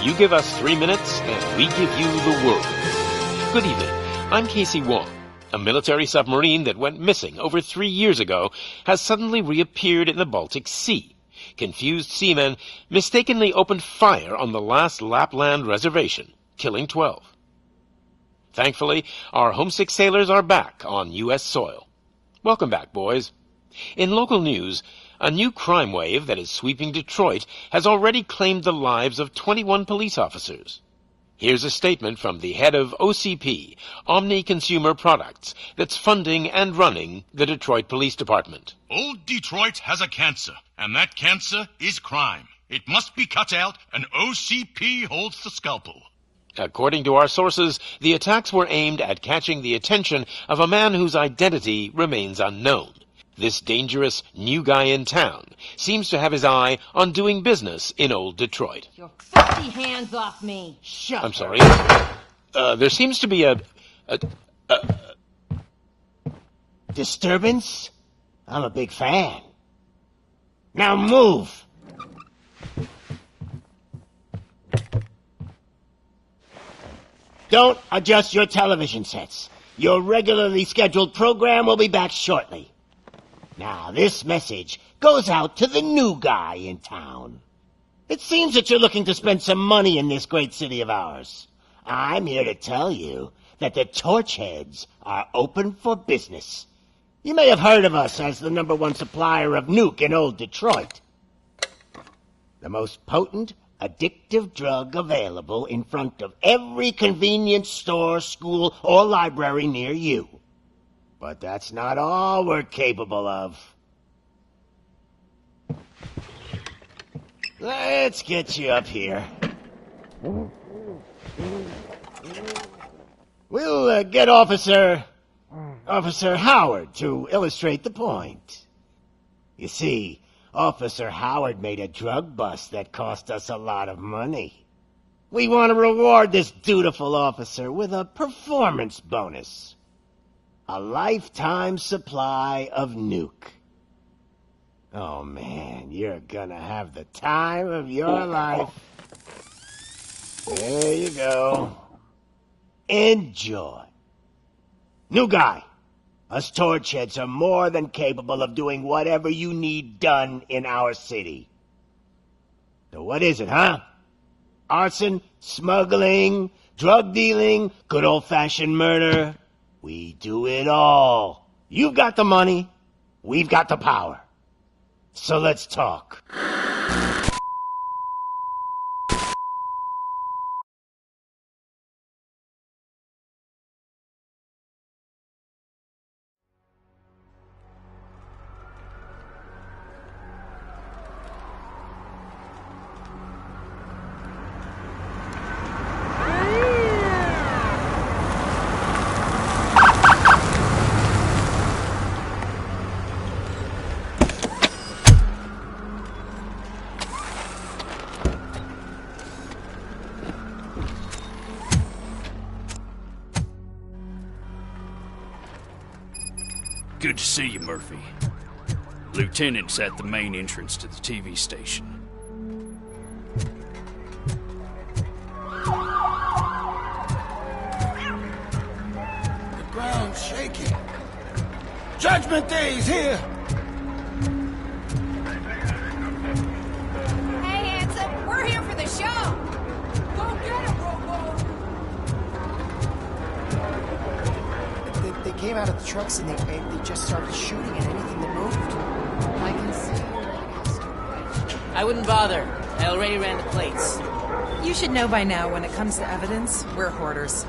You give us 3 minutes, and we give you the world. Good evening. I'm Casey Wong. A military submarine that went missing over 3 years ago has suddenly reappeared in the Baltic Sea. Confused seamen mistakenly opened fire on the last Lapland reservation, killing 12. Thankfully, our homesick sailors are back on U.S. soil. Welcome back, boys. In local news, a new crime wave that is sweeping Detroit has already claimed the lives of 21 police officers. Here's a statement from the head of OCP, Omni Consumer Products, that's funding and running the Detroit Police Department. Old Detroit has a cancer, and that cancer is crime. It must be cut out, and OCP holds the scalpel. According to our sources, the attacks were aimed at catching the attention of a man whose identity remains unknown. This dangerous new guy in town seems to have his eye on doing business in old Detroit. Your filthy hands off me! Shut I'm sorry. There seems to be a disturbance? I'm a big fan. Now move! Don't adjust your television sets. Your regularly scheduled program will be back shortly. Now, this message goes out to the new guy in town. It seems that you're looking to spend some money in this great city of ours. I'm here to tell you that the Torchheads are open for business. You may have heard of us as the #1 supplier of nuke in old Detroit. The most potent, addictive drug available in front of every convenience store, school, or library near you. But that's not all we're capable of. Let's get you up here. We'll get Officer Howard to illustrate the point. You see, Officer Howard made a drug bust that cost us a lot of money. We want to reward this dutiful officer with a performance bonus. A lifetime supply of nuke. Oh man, you're gonna have the time of your life. There you go. Enjoy. New guy, us Torchheads are more than capable of doing whatever you need done in our city. So what is it, huh? Arson, smuggling, drug dealing, good old-fashioned murder? We do it all. You've got the money, we've got the power. So let's talk. Good to see you, Murphy. Lieutenant's at the main entrance to the TV station. The ground's shaking. Judgment Day's here! Hey, handsome, we're here for the show! Go get it, Robo! They came out of the trucks and they just started shooting at anything that moved. I can see. I wouldn't bother. I already ran the plates. You should know by now when it comes to evidence, we're hoarders.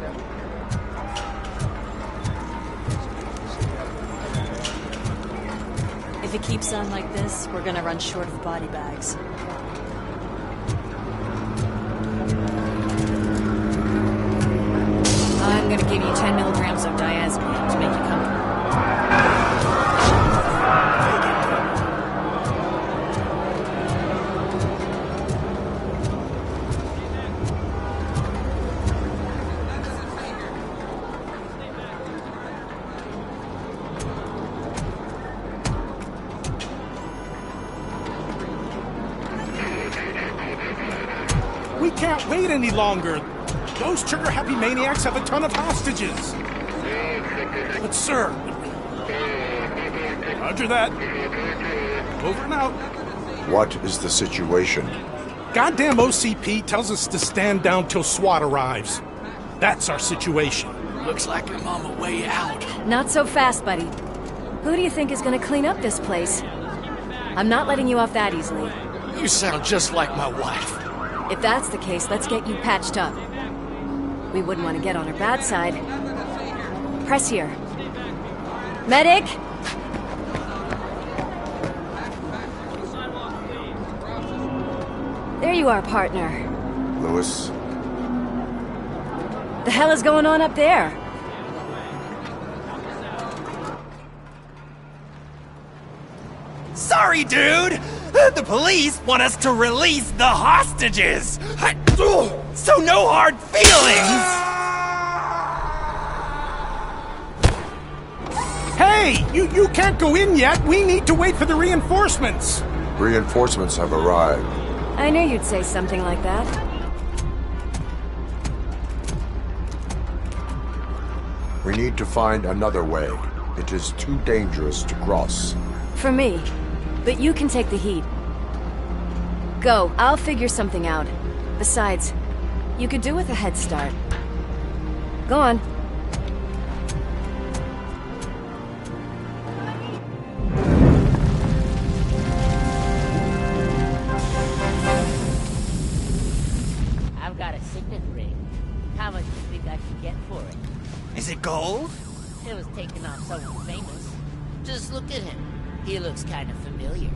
If it keeps on like this, we're gonna run short of body bags. I'm gonna give you 10 milligrams of diazepam to make you comfortable. can't wait any longer. Those trigger-happy maniacs have a ton of hostages. But, sir... Roger that. Over and out. What is the situation? Goddamn OCP tells us to stand down till SWAT arrives. That's our situation. Looks like I'm on my way out. Not so fast, buddy. Who do you think is gonna clean up this place? I'm not letting you off that easily. You sound just like my wife. If that's the case, let's get you patched up. We wouldn't want to get on her bad side. Press here. Medic! There you are, partner. Lewis? The hell is going on up there? Sorry, dude! The police want us to release the hostages! So no hard feelings! Hey! You can't go in yet! We need to wait for the reinforcements! Reinforcements have arrived. I knew you'd say something like that. We need to find another way. It is too dangerous to cross. For me. But you can take the heat. Go, I'll figure something out. Besides, you could do with a head start. Go on. I've got a signet ring. How much do you think I can get for it? Is it gold? It was taken off someone famous. Just look at him. He looks kind of familiar.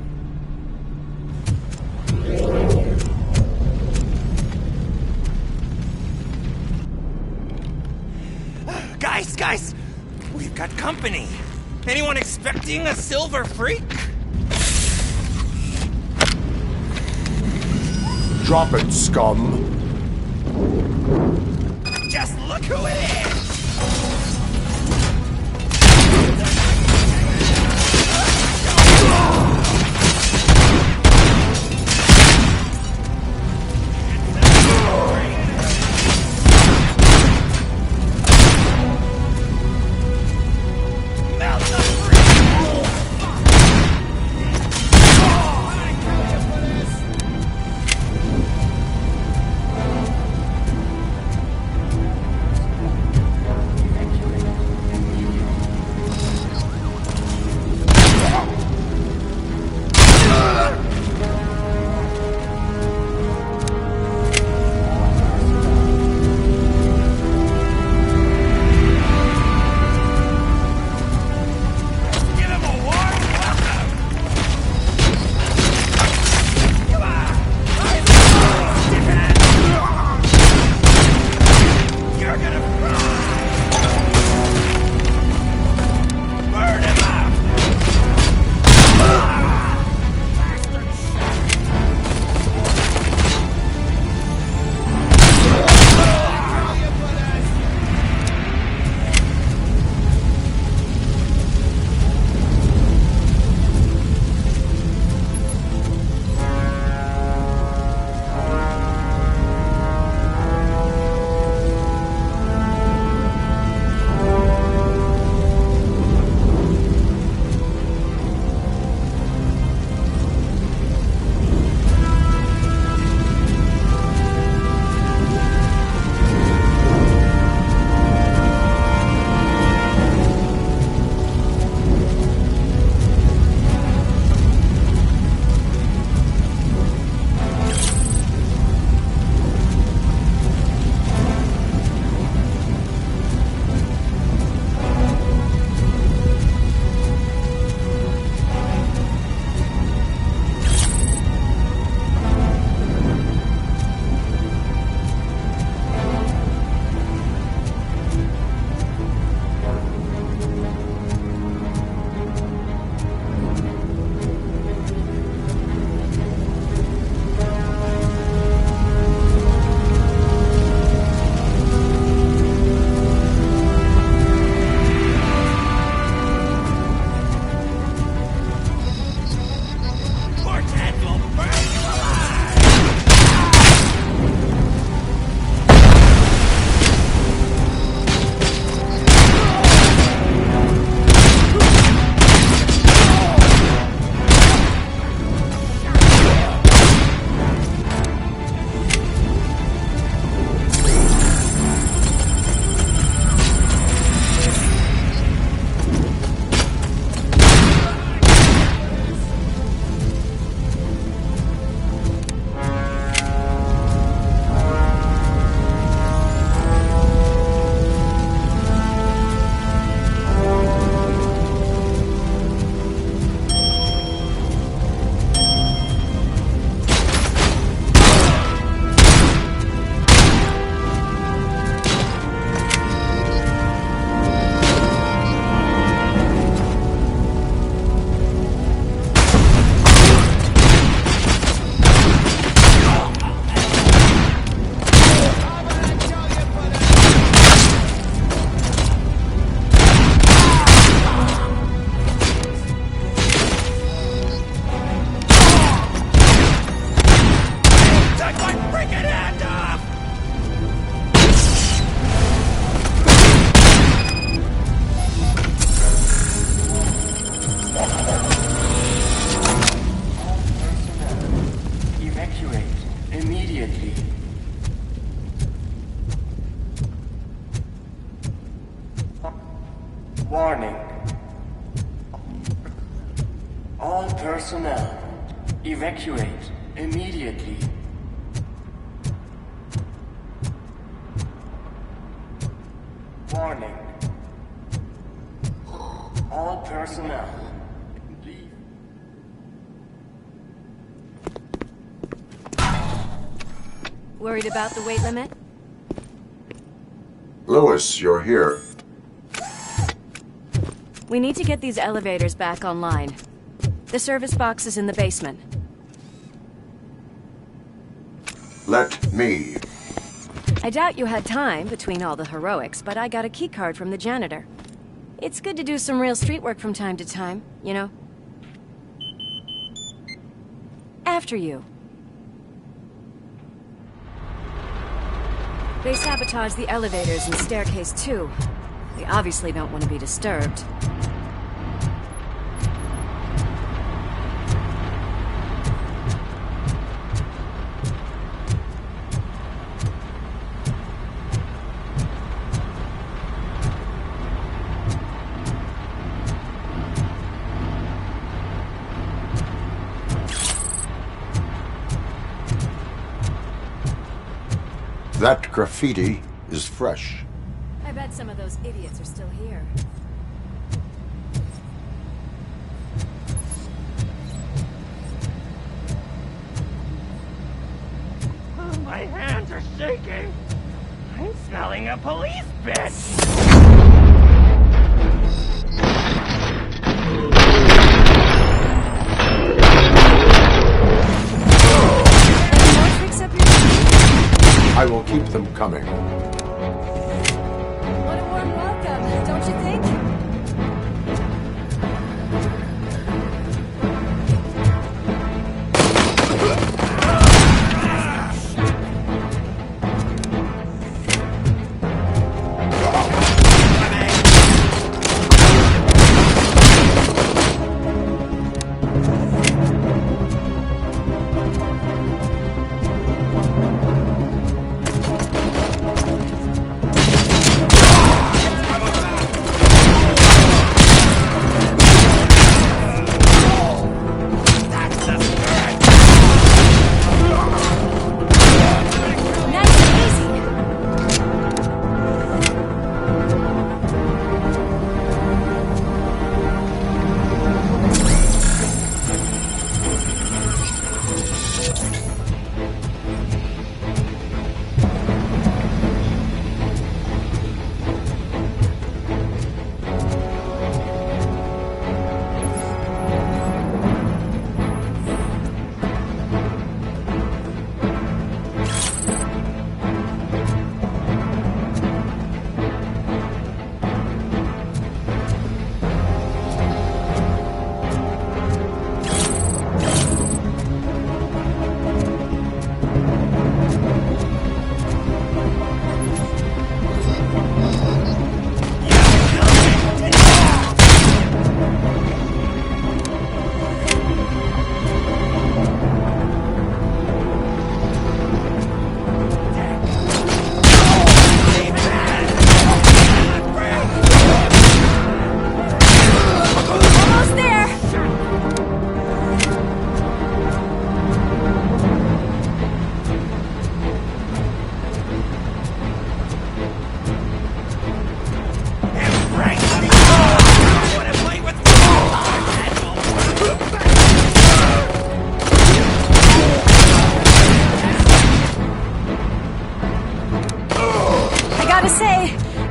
Guys! We've got company. Anyone expecting a silver freak? Drop it, scum! Just look who it is! All personnel, evacuate immediately. Warning. All personnel, leave. Worried about the weight limit? Lewis, you're here. We need to get these elevators back online. The service box is in the basement. Let me. I doubt you had time between all the heroics, but I got a keycard from the janitor. It's good to do some real street work from time to time, you know? After you. They sabotaged the elevators and staircase too. They obviously don't want to be disturbed. That graffiti is fresh. I bet some of those idiots are still here. Oh, my hands are shaking. I'm smelling a police bitch. I will keep them coming. What a warm welcome, don't you think?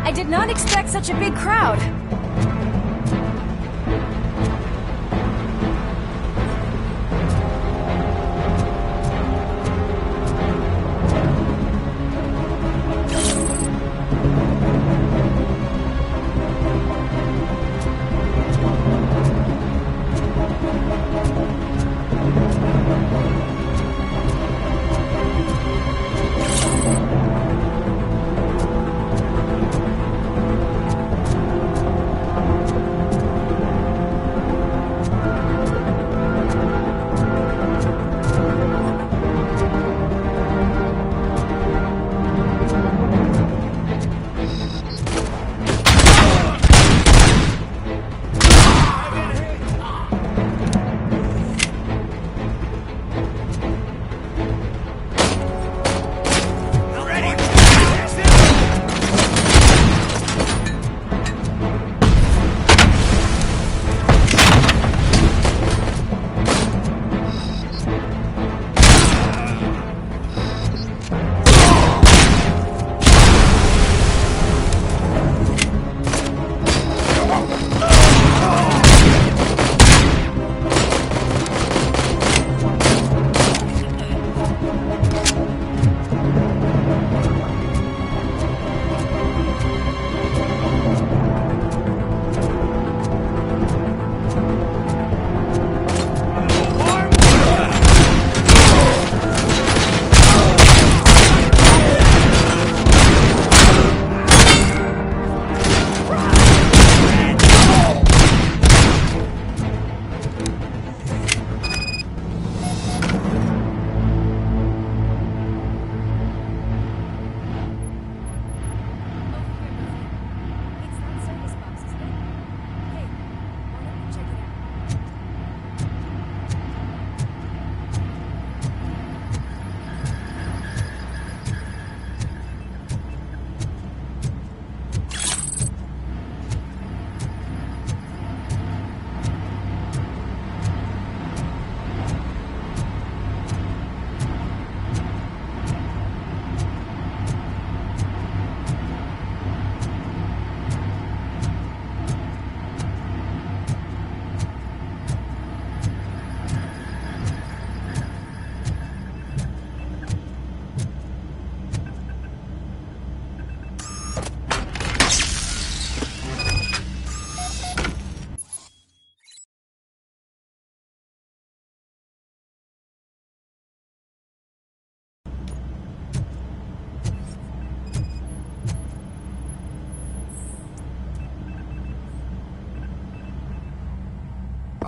I did not expect such a big crowd.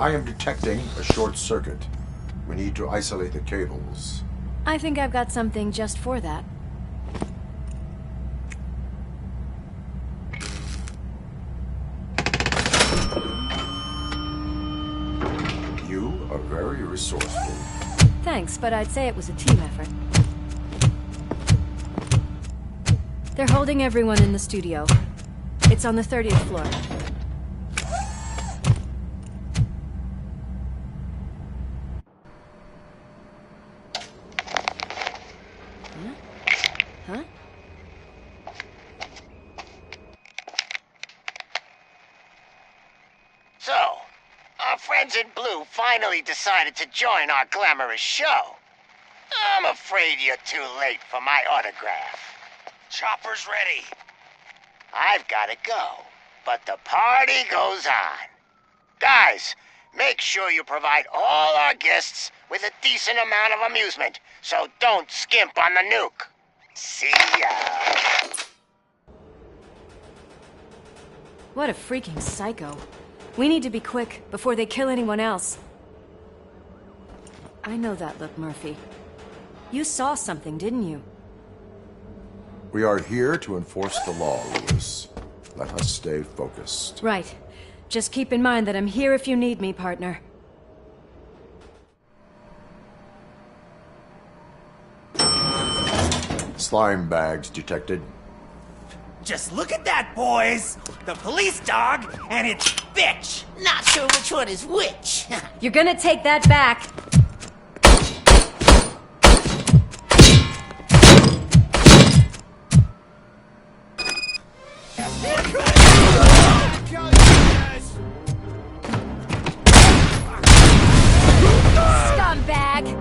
I am detecting a short circuit. We need to isolate the cables. I think I've got something just for that. You are very resourceful. Thanks, but I'd say it was a team effort. They're holding everyone in the studio. It's on the 30th floor. Huh? So, our friends in blue finally decided to join our glamorous show. I'm afraid you're too late for my autograph. Chopper's ready. I've gotta go, but the party goes on. Guys, make sure you provide all our guests with a decent amount of amusement, so don't skimp on the nuke. See ya. What a freaking psycho. We need to be quick before they kill anyone else. I know that look, Murphy. You saw something, didn't you? We are here to enforce the law, Lewis. Let us stay focused. Right. Just keep in mind that I'm here if you need me, partner. Slime bags detected. Just look at that, boys! The police dog and its bitch! Not sure which one is which. You're gonna take that back. Scumbag!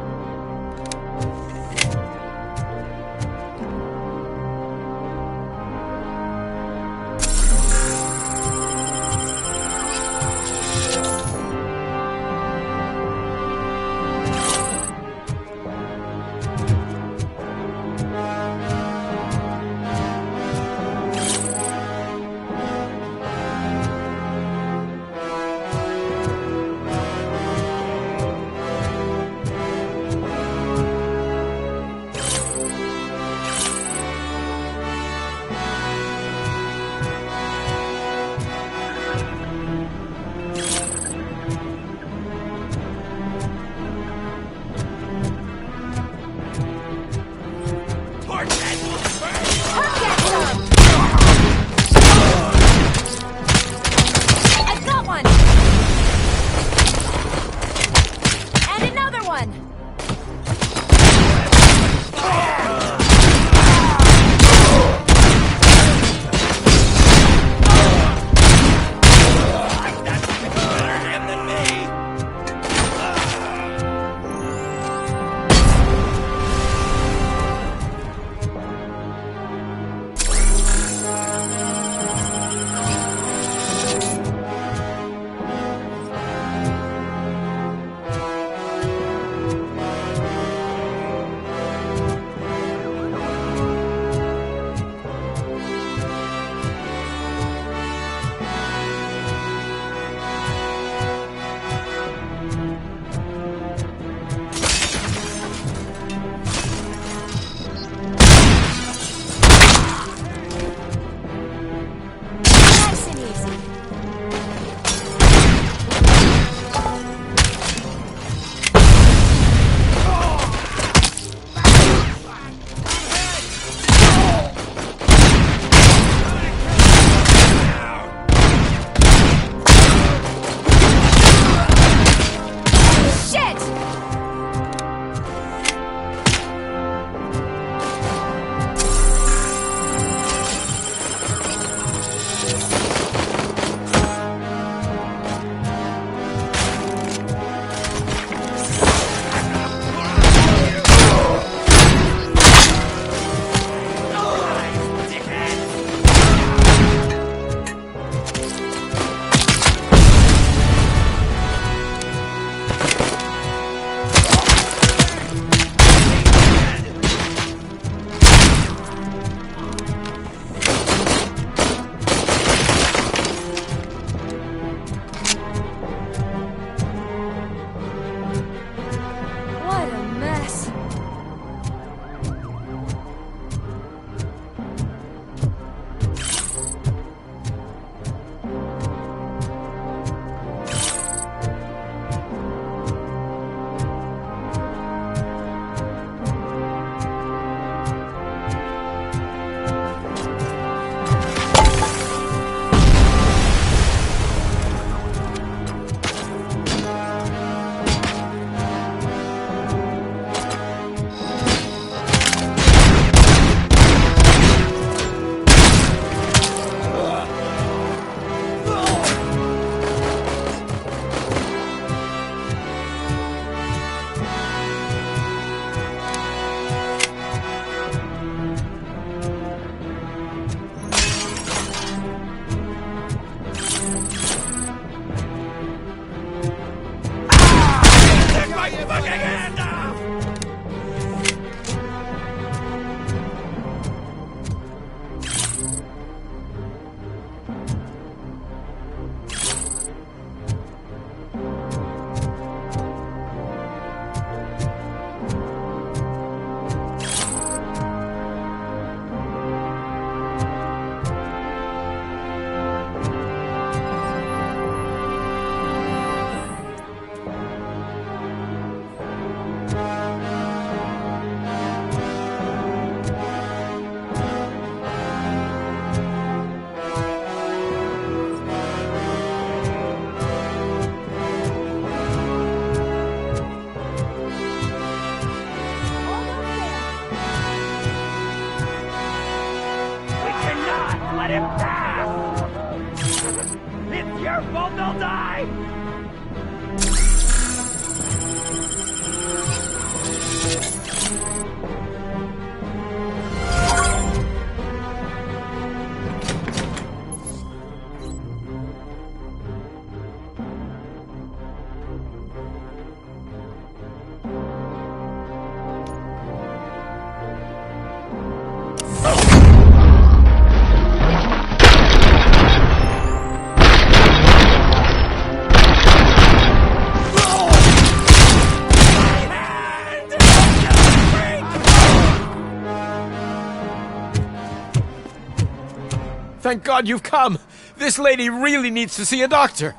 Thank God you've come. This lady really needs to see a doctor.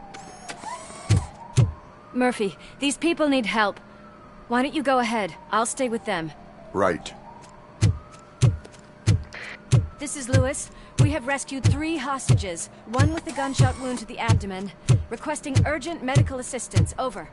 Murphy, these people need help. Why don't you go ahead? I'll stay with them. Right. This is Lewis. We have rescued 3 hostages, one with a gunshot wound to the abdomen. Requesting urgent medical assistance. Over.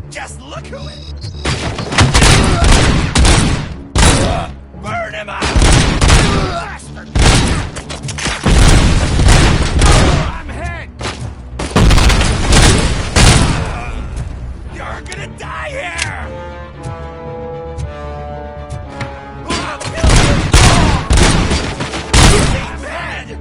Just look who it... Burn him out! Bastard! I'm hit! You're gonna die here! I'll kill you! I'm dead!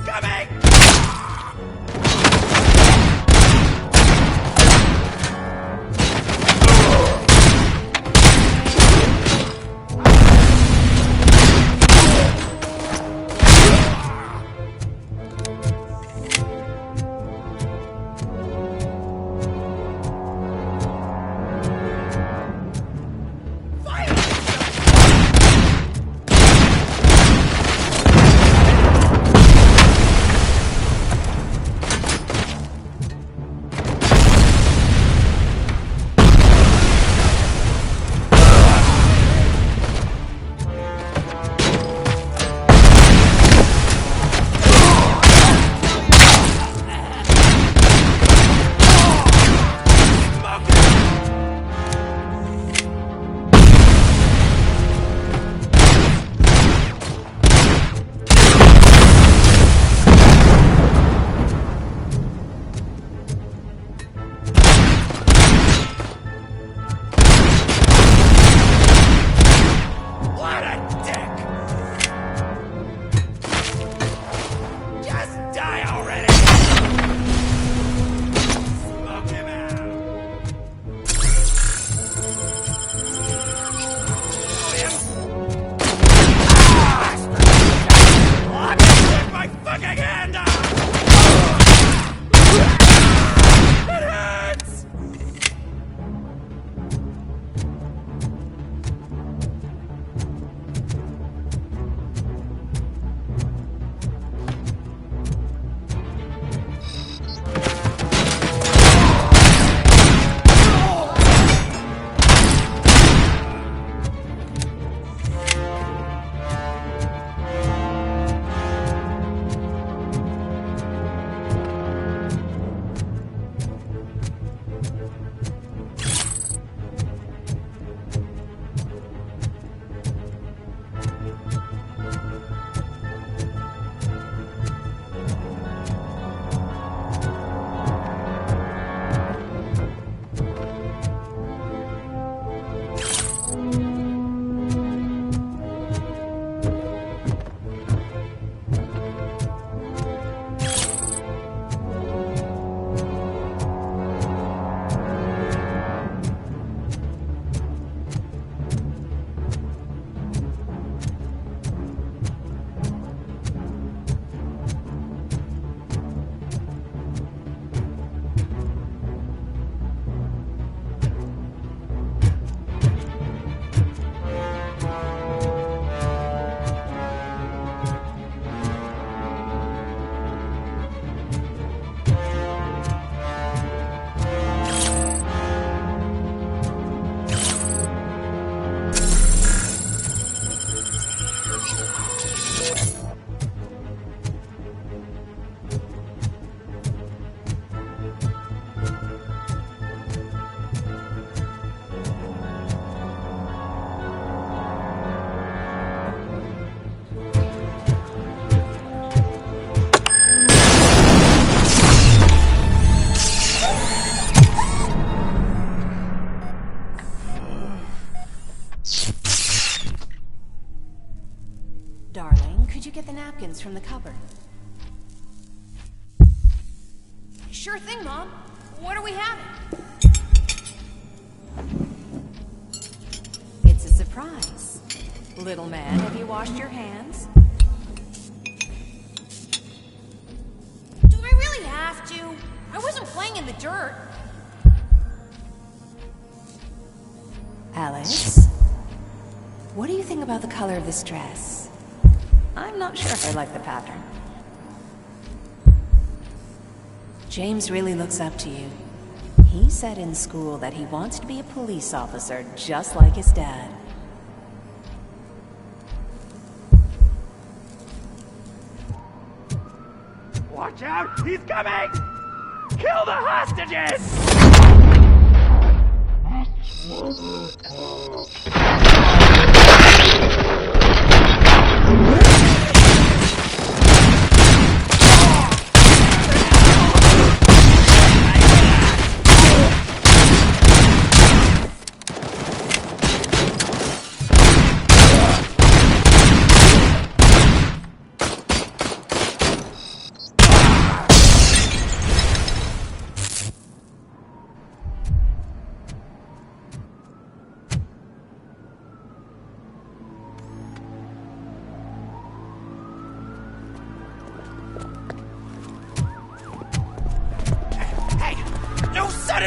coming! Darling, could you get the napkins from the cupboard? Sure thing, Mom. What are we having? It's a surprise. Little man, have you washed your hands? Do I really have to? I wasn't playing in the dirt. Alice? What do you think about the color of this dress? I'm not sure if I like the pattern. James really looks up to you. He said in school that he wants to be a police officer just like his dad. Watch out! He's coming! Kill the hostages!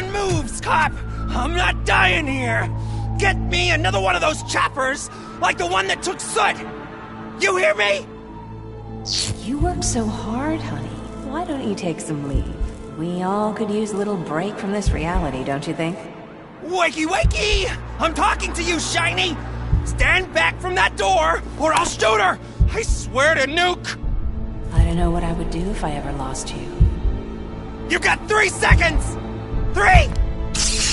making moves, cop! I'm not dying here! Get me another one of those choppers, like the one that took Soot! You hear me? You work so hard, honey. Why don't you take some leave? We all could use a little break from this reality, don't you think? Wakey, wakey! I'm talking to you, Shiny! Stand back from that door, or I'll shoot her! I swear to nuke! I don't know what I would do if I ever lost you. You got 3 seconds! 3!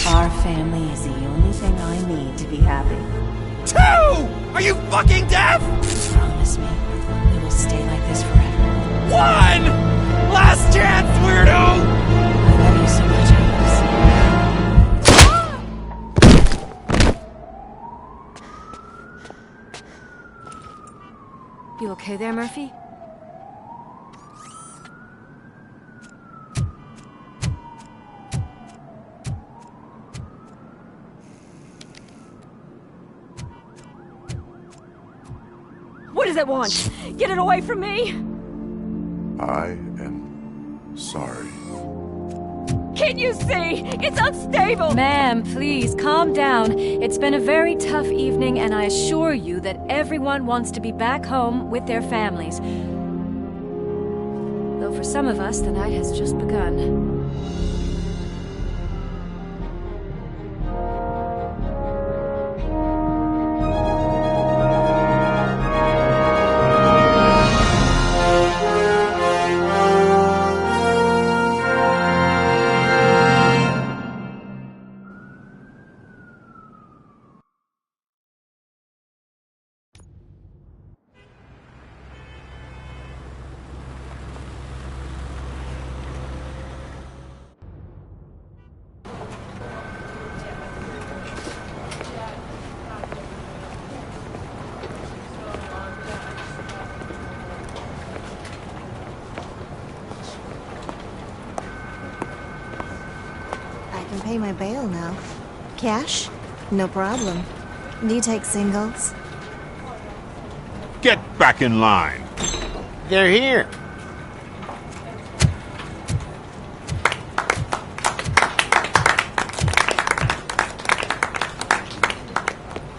Our family is the only thing I need to be happy. 2! Are you fucking deaf? Promise me, we will stay like this forever. 1! Last chance, weirdo! I love you so much, Alice. You okay there, Murphy? What does it want? Get it away from me! I am sorry. Can't you see? It's unstable! Ma'am, please, calm down. It's been a very tough evening, and I assure you that everyone wants to be back home with their families. Though for some of us, the night has just begun. Pay my bail now. Cash? No problem. Do you take singles? Get back in line. They're here.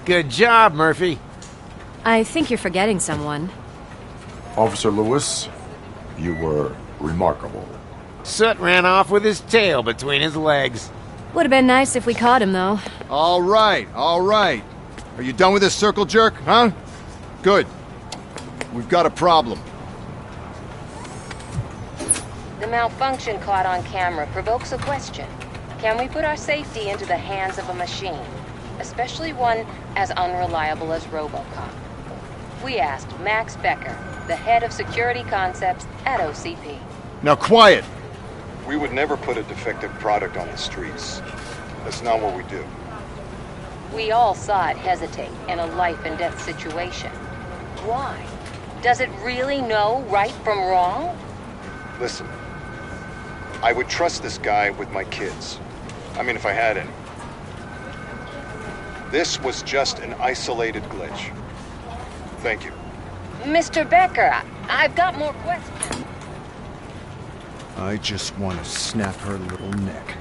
Good job, Murphy. I think you're forgetting someone. Officer Lewis, you were remarkable. Soot ran off with his tail between his legs. Would have been nice if we caught him, though. All right, all right. Are you done with this circle jerk, huh? Good. We've got a problem. The malfunction caught on camera provokes a question. Can we put our safety into the hands of a machine? Especially one as unreliable as RoboCop. We asked Max Becker, the head of security concepts at OCP. Now quiet! We would never put a defective product on the streets. That's not what we do. We all saw it hesitate in a life-and-death situation. Why? Does it really know right from wrong? Listen, I would trust this guy with my kids. I mean, if I had any. This was just an isolated glitch. Thank you. Mr. Becker, I've got more questions. I just want to snap her little neck.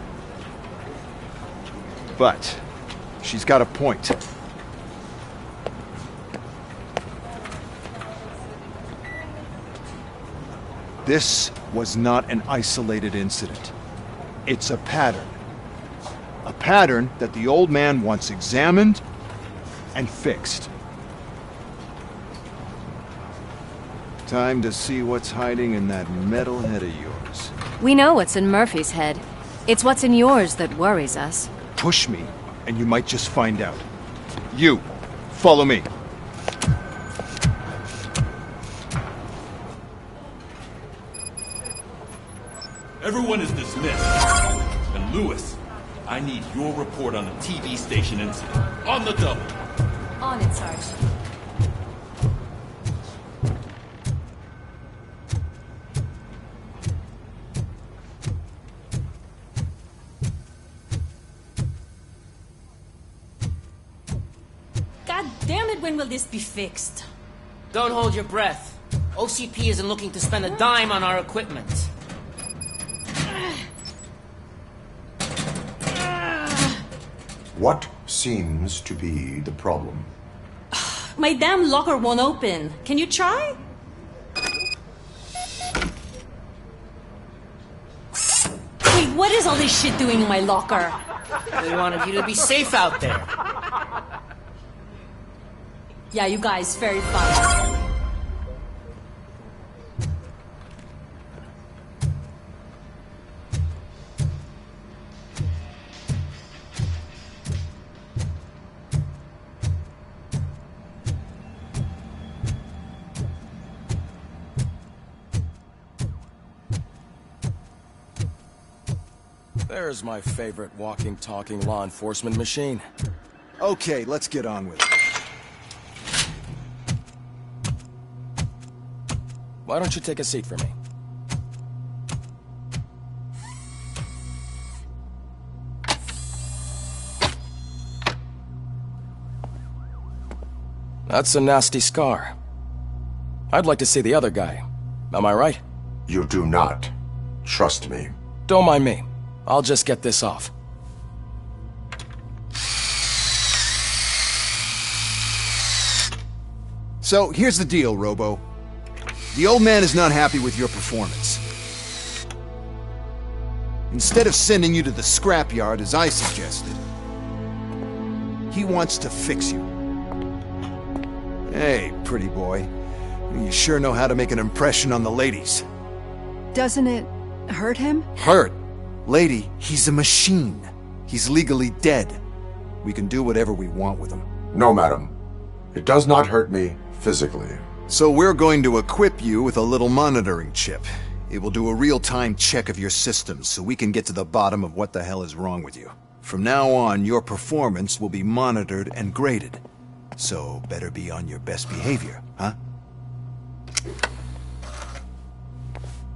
But she's got a point. This was not an isolated incident. It's a pattern. A pattern that the old man wants examined and fixed. Time to see what's hiding in that metal head of yours. We know what's in Murphy's head. It's what's in yours that worries us. Push me, and you might just find out. You, follow me. Everyone is dismissed. And Lewis, I need your report on the TV station incident. On the double. On it, Sarge. God damn it, when will this be fixed? Don't hold your breath. OCP isn't looking to spend a dime on our equipment. What seems to be the problem? My damn locker won't open. Can you try? Wait, what is all this shit doing in my locker? We wanted you to be safe out there. Yeah, you guys, very fun. There's my favorite walking, talking law enforcement machine. Okay, let's get on with it. Why don't you take a seat for me? That's a nasty scar. I'd like to see the other guy. Am I right? You do not. Trust me. Don't mind me. I'll just get this off. So, here's the deal, Robo. The old man is not happy with your performance. Instead of sending you to the scrapyard as I suggested, he wants to fix you. Hey, pretty boy. You sure know how to make an impression on the ladies. Doesn't it hurt him? Hurt? Lady, he's a machine. He's legally dead. We can do whatever we want with him. No, madam. It does not hurt me physically. So we're going to equip you with a little monitoring chip. It will do a real-time check of your systems so we can get to the bottom of what the hell is wrong with you. From now on, your performance will be monitored and graded. So better be on your best behavior, huh?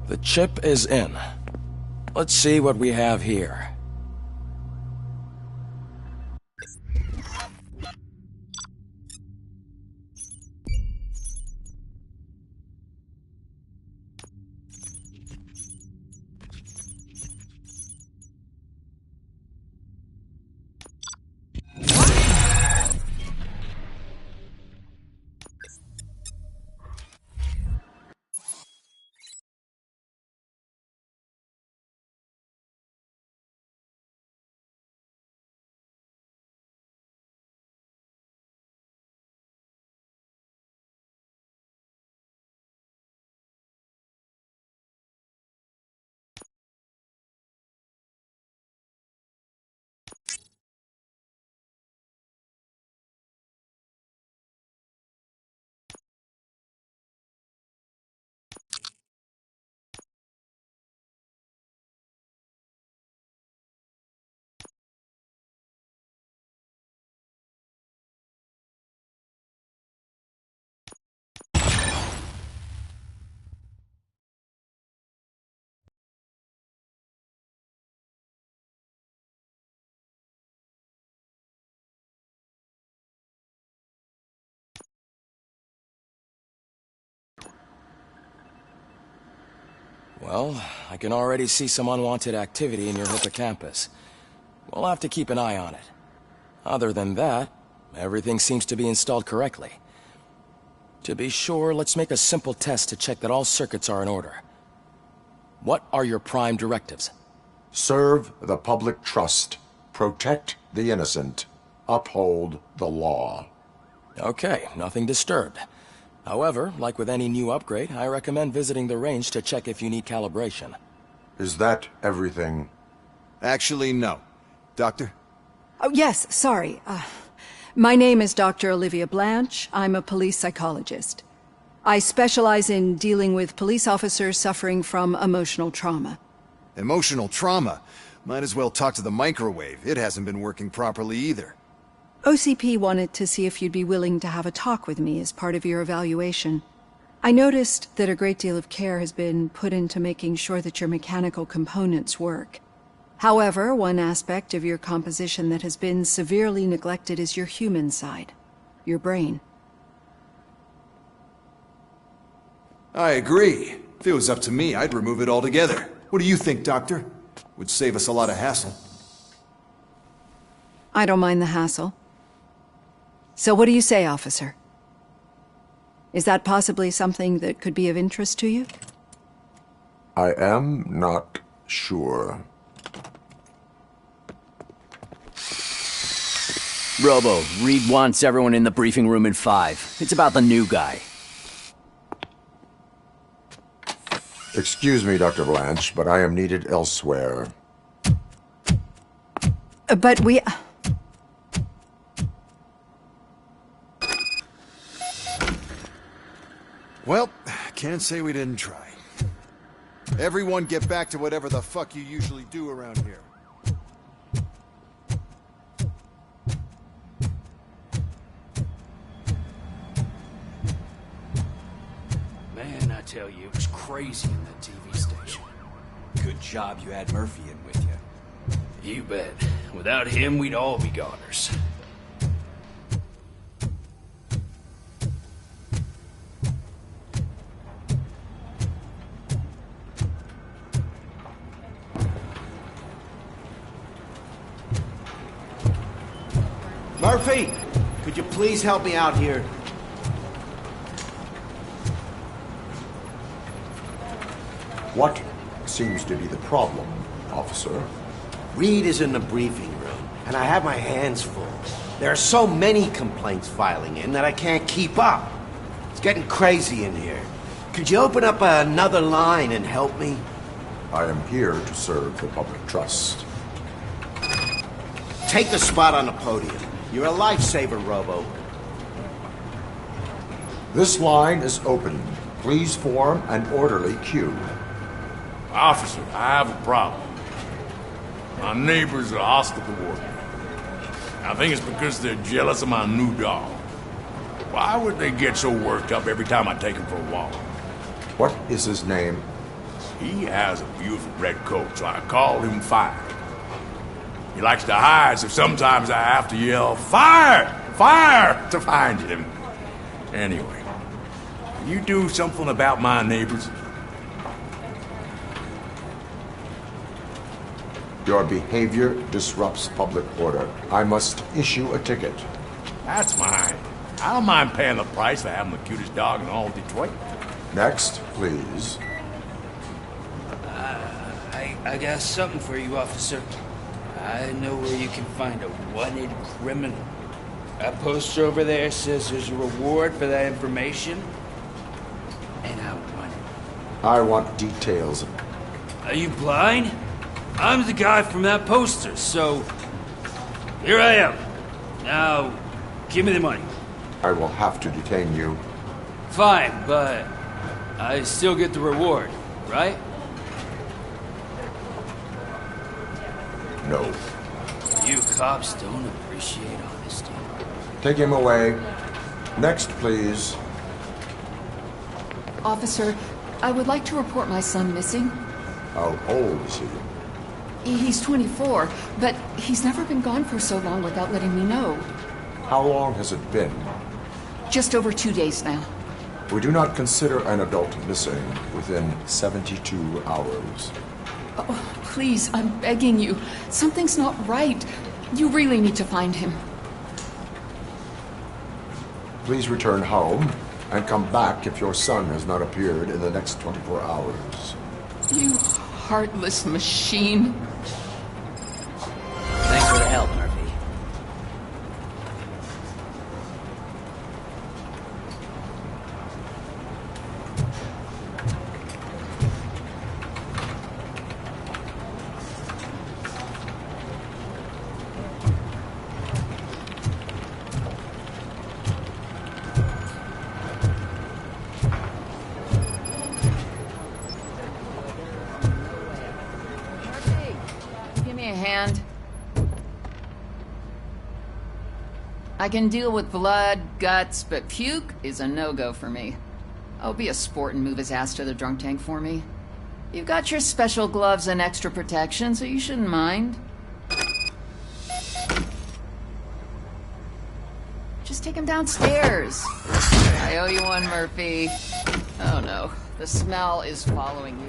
The chip is in. Let's see what we have here. Well, I can already see some unwanted activity in your hippocampus. We'll have to keep an eye on it. Other than that, everything seems to be installed correctly. To be sure, let's make a simple test to check that all circuits are in order. What are your prime directives? Serve the public trust. Protect the innocent. Uphold the law. Okay, nothing disturbed. However, like with any new upgrade, I recommend visiting the range to check if you need calibration. Is that everything? Actually, no. Doctor? Oh, yes, sorry. My name is Dr. Olivia Blanche. I'm a police psychologist. I specialize in dealing with police officers suffering from emotional trauma. Emotional trauma? Might as well talk to the microwave. It hasn't been working properly either. OCP wanted to see if you'd be willing to have a talk with me as part of your evaluation. I noticed that a great deal of care has been put into making sure that your mechanical components work. However, one aspect of your composition that has been severely neglected is your human side, your brain. I agree. If it was up to me, I'd remove it altogether. What do you think, Doctor? Would save us a lot of hassle. I don't mind the hassle. So what do you say, officer? Is that possibly something that could be of interest to you? I am not sure. Robo, Reed wants everyone in the briefing room in 5. It's about the new guy. Excuse me, Dr. Blanche, but I am needed elsewhere. But we... Well, can't say we didn't try. Everyone get back to whatever the fuck you usually do around here. Man, I tell you, it was crazy in that TV station. Good job you had Murphy in with you. You bet. Without him, we'd all be goners. Murphy, could you please help me out here? What seems to be the problem, officer? Reed is in the briefing room, and I have my hands full. There are so many complaints filing in that I can't keep up. It's getting crazy in here. Could you open up another line and help me? I am here to serve the public trust. Take the spot on the podium. You're a lifesaver, Robo. This line is open. Please form an orderly queue. Officer, I have a problem. My neighbors are hostile toward me. I think it's because they're jealous of my new dog. Why would they get so worked up every time I take him for a walk? What is his name? He has a beautiful red coat, so I called him Fire. He likes to hide, so sometimes I have to yell, "Fire! Fire!" to find him. Anyway, can you do something about my neighbors? Your behavior disrupts public order. I must issue a ticket. That's mine. I don't mind paying the price for having the cutest dog in all of Detroit. Next, please. I got something for you, officer. I know where you can find a wanted criminal. That poster over there says there's a reward for that information, and I want it. I want details. Are you blind? I'm the guy from that poster, so here I am. Now, give me the money. I will have to detain you. Fine, but I still get the reward, right? No. You cops don't appreciate honesty. Take him away. Next, please. Officer, I would like to report my son missing. How old is he? He's 24, but he's never been gone for so long without letting me know. How long has it been? Just over 2 days now. We do not consider an adult missing within 72 hours. Oh, please, I'm begging you. Something's not right. You really need to find him. Please return home and come back if your son has not appeared in the next 24 hours. You heartless machine. Thanks for the help, Murphy. Give me a hand. I can deal with blood, guts, but puke is a no-go for me. I'll be a sport and move his ass to the drunk tank for me. You've got your special gloves and extra protection, so you shouldn't mind. Just take him downstairs. I owe you one, Murphy. Oh no, the smell is following you.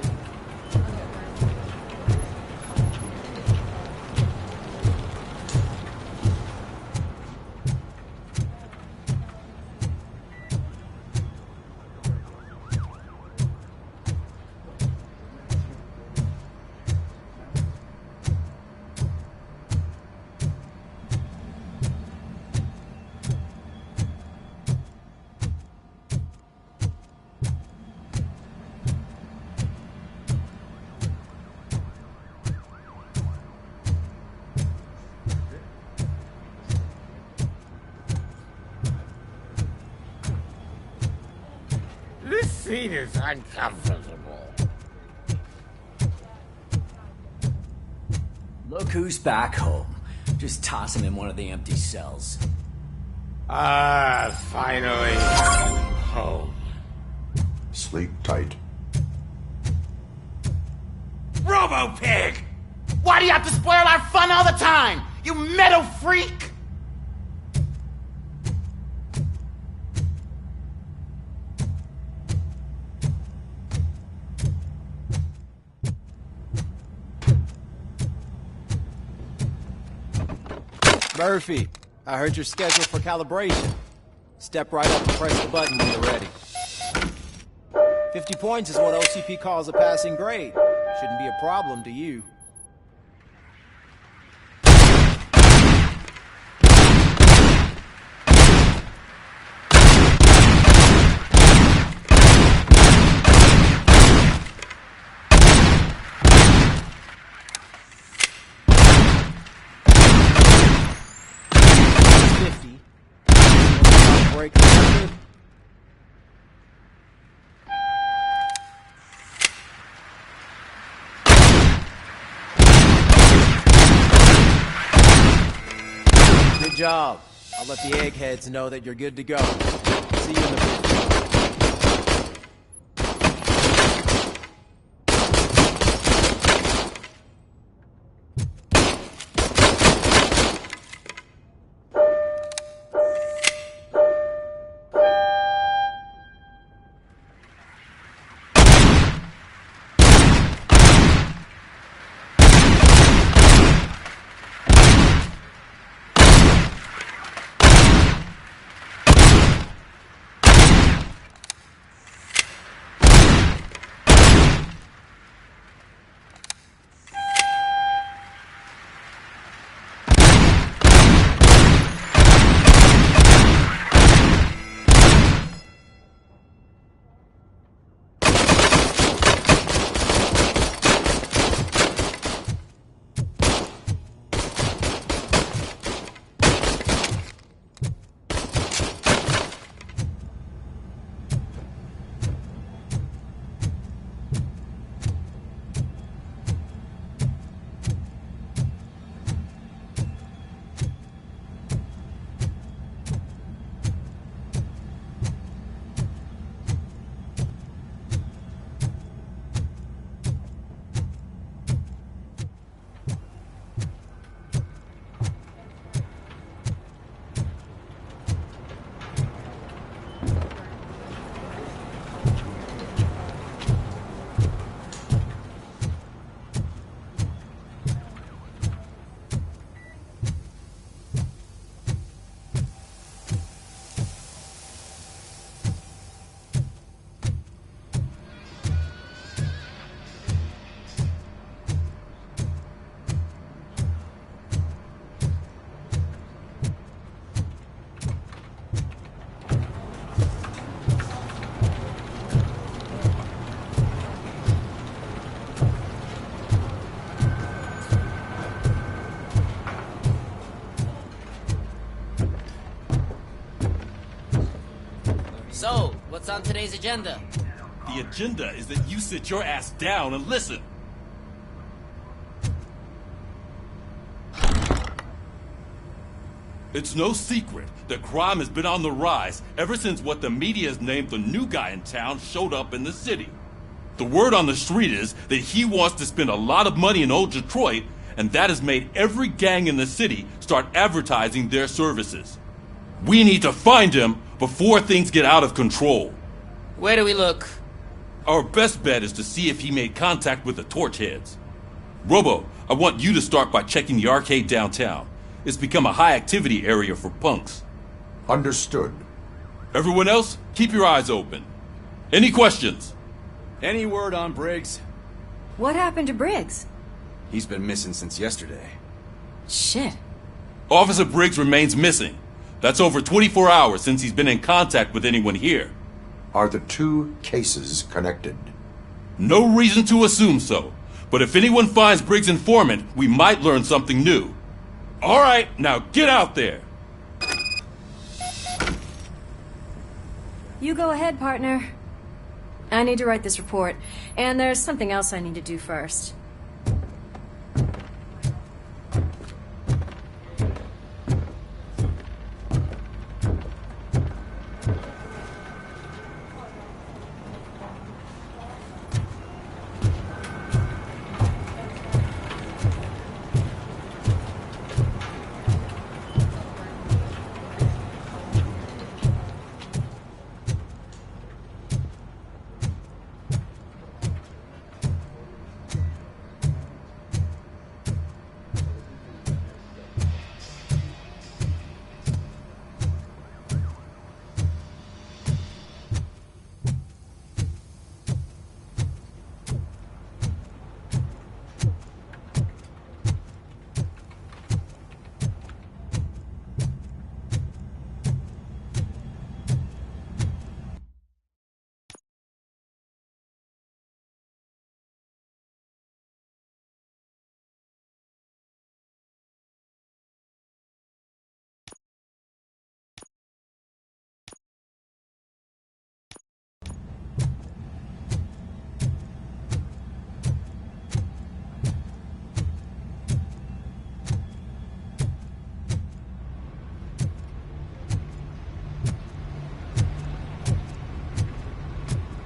feet is uncomfortable. Look who's back home. Just toss him in one of the empty cells. Finally home. Sleep tight. Robo-Pig! Why do you have to spoil our fun all the time? You metal freak! Murphy, I heard you're scheduled for calibration. Step right up and press the button when you're ready. 50 points is what OCP calls a passing grade. Shouldn't be a problem to you. Break the record. Good job. I'll let the eggheads know that you're good to go. See you in the So, what's on today's agenda? The agenda is that you sit your ass down and listen. It's no secret that crime has been on the rise ever since what the media has named the new guy in town showed up in the city. The word on the street is that he wants to spend a lot of money in old Detroit, and that has made every gang in the city start advertising their services. We need to find him before things get out of control. Where do we look? Our best bet is to see if he made contact with the torch heads. Robo, I want you to start by checking the arcade downtown. It's become a high-activity area for punks. Understood. Everyone else, keep your eyes open. Any questions? Any word on Briggs? What happened to Briggs? He's been missing since yesterday. Shit. Officer Briggs remains missing. That's over 24 hours since he's been in contact with anyone here. Are the two cases connected? No reason to assume so. But if anyone finds Briggs' informant, we might learn something new. All right, now get out there. You go ahead, partner. I need to write this report, and there's something else I need to do first.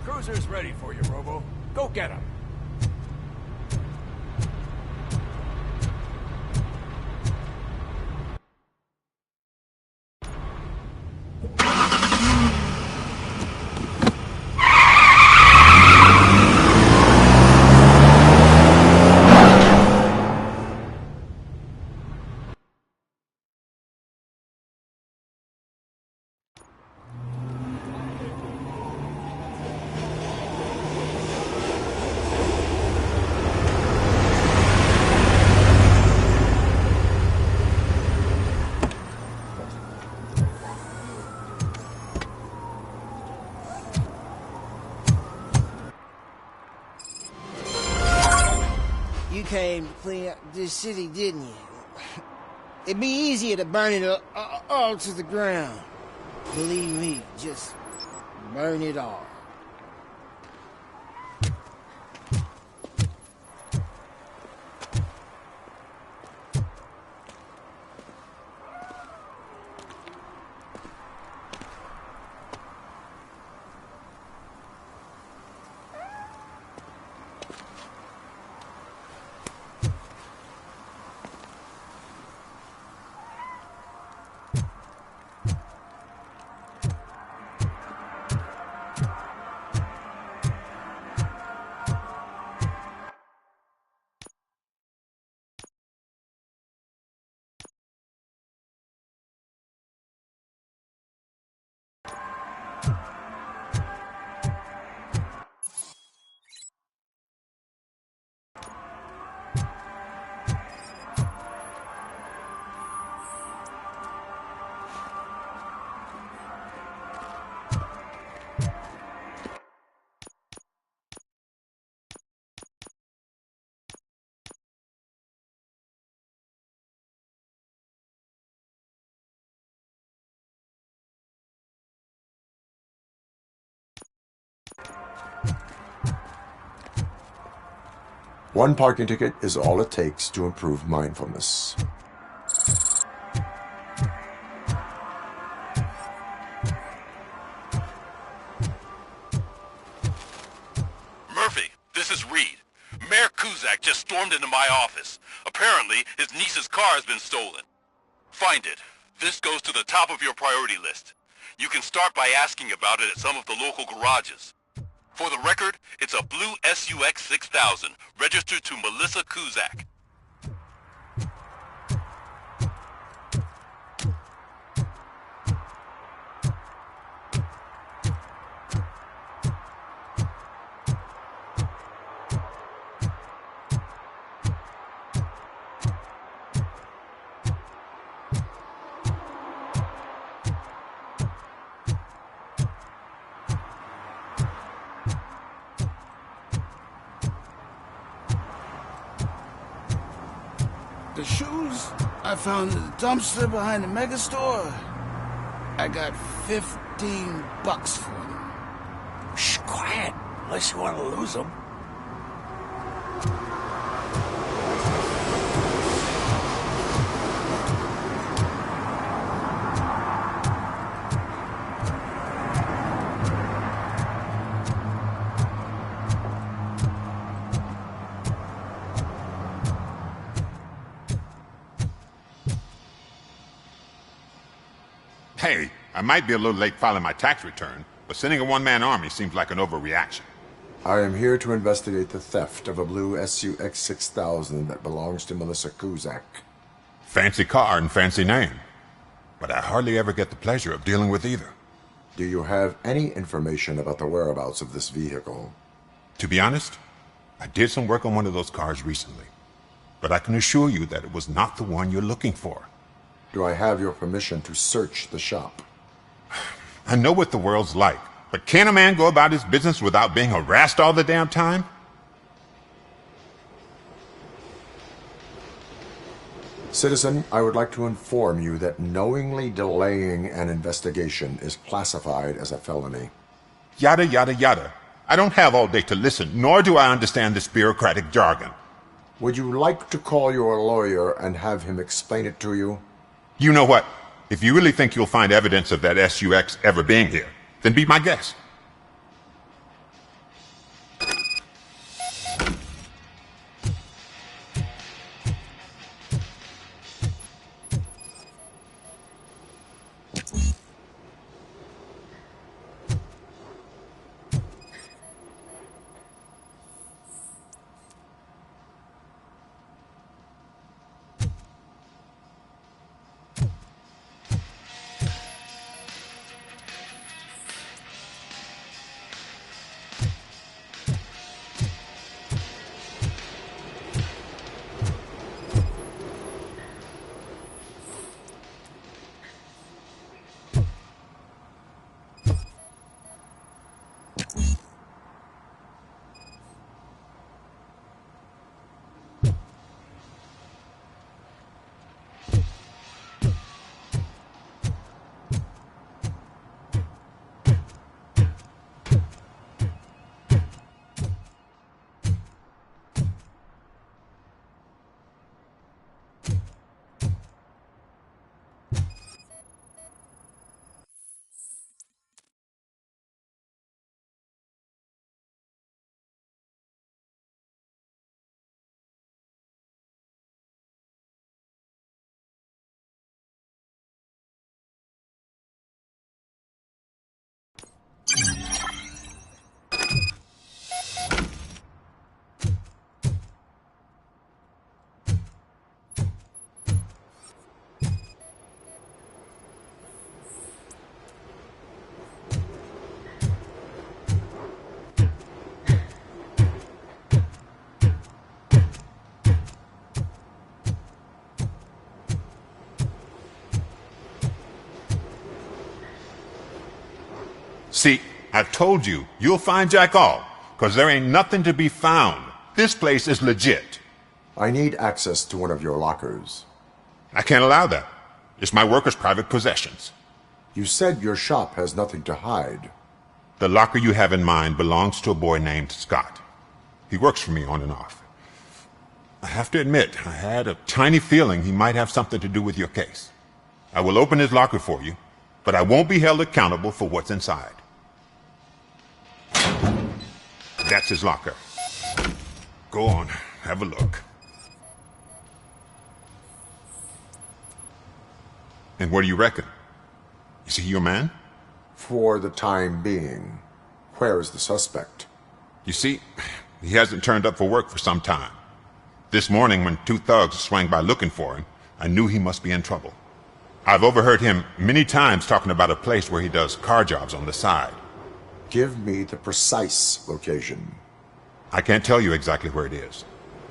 Cruiser's ready for you, Robo. Go get him. You came to clean up this city, didn't you? It'd be easier to burn it all to the ground. Believe me, just burn it all. One parking ticket is all it takes to improve mindfulness. Murphy, this is Reed. Mayor Kuzak just stormed into my office. Apparently, his niece's car has been stolen. Find it. This goes to the top of your priority list. You can start by asking about it at some of the local garages. For the record, it's a blue SUX 6000, registered to Melissa Kuzak. The shoes I found in the dumpster behind the mega store. I got $15 for them. Shh, quiet. Unless you want to lose them. Hey, I might be a little late filing my tax return, but sending a one-man army seems like an overreaction. I am here to investigate the theft of a blue SUX 6000 that belongs to Melissa Kuzak. Fancy car and fancy name. But I hardly ever get the pleasure of dealing with either. Do you have any information about the whereabouts of this vehicle? To be honest, I did some work on one of those cars recently. But I can assure you that it was not the one you're looking for. Do I have your permission to search the shop? I know what the world's like, but can a man go about his business without being harassed all the damn time? Citizen, I would like to inform you that knowingly delaying an investigation is classified as a felony. Yada, yada, yada. I don't have all day to listen, nor do I understand this bureaucratic jargon. Would you like to call your lawyer and have him explain it to you? You know what? If you really think you'll find evidence of that SUX ever being here, then be my guest. See, I've told you, you'll find Jack all, because there ain't nothing to be found. This place is legit. I need access to one of your lockers. I can't allow that. It's my workers' private possessions. You said your shop has nothing to hide. The locker you have in mind belongs to a boy named Scott. He works for me on and off. I have to admit, I had a tiny feeling he might have something to do with your case. I will open his locker for you, but I won't be held accountable for what's inside. That's his locker. Go on, have a look. And what do you reckon? Is he your man? For the time being. Where is the suspect? You see, he hasn't turned up for work for some time. This morning, when two thugs swang by looking for him, I knew he must be in trouble. I've overheard him many times talking about a place where he does car jobs on the side. Give me the precise location. I can't tell you exactly where it is.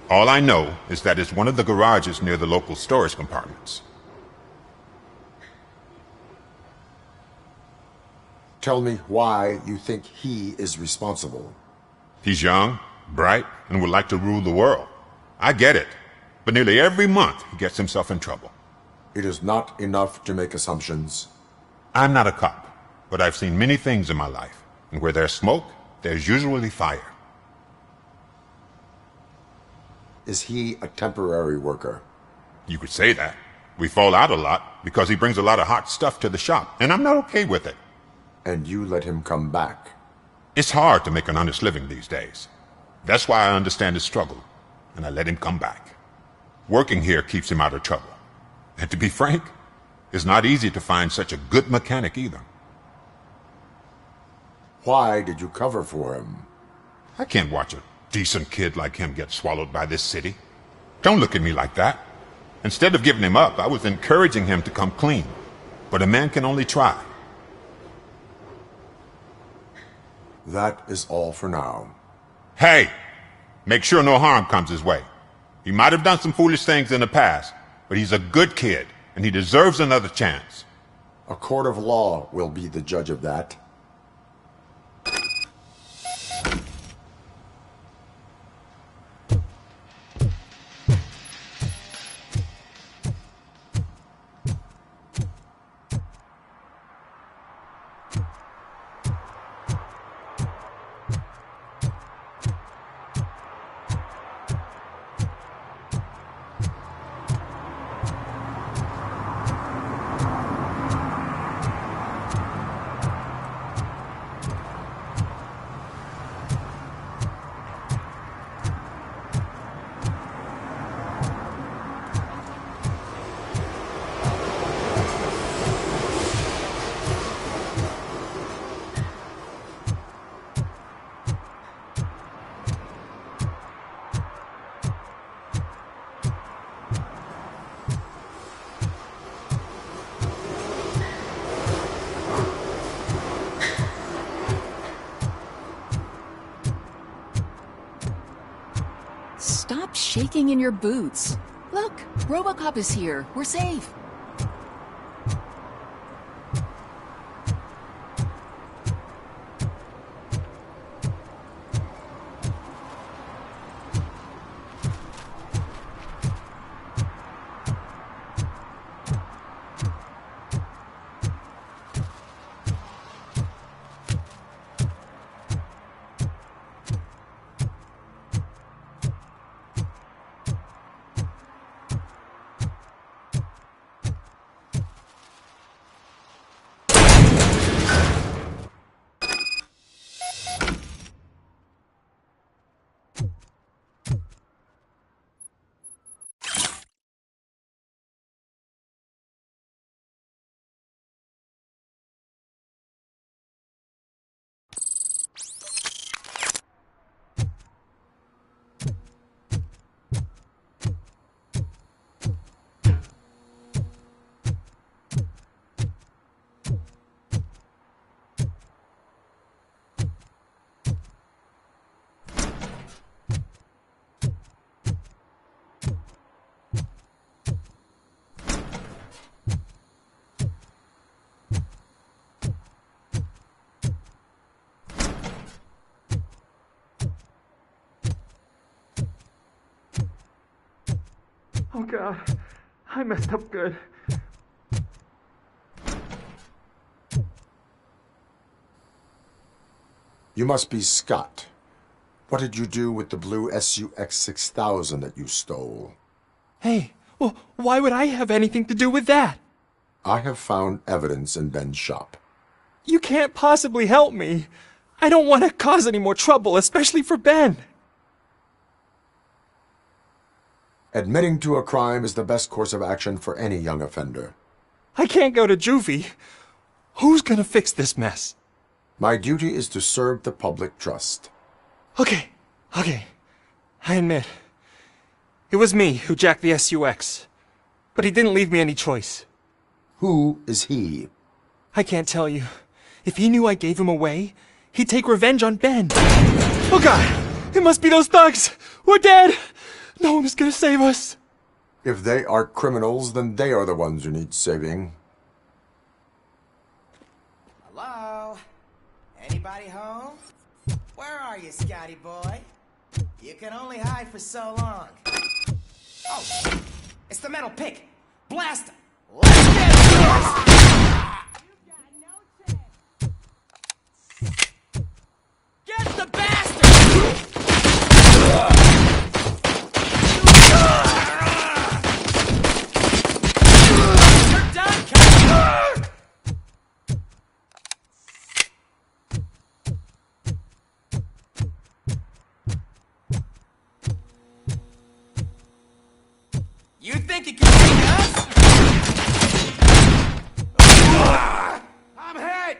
All I know is that it's one of the garages near the local storage compartments. Tell me why you think he is responsible. He's young, bright, and would like to rule the world. I get it, but nearly every month he gets himself in trouble. It is not enough to make assumptions. I'm not a cop, but I've seen many things in my life, and where there's smoke, there's usually fire. Is he a temporary worker? You could say that. We fall out a lot because he brings a lot of hot stuff to the shop, and I'm not okay with it. And you let him come back? It's hard to make an honest living these days. That's why I understand his struggle, and I let him come back. Working here keeps him out of trouble. And to be frank, it's not easy to find such a good mechanic either. Why did you cover for him? I can't watch a decent kid like him get swallowed by this city. Don't look at me like that. Instead of giving him up, I was encouraging him to come clean. But a man can only try. That is all for now. Hey! Make sure no harm comes his way. He might have done some foolish things in the past, but he's a good kid, and he deserves another chance. A court of law will be the judge of that. Stop shaking in your boots. Look, RoboCop is here. We're safe. Oh God, I messed up good. You must be Scott. What did you do with the blue SUX 6000 that you stole? Hey, well, why would I have anything to do with that? I have found evidence in Ben's shop. You can't possibly help me. I don't want to cause any more trouble, especially for Ben. Admitting to a crime is the best course of action for any young offender. I can't go to juvie. Who's gonna fix this mess? My duty is to serve the public trust. Okay. I admit. It was me who jacked the SUX. But he didn't leave me any choice. Who is he? I can't tell you. If he knew I gave him away, he'd take revenge on Ben. Oh God! It must be those thugs! We're dead! No one is gonna save us. If they are criminals, then they are the ones who need saving. Hello? Anybody home? Where are you, Scotty boy? You can only hide for so long. Oh, it's the metal pick. Blast him. Let's get it, boys! Get the think you can beat us? I'm hit!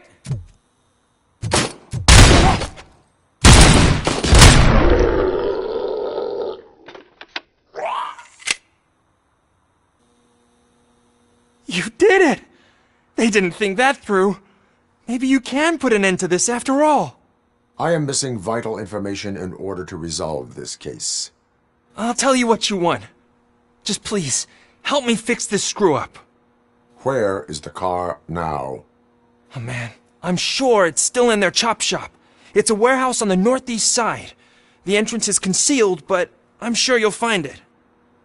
You did it! They didn't think that through. Maybe you can put an end to this after all. I am missing vital information in order to resolve this case. I'll tell you what you want. Just please, help me fix this screw-up. Where is the car now? Oh man, I'm sure it's still in their chop shop. It's a warehouse on the northeast side. The entrance is concealed, but I'm sure you'll find it.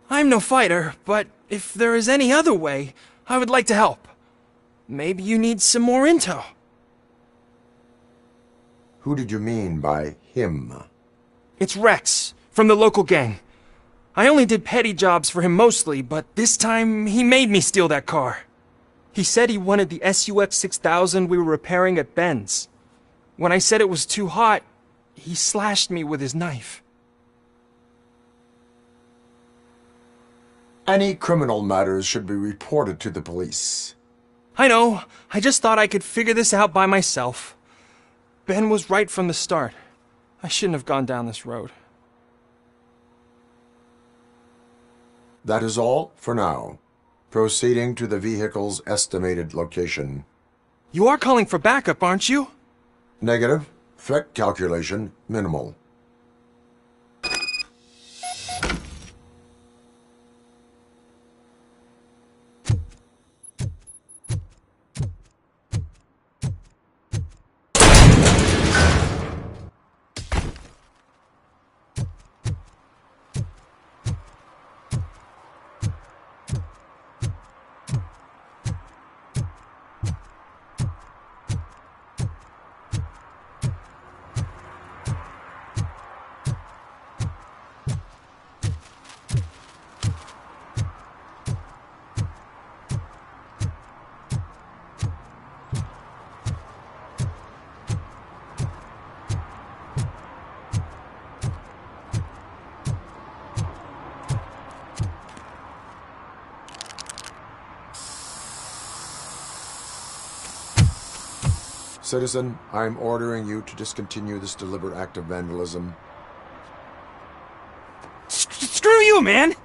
I'm no fighter, but if there is any other way, I would like to help. Maybe you need some more intel. Who did you mean by him? It's Rex, from the local gang. I only did petty jobs for him mostly, but this time he made me steal that car. He said he wanted the SUX 6000 we were repairing at Ben's. When I said it was too hot, he slashed me with his knife. Any criminal matters should be reported to the police. I know. I just thought I could figure this out by myself. Ben was right from the start. I shouldn't have gone down this road. That is all for now. Proceeding to the vehicle's estimated location. You are calling for backup, aren't you? Negative. Threat calculation minimal. Citizen, I am ordering you to discontinue this deliberate act of vandalism. Screw you, man!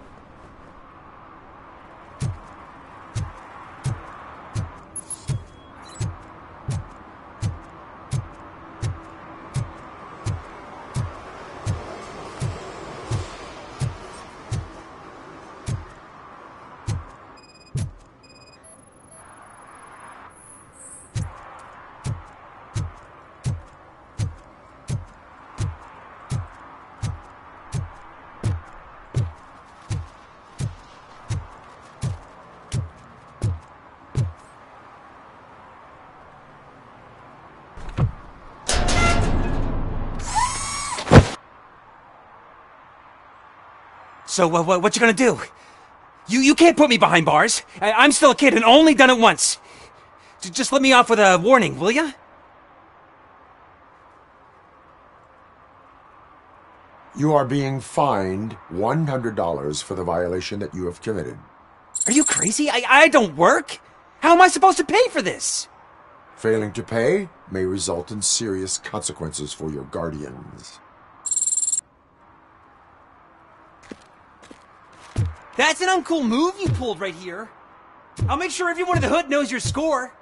So, what you gonna do? You can't put me behind bars. I'm still a kid and only done it once. Just let me off with a warning, will ya? You are being fined $100 for the violation that you have committed. Are you crazy? I don't work. How am I supposed to pay for this? Failing to pay may result in serious consequences for your guardians. That's an uncool move you pulled right here. I'll make sure everyone in the hood knows your score.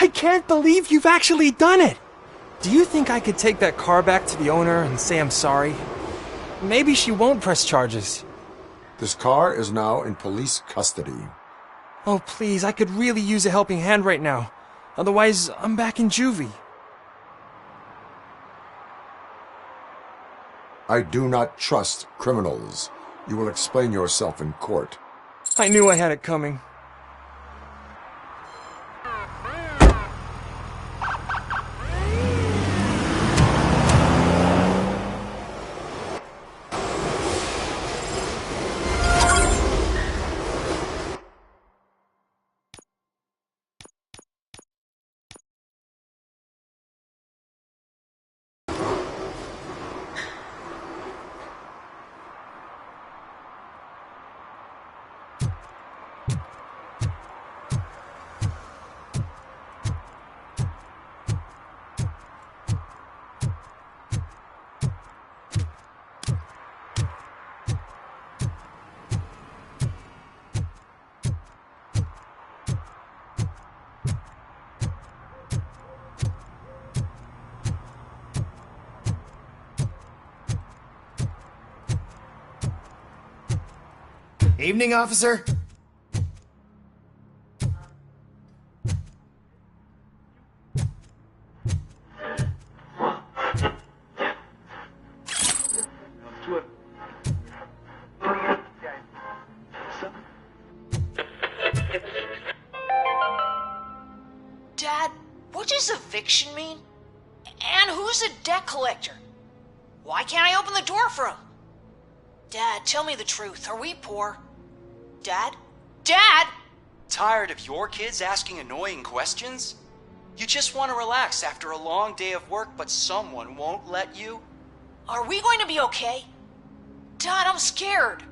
I can't believe you've actually done it! Do you think I could take that car back to the owner and say I'm sorry? Maybe she won't press charges. This car is now in police custody. Oh, please, I could really use a helping hand right now. Otherwise, I'm back in juvie. I do not trust criminals. You will explain yourself in court. I knew I had it coming. Evening, officer. Dad, what does eviction mean? And who's a debt collector? Why can't I open the door for him? Dad, tell me the truth. Are we poor? Dad? Dad! Tired of your kids asking annoying questions? You just want to relax after a long day of work, but someone won't let you? Are we going to be okay? Dad, I'm scared.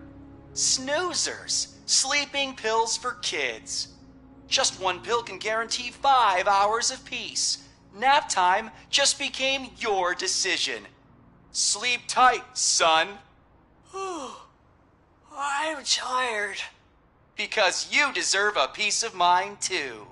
Snoozers. Sleeping pills for kids. Just one pill can guarantee 5 hours of peace. Nap time just became your decision. Sleep tight, son. I'm tired. Because you deserve a peace of mind, too.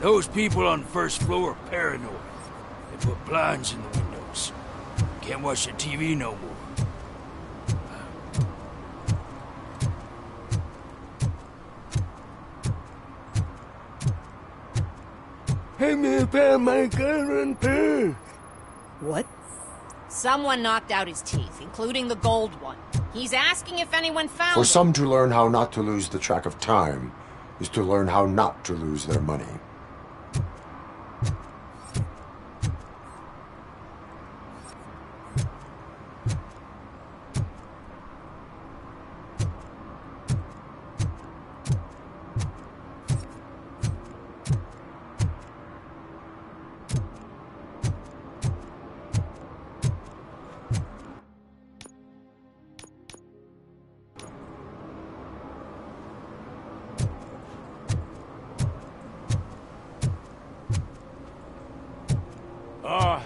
Those people on the first floor are paranoid. They put blinds in the windows. Can't watch the TV no more. Hey, man, found my gun and purse. What? Someone knocked out his teeth, including the gold one. He's asking if anyone found For it. some to learn how not to lose the track of time is to learn how not to lose their money.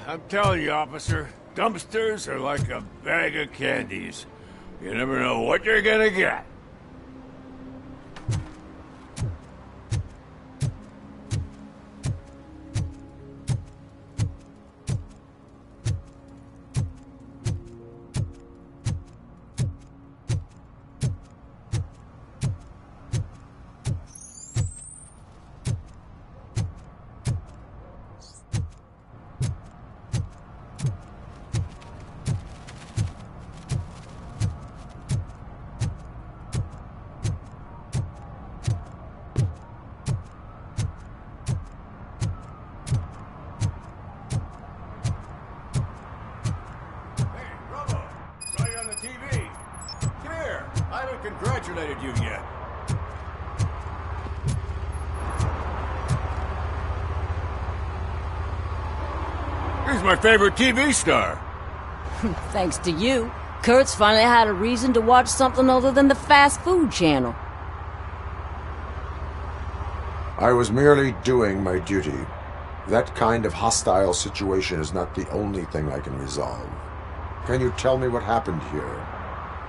I'm telling you, officer, dumpsters are like a bag of candies. You never know what you're gonna get. He's my favorite TV star. Thanks to you, Kurt's finally had a reason to watch something other than the fast food channel. I was merely doing my duty. That kind of hostile situation is not the only thing I can resolve. Can you tell me what happened here?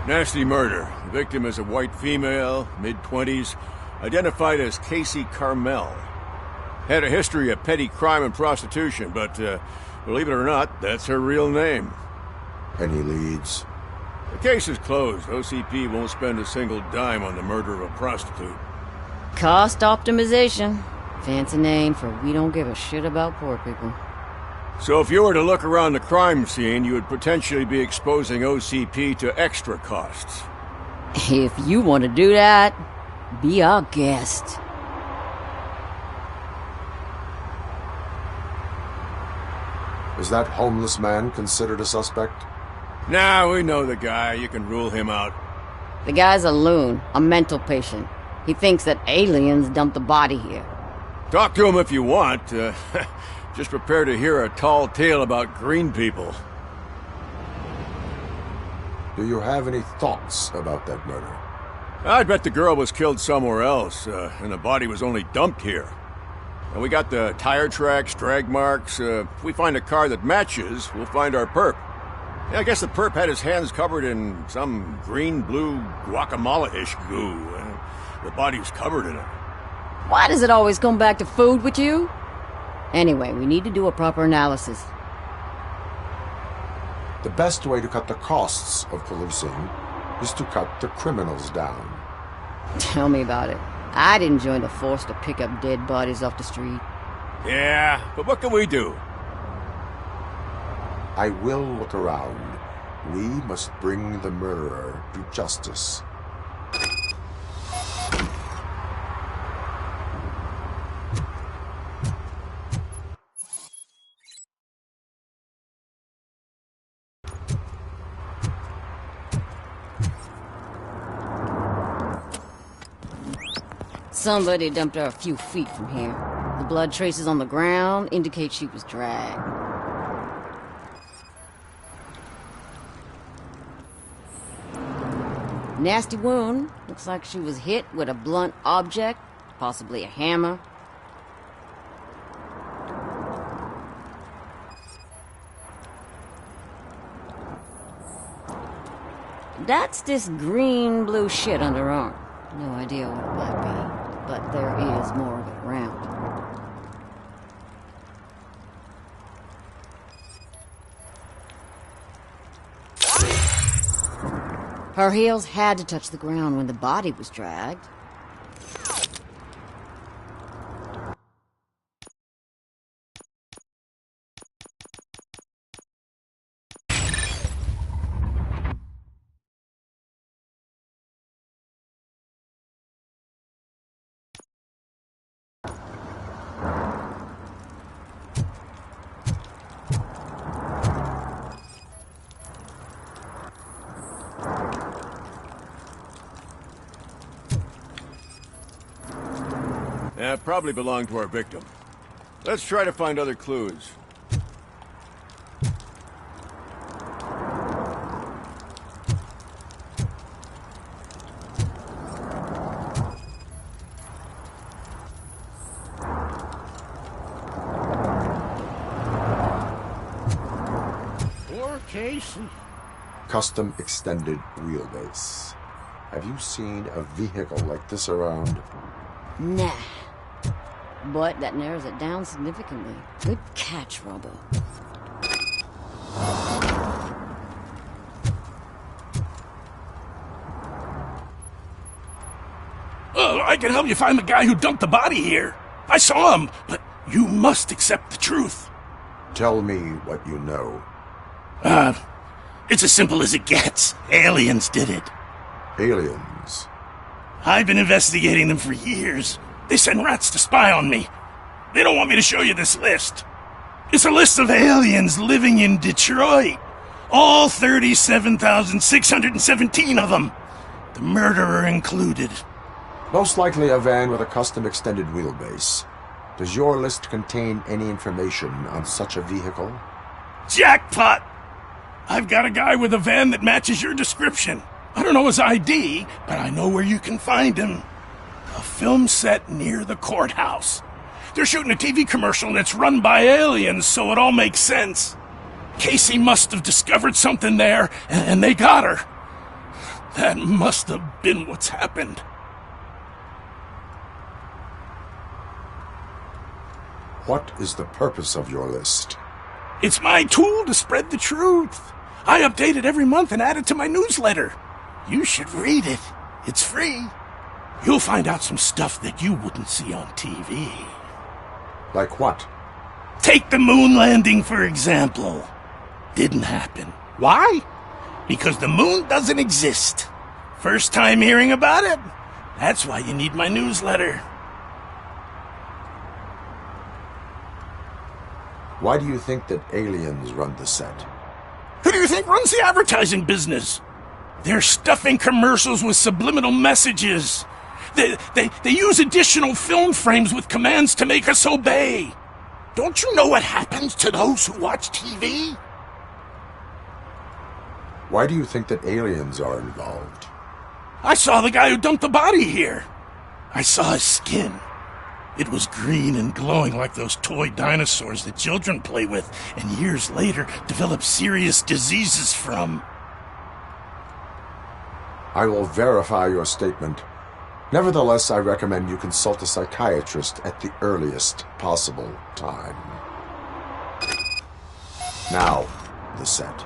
Nasty murder. The victim is a white female, mid-20s, identified as Casey Carmel. Had a history of petty crime and prostitution, but believe it or not, that's her real name. Any leads? The case is closed. OCP won't spend a single dime on the murder of a prostitute. Cost optimization. Fancy name for we don't give a shit about poor people. So if you were to look around the crime scene, you would potentially be exposing OCP to extra costs. If you want to do that, be our guest. Is that homeless man considered a suspect? Nah, we know the guy. You can rule him out. The guy's a loon, a mental patient. He thinks that aliens dumped the body here. Talk to him if you want. Just prepare to hear a tall tale about green people. Do you have any thoughts about that murder? I'd bet the girl was killed somewhere else, and the body was only dumped here. And we got the tire tracks, drag marks. If we find a car that matches, we'll find our perp. Yeah, I guess the perp had his hands covered in some green-blue guacamole-ish goo. The body's covered in it. Why does it always come back to food with you? Anyway, we need to do a proper analysis. The best way to cut the costs of policing is to cut the criminals down. Tell me about it. I didn't join the force to pick up dead bodies off the street. Yeah, but what can we do? I will look around. We must bring the murderer to justice. Somebody dumped her a few feet from here. The blood traces on the ground indicate she was dragged. Nasty wound. Looks like she was hit with a blunt object, possibly a hammer. That's this green-blue shit under her arm. No idea what it might be, but there is more of it around. Her heels had to touch the ground when the body was dragged. Probably belonged to our victim. Let's try to find other clues. Poor Casey. Custom extended wheelbase. Have you seen a vehicle like this around? Nah. But that narrows it down significantly. Good catch, Robo. Oh, I can help you find the guy who dumped the body here. I saw him, but you must accept the truth. Tell me what you know. It's as simple as it gets. Aliens did it. Aliens? I've been investigating them for years. They send rats to spy on me. They don't want me to show you this list. It's a list of aliens living in Detroit. All 37,617 of them. The murderer included. Most likely a van with a custom extended wheelbase. Does your list contain any information on such a vehicle? Jackpot! I've got a guy with a van that matches your description. I don't know his ID, but I know where you can find him. A film set near the courthouse. They're shooting a TV commercial and it's run by aliens, so it all makes sense. Casey must have discovered something there, and they got her. That must have been what's happened. What is the purpose of your list? It's my tool to spread the truth. I update it every month and add it to my newsletter. You should read it. It's free. You'll find out some stuff that you wouldn't see on TV. Like what? Take the moon landing, for example. Didn't happen. Why? Because the moon doesn't exist. First time hearing about it? That's why you need my newsletter. Why do you think that aliens run the set? Who do you think runs the advertising business? They're stuffing commercials with subliminal messages. They use additional film frames with commands to make us obey. Don't you know what happens to those who watch TV? Why do you think that aliens are involved? I saw the guy who dumped the body here. I saw his skin. It was green and glowing like those toy dinosaurs that children play with and years later develop serious diseases from. I will verify your statement. Nevertheless, I recommend you consult a psychiatrist at the earliest possible time. Now, the set.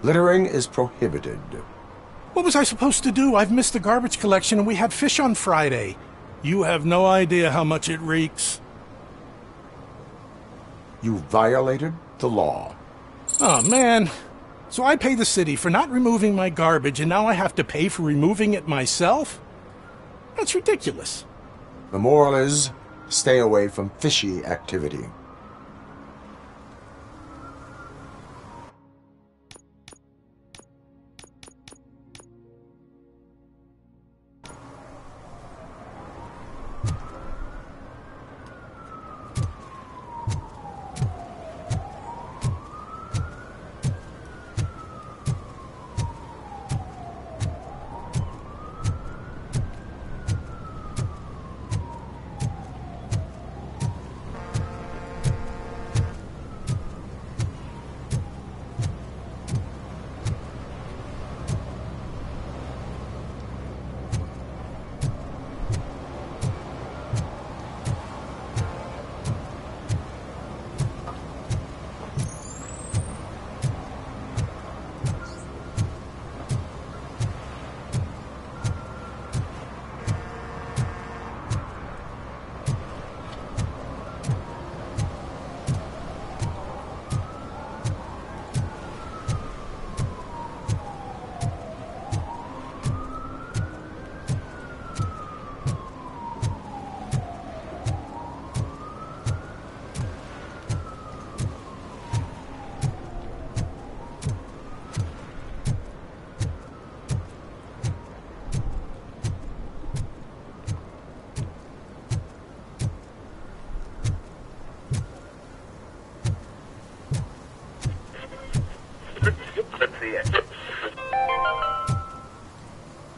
Littering is prohibited. What was I supposed to do? I've missed the garbage collection and we had fish on Friday. You have no idea how much it reeks. You violated the law. Oh, man. So I pay the city for not removing my garbage and now I have to pay for removing it myself? That's ridiculous. The moral is, stay away from fishy activity.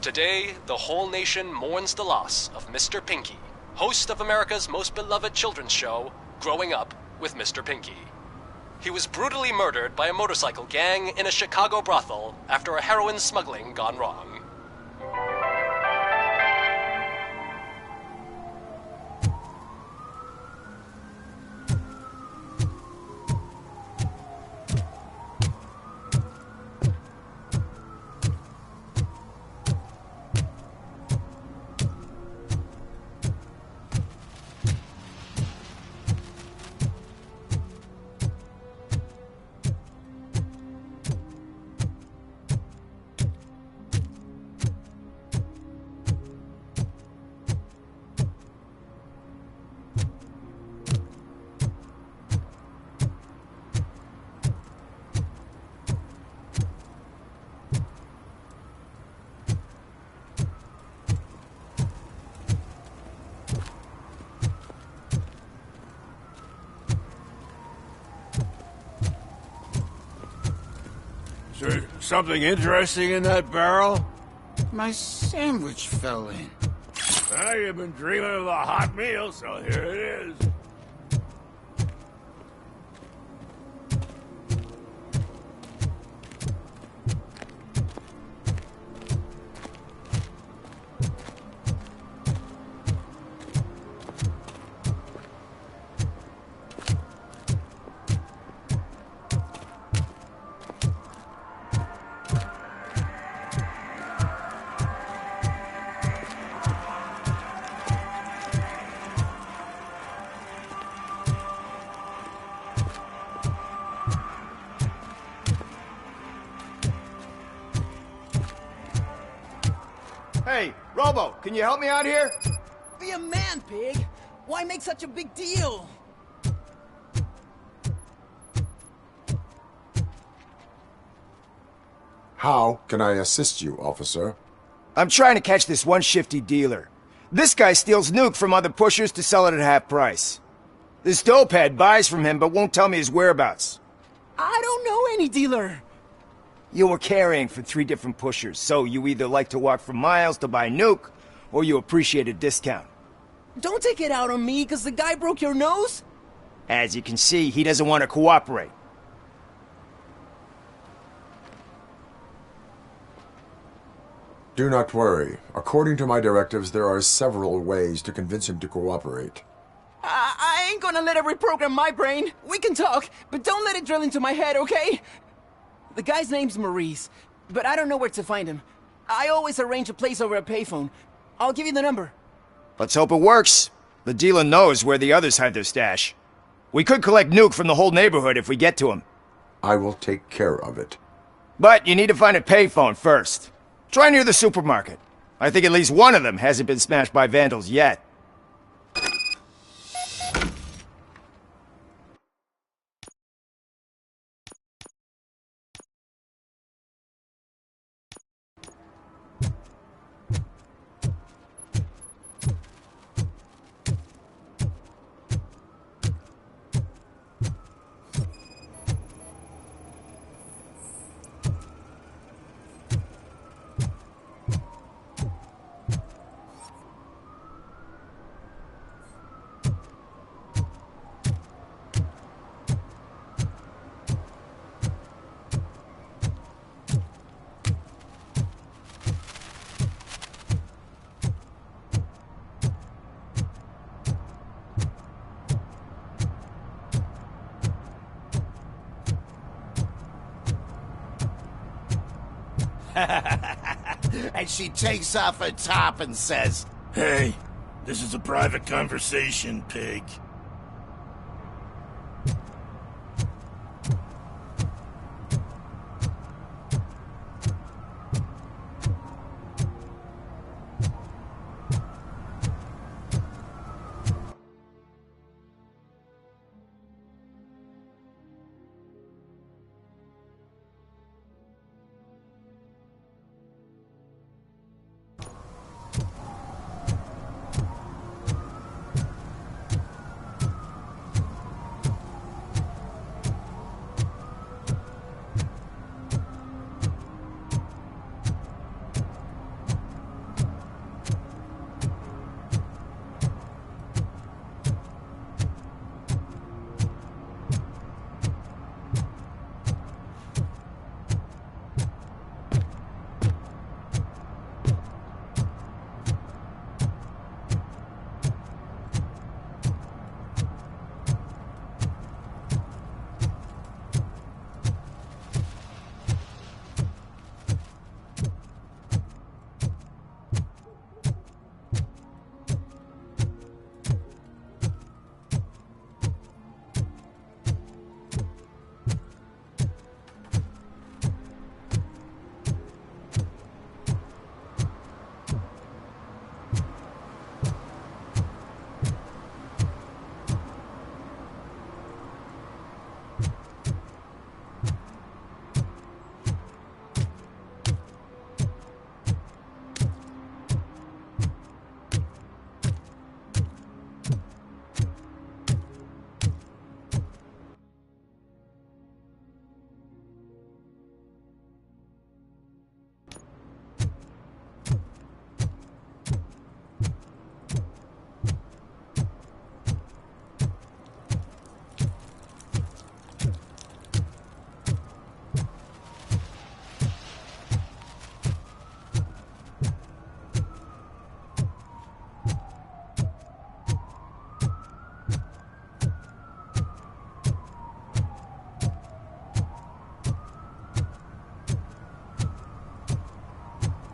Today, the whole nation mourns the loss of Mr. Pinky, host of America's most beloved children's show, Growing Up with Mr. Pinky. He was brutally murdered by a motorcycle gang in a Chicago brothel after a heroin smuggling gone wrong. Is there something interesting in that barrel? My sandwich fell in. Well, you've been dreaming of the hot meal, so here it is. Hey, Robo, can you help me out here? Be a man, Pig. Why make such a big deal? How can I assist you, officer? I'm trying to catch this one shifty dealer. This guy steals nuke from other pushers to sell it at half price. This dopehead buys from him but won't tell me his whereabouts. I don't know any dealer. You were carrying for 3 different pushers, so you either like to walk for miles to buy nuke, or you appreciate a discount. Don't take it out on me, because the guy broke your nose? As you can see, he doesn't want to cooperate. Do not worry. According to my directives, there are several ways to convince him to cooperate. I ain't gonna let it reprogram my brain. We can talk, but don't let it drill into my head, okay? The guy's name's Maurice, but I don't know where to find him. I always arrange a place over a payphone. I'll give you the number. Let's hope it works. The dealer knows where the others hide their stash. We could collect nuke from the whole neighborhood if we get to him. I will take care of it. But you need to find a payphone first. Try near the supermarket. I think at least one of them hasn't been smashed by vandals yet. And she takes off her top and says, Hey, this is a private conversation, Pig.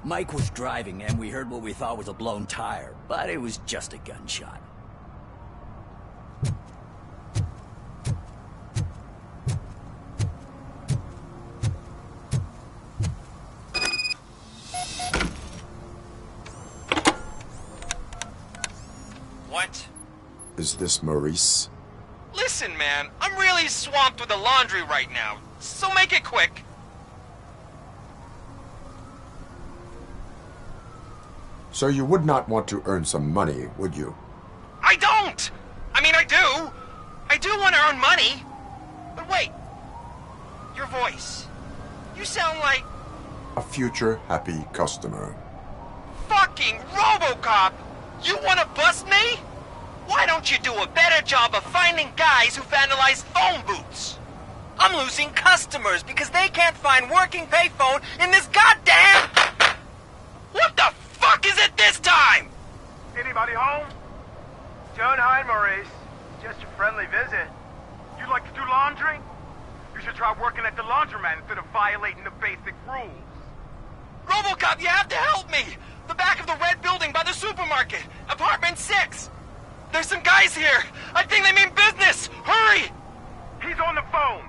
Mike was driving and we heard what we thought was a blown tire, but it was just a gunshot. What? Is this Maurice? Listen, man, I'm really swamped with the laundry right now, so make it quick. So you would not want to earn some money, would you? I don't! I mean, I do. I do want to earn money. But wait. Your voice. You sound like... A future happy customer. fucking RoboCop! You want to bust me? Why don't you do a better job of finding guys who vandalize phone booths? I'm losing customers because they can't find working payphone in this goddamn... What the fuck is it this time? Anybody home? Don't hide, Maurice. Just a friendly visit. You like to do laundry? You should try working at the laundromat instead of violating the basic rules. RoboCop, you have to help me! The back of the red building by the supermarket. Apartment 6. There's some guys here. I think they mean business. Hurry! He's on the phone.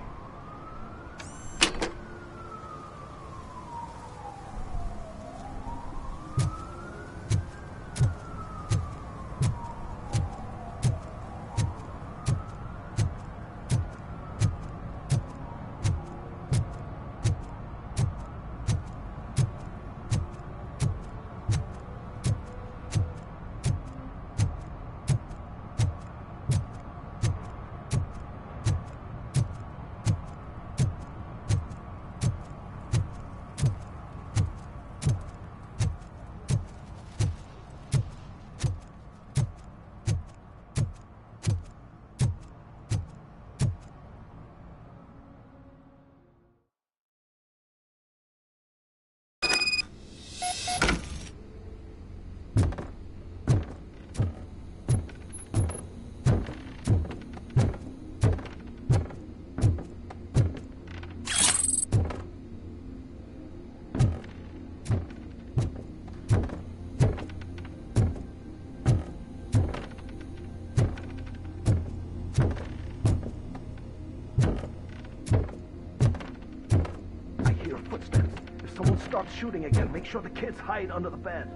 Starts shooting again. Make sure the kids hide under the bed.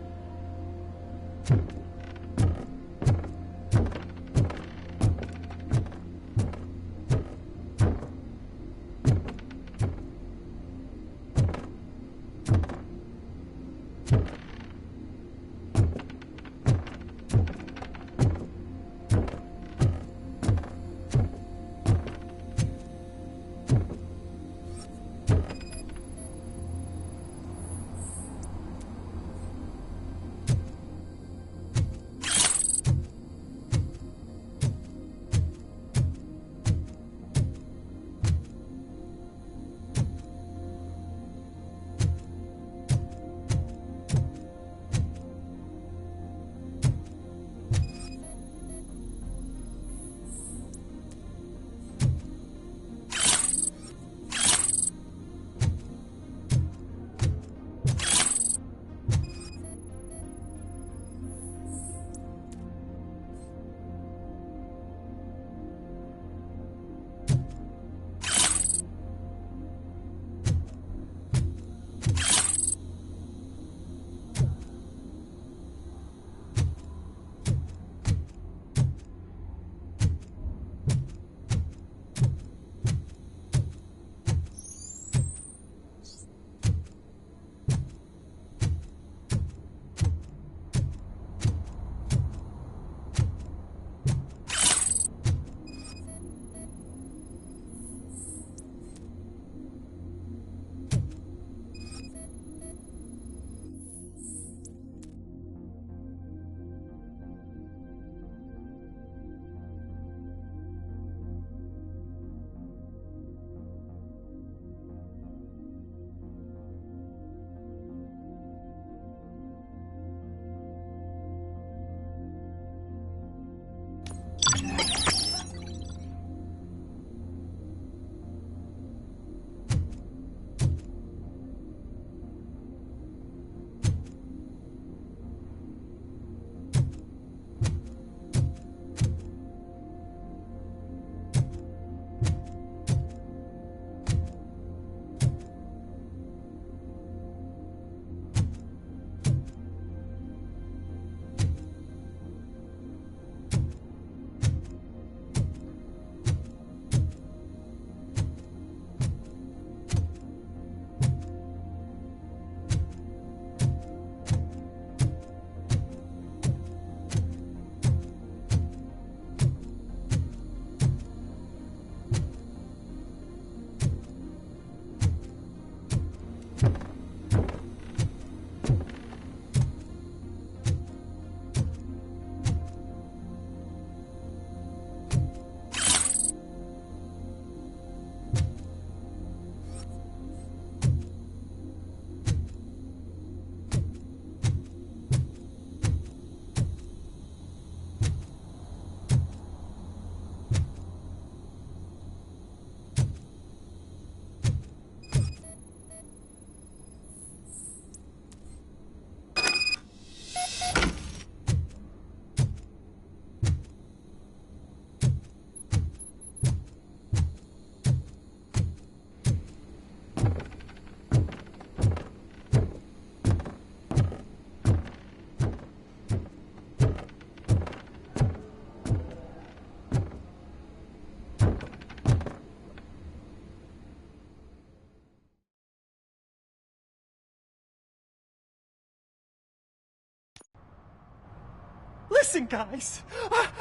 Listen, guys.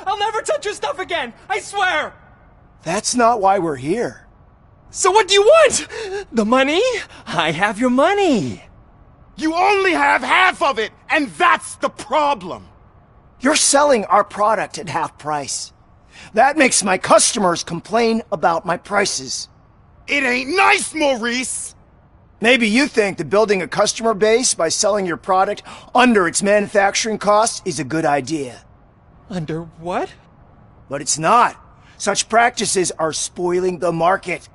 I'll never touch your stuff again. I swear. That's not why we're here. So what do you want? The money? I have your money. You only have half of it, and that's the problem. You're selling our product at half price. That makes my customers complain about my prices. It ain't nice, Maurice! Maybe you think that building a customer base by selling your product under its manufacturing costs is a good idea. Under what? But it's not. Such practices are spoiling the market.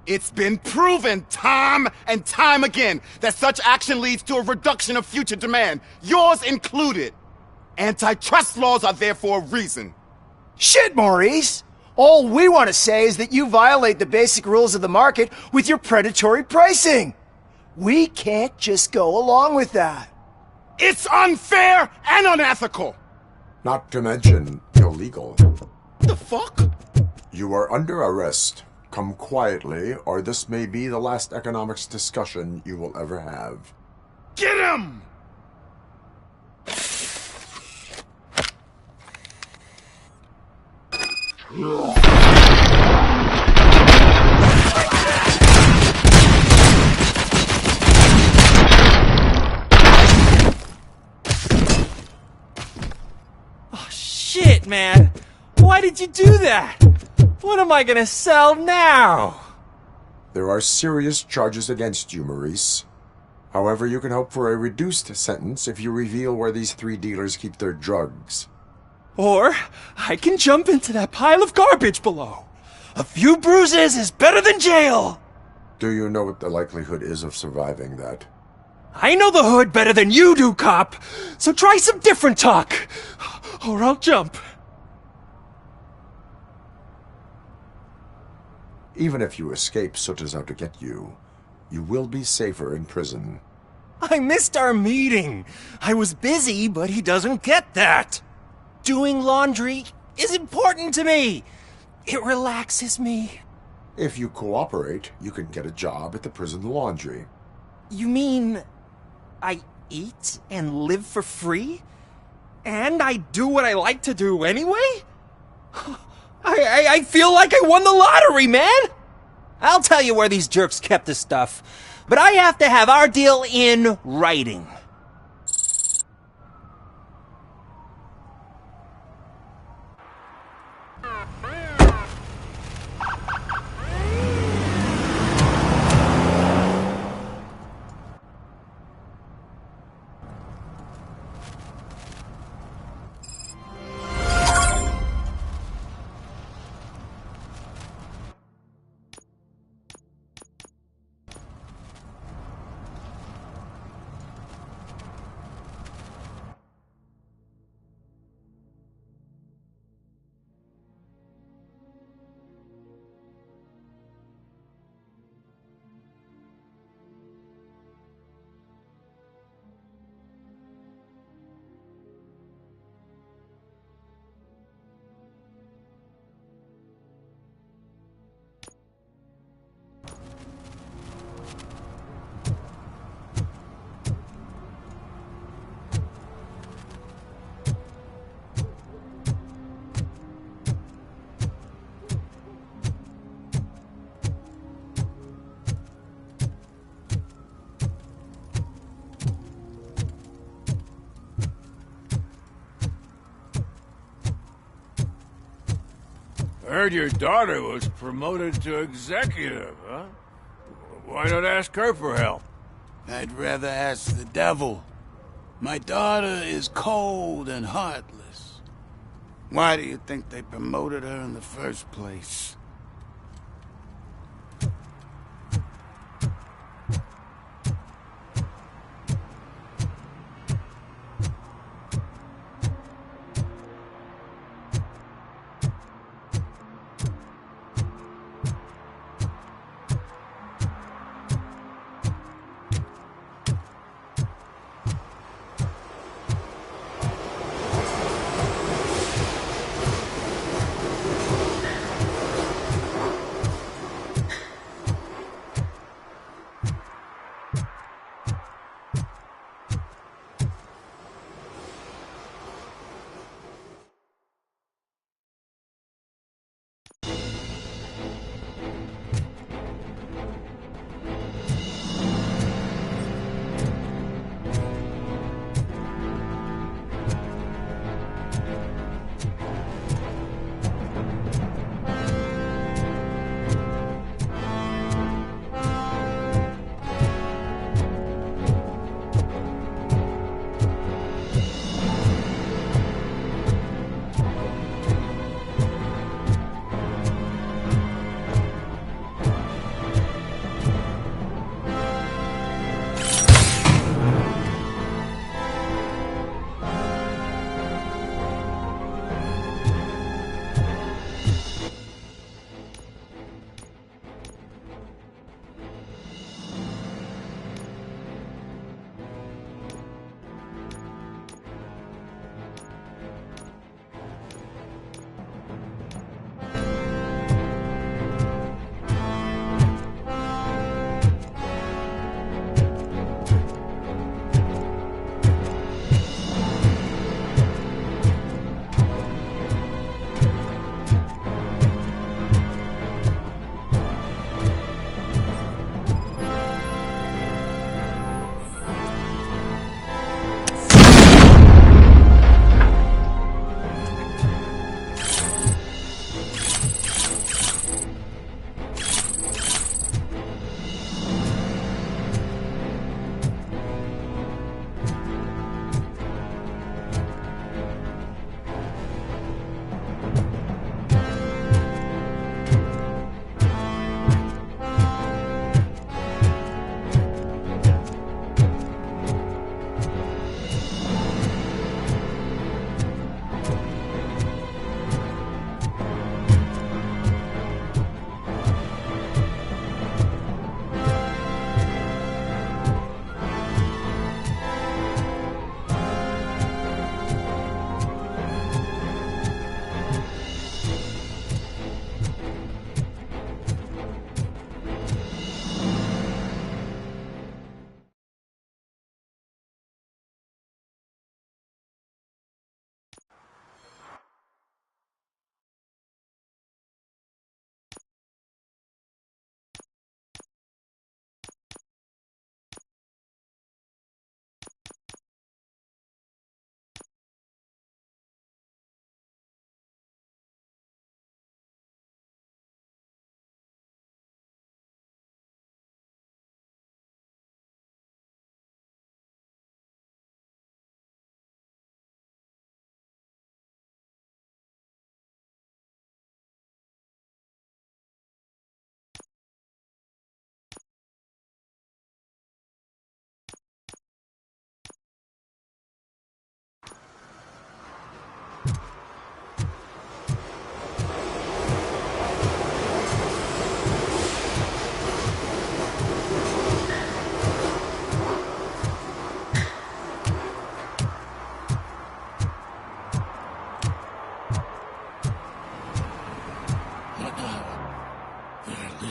It's been proven time and time again that such action leads to a reduction of future demand, yours included. Antitrust laws are there for a reason. Shit, Maurice! All we want to say is that you violate the basic rules of the market with your predatory pricing. We can't just go along with that. It's unfair and unethical! Not to mention illegal. The fuck? You are under arrest. Come quietly, or this may be the last economics discussion you will ever have. Get him! Oh, shit, man. Why did you do that? What am I gonna sell now? There are serious charges against you, Maurice. However, you can hope for a reduced sentence if you reveal where these 3 dealers keep their drugs. Or I can jump into that pile of garbage below. A few bruises is better than jail. Do you know what the likelihood is of surviving that? I know the hood better than you do, cop. So try some different talk, or I'll jump. Even if you escape Soot is out to get you, you will be safer in prison. I missed our meeting. I was busy, but he doesn't get that. Doing laundry is important to me. It relaxes me. If you cooperate, you can get a job at the prison laundry. You mean I eat and live for free? And I do what I like to do anyway? I feel like I won the lottery, man! I'll tell you where these jerks kept the stuff, but I have to have our deal in writing. I heard your daughter was promoted to executive, huh? Why not ask her for help? I'd rather ask the devil. My daughter is cold and heartless. Why do you think they promoted her in the first place?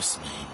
listening.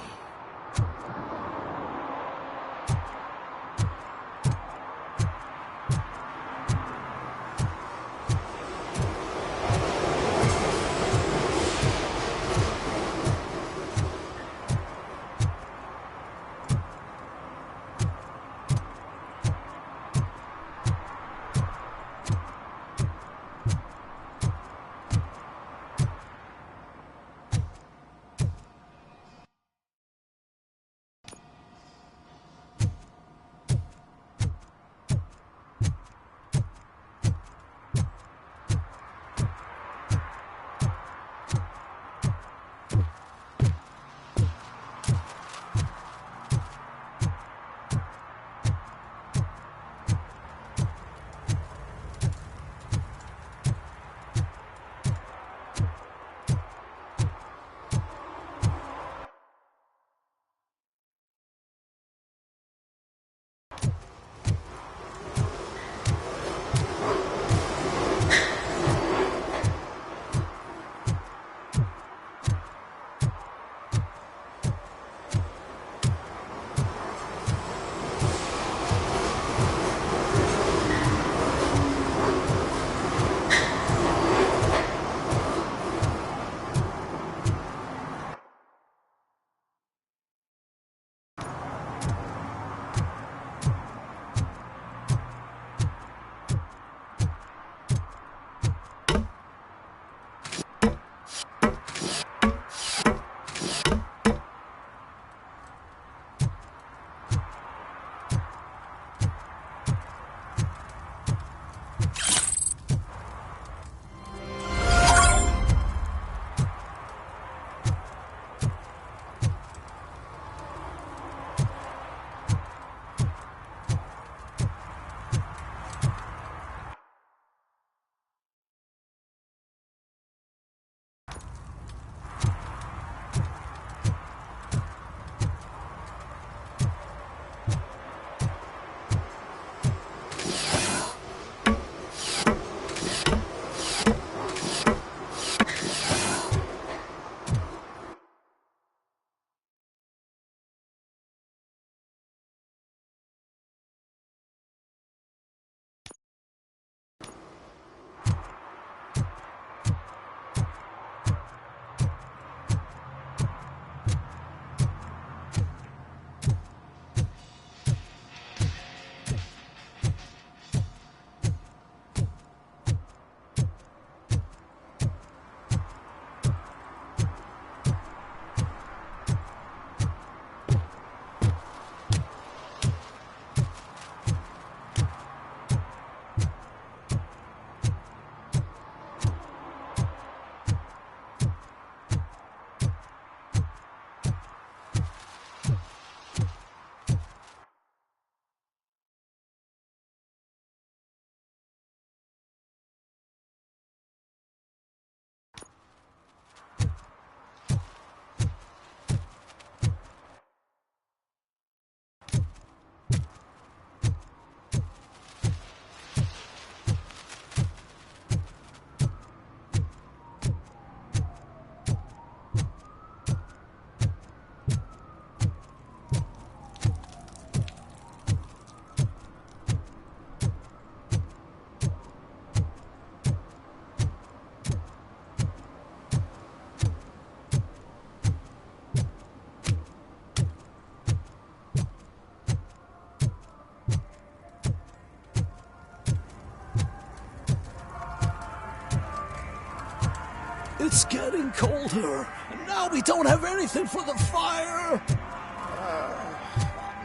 It's getting colder, and now we don't have anything for the fire.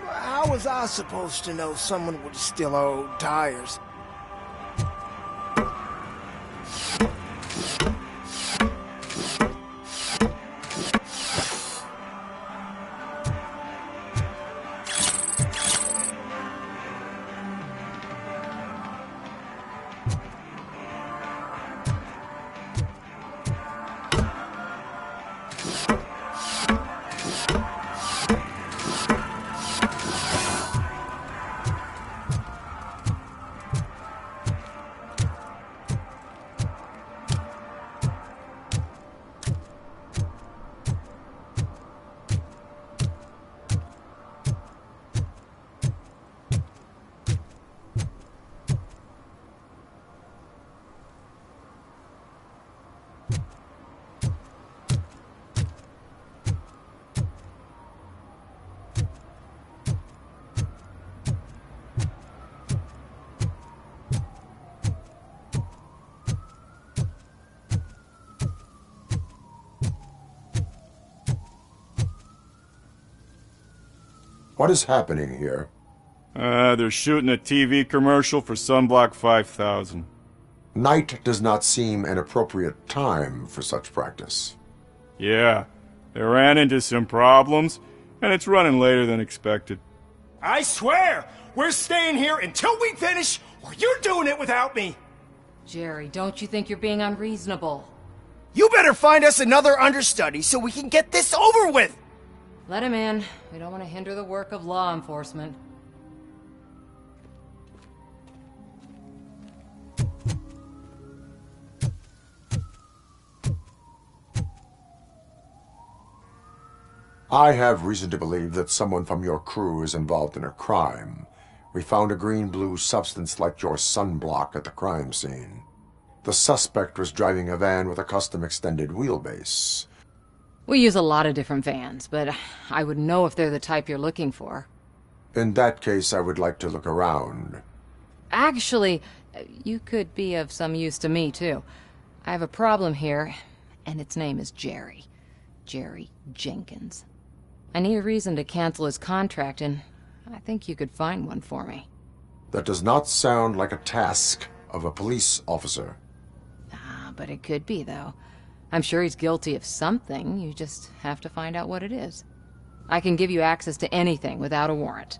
How was I supposed to know someone would steal our old tires? What is happening here? They're shooting a TV commercial for Sunblock 5000. Night does not seem an appropriate time for such practice. Yeah, they ran into some problems, and it's running later than expected. I swear, we're staying here until we finish, or you're doing it without me! Jerry, don't you think you're being unreasonable? You better find us another understudy so we can get this over with! Let him in. We don't want to hinder the work of law enforcement. I have reason to believe that someone from your crew is involved in a crime. We found a green-blue substance like your sunblock at the crime scene. The suspect was driving a van with a custom extended wheelbase. We use a lot of different vans, but I would know if they're the type you're looking for. In that case, I would like to look around. Actually, you could be of some use to me, too. I have a problem here, and its name is Jerry. Jerry Jenkins. I need a reason to cancel his contract, and I think you could find one for me. That does not sound like a task of a police officer. But it could be, though. I'm sure he's guilty of something. You just have to find out what it is. I can give you access to anything without a warrant.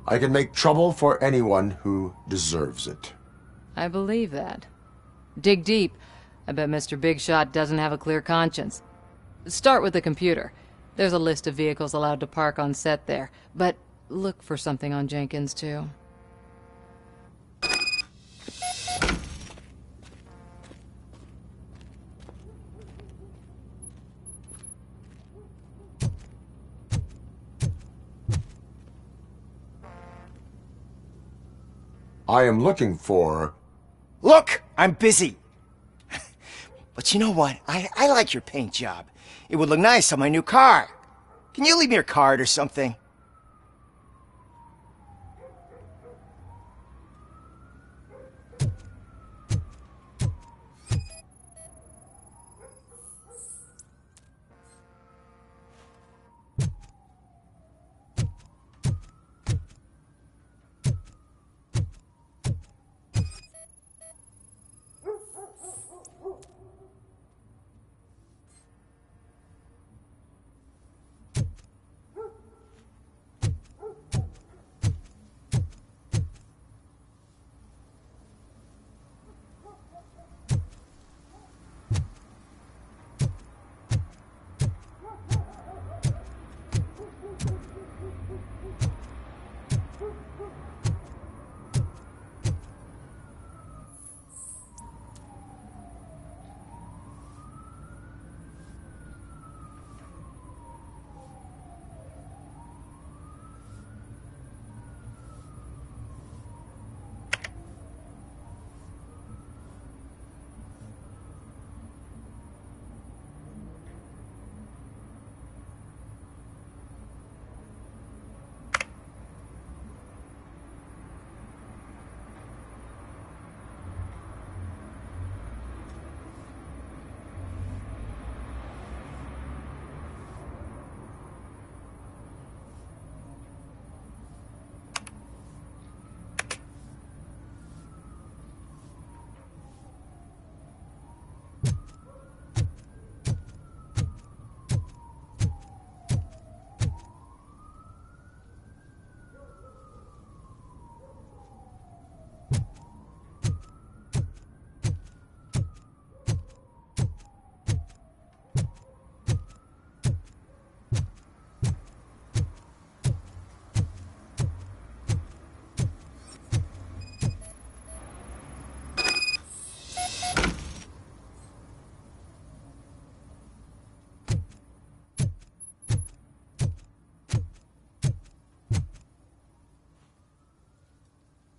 I can make trouble for anyone who deserves it. I believe that. Dig deep. I bet Mr. Big Shot doesn't have a clear conscience. Start with the computer. There's a list of vehicles allowed to park on set there, but look for something on Jenkins, too. I am looking for... Look! I'm busy! But you know what? I like your paint job. It would look nice on my new car. Can you leave me your card or something?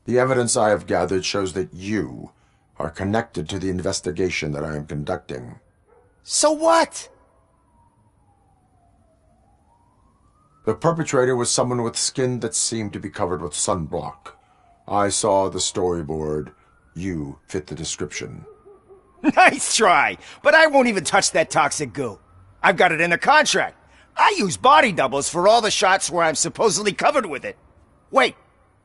The evidence I have gathered shows that you are connected to the investigation that I am conducting. So what? The perpetrator was someone with skin that seemed to be covered with sunblock. I saw the storyboard. You fit the description. Nice try, but I won't even touch that toxic goo. I've got it in the contract. I use body doubles for all the shots where I'm supposedly covered with it. Wait,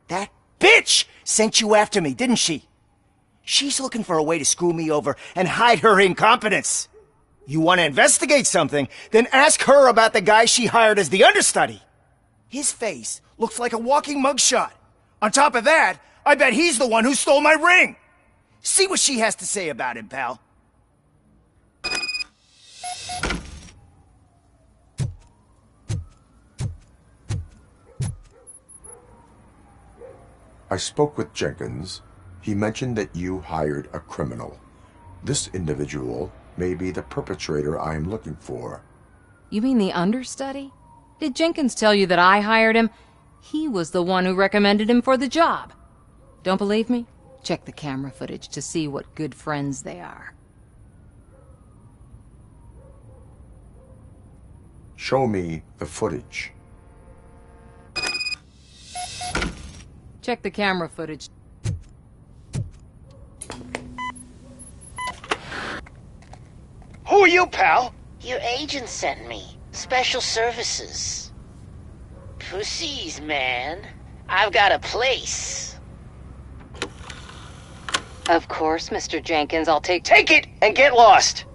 that bitch sent you after me, didn't she? She's looking for a way to screw me over and hide her incompetence. You want to investigate something, then ask her about the guy she hired as the understudy. His face looks like a walking mugshot. On top of that, I bet he's the one who stole my ring. See what she has to say about him, pal. I spoke with Jenkins. He mentioned that you hired a criminal. This individual may be the perpetrator I am looking for. You mean the understudy? Did Jenkins tell you that I hired him? He was the one who recommended him for the job. Don't believe me? Check the camera footage to see what good friends they are. Show me the footage. Check the camera footage. Who are you, pal? Your agent sent me. Special services. Pussies, man. I've got a place. Of course, Mr. Jenkins, I'll take it and get lost.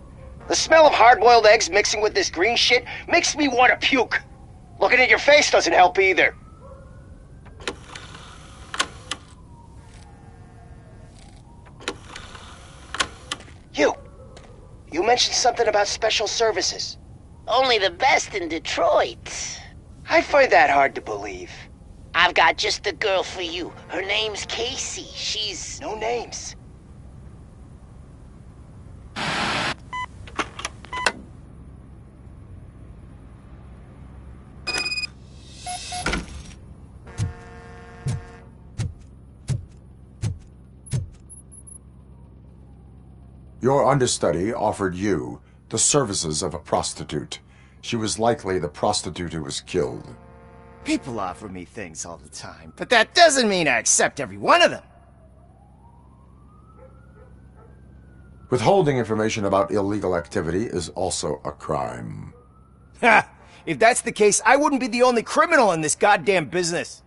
The smell of hard-boiled eggs mixing with this green shit makes me want to puke. Looking at your face doesn't help either. You mentioned something about special services. Only the best in Detroit. I find that hard to believe. I've got just the girl for you. Her name's Casey. She's... No names. Your understudy offered you the services of a prostitute. She was likely the prostitute who was killed. People offer me things all the time, but that doesn't mean I accept every one of them. Withholding information about illegal activity is also a crime. Ha! If that's the case, I wouldn't be the only criminal in this goddamn business.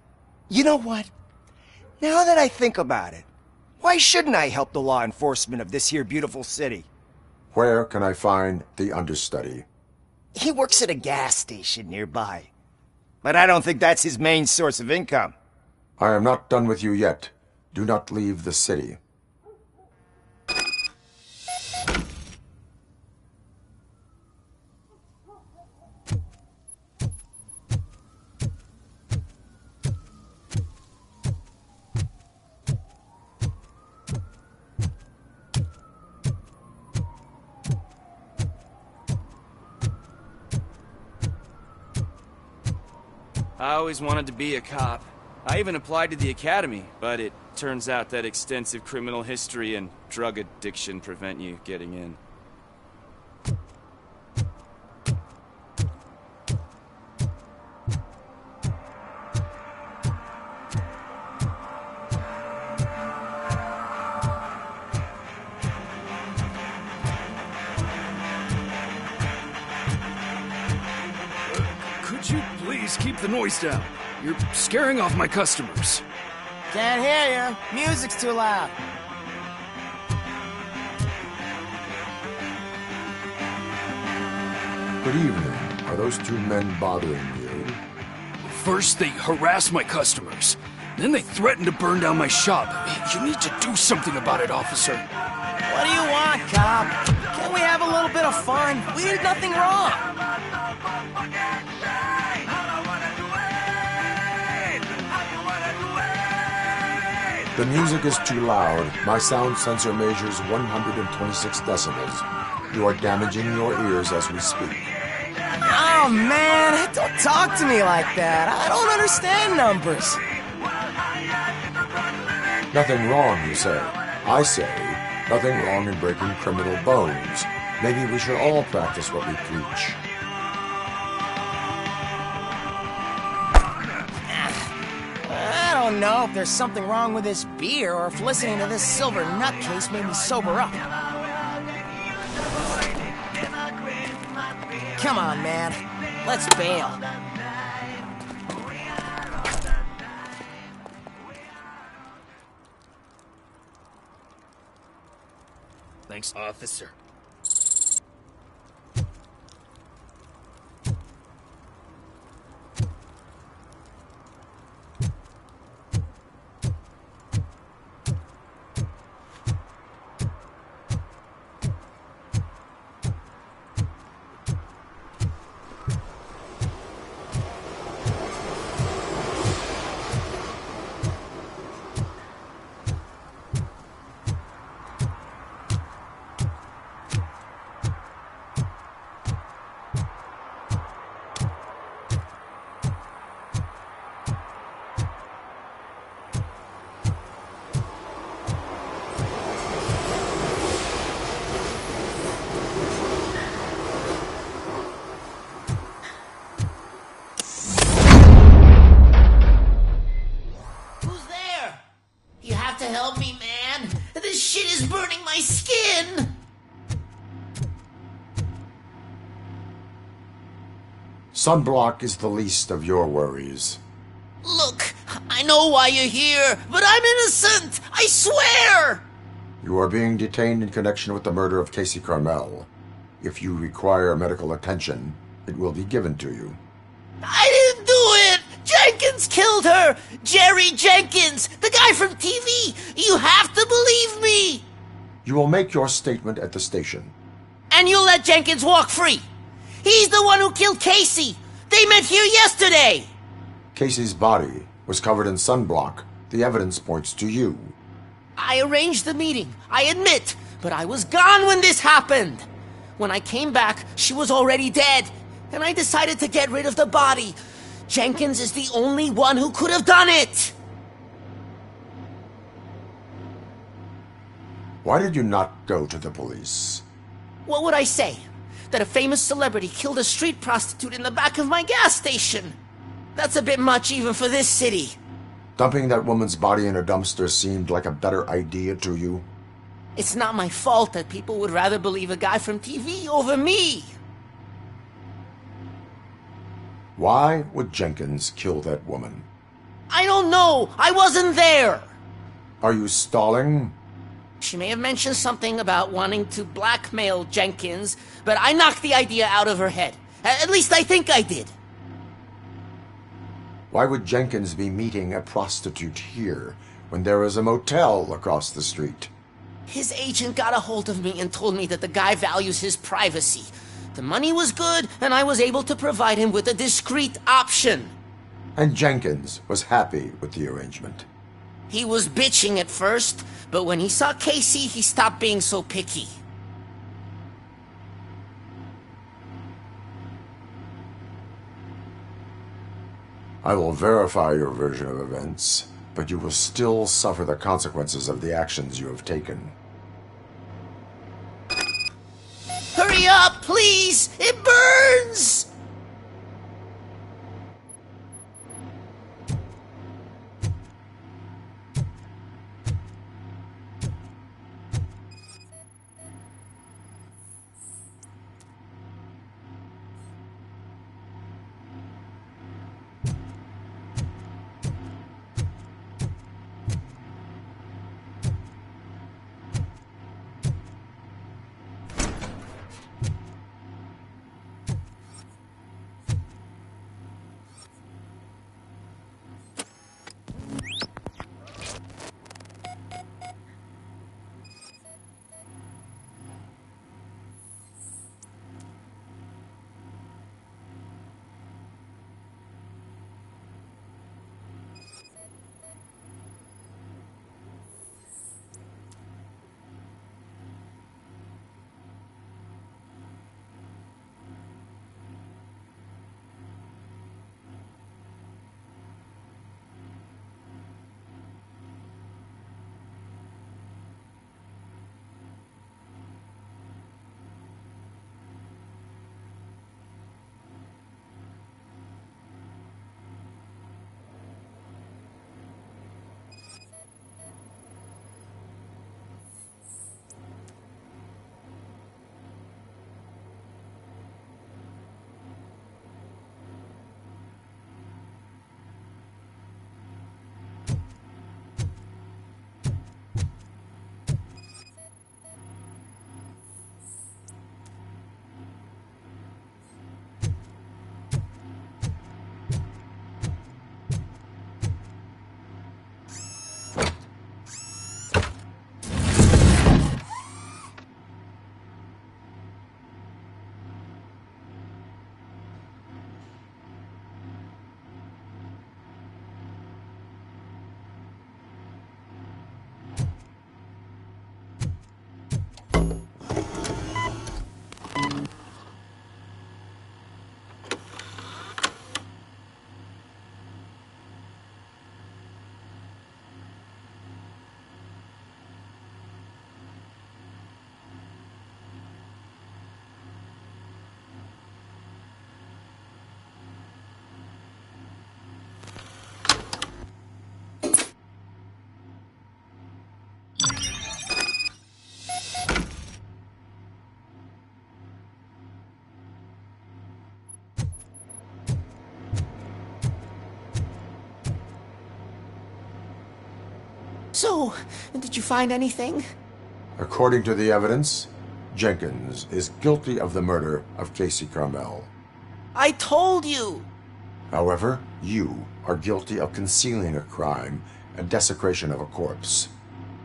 You know what? Now that I think about it, why shouldn't I help the law enforcement of this here beautiful city? Where can I find the understudy? He works at a gas station nearby. But I don't think that's his main source of income. I am not done with you yet. Do not leave the city. I always wanted to be a cop. I even applied to the academy, but it turns out that extensive criminal history and drug addiction prevent you getting in. Could you please keep the noise down? You're scaring off my customers. Can't hear you. Music's too loud. Good evening. Are those two men bothering you? First, they harass my customers. Then they threaten to burn down my shop. You need to do something about it, officer. What do you want, cop? Can't we have a little bit of fun? We did nothing wrong. The music is too loud. My sound sensor measures 126 decibels. You are damaging your ears as we speak. Oh, man, don't talk to me like that. I don't understand numbers. Nothing wrong, you say. I say, nothing wrong in breaking criminal bones. Maybe we should all practice what we preach. I don't know if there's something wrong with this beer or if listening to this silver nutcase made me sober up. Come on, man. Let's bail. Thanks, officer. Help me, man. This shit is burning my skin. Sunblock is the least of your worries. Look, I know why you're here, but I'm innocent. I swear. You are being detained in connection with the murder of Casey Carmel. If you require medical attention, it will be given to you. I didn't do it! Jenkins killed her! Jerry Jenkins! The guy from TV! You have to believe me! You will make your statement at the station. And you'll let Jenkins walk free! He's the one who killed Casey! They met here yesterday! Casey's body was covered in sunblock. The evidence points to you. I arranged the meeting, I admit, but I was gone when this happened! When I came back, she was already dead, and I decided to get rid of the body. Jenkins is the only one who could have done it! Why did you not go to the police? What would I say? That a famous celebrity killed a street prostitute in the back of my gas station? That's a bit much even for this city. Dumping that woman's body in a dumpster seemed like a better idea to you? It's not my fault that people would rather believe a guy from TV over me. Why would Jenkins kill that woman? I don't know. I wasn't there. Are you stalling? She may have mentioned something about wanting to blackmail Jenkins, but I knocked the idea out of her head. At least I think I did. Why would Jenkins be meeting a prostitute here when there is a motel across the street? His agent got a hold of me and told me that the guy values his privacy. The money was good, and I was able to provide him with a discreet option. And Jenkins was happy with the arrangement. He was bitching at first, but when he saw Casey, he stopped being so picky. I will verify your version of events, but you will still suffer the consequences of the actions you have taken. Hurry up, please! It burns! So, did you find anything? According to the evidence, Jenkins is guilty of the murder of Casey Carmel. I told you! However, you are guilty of concealing a crime and desecration of a corpse.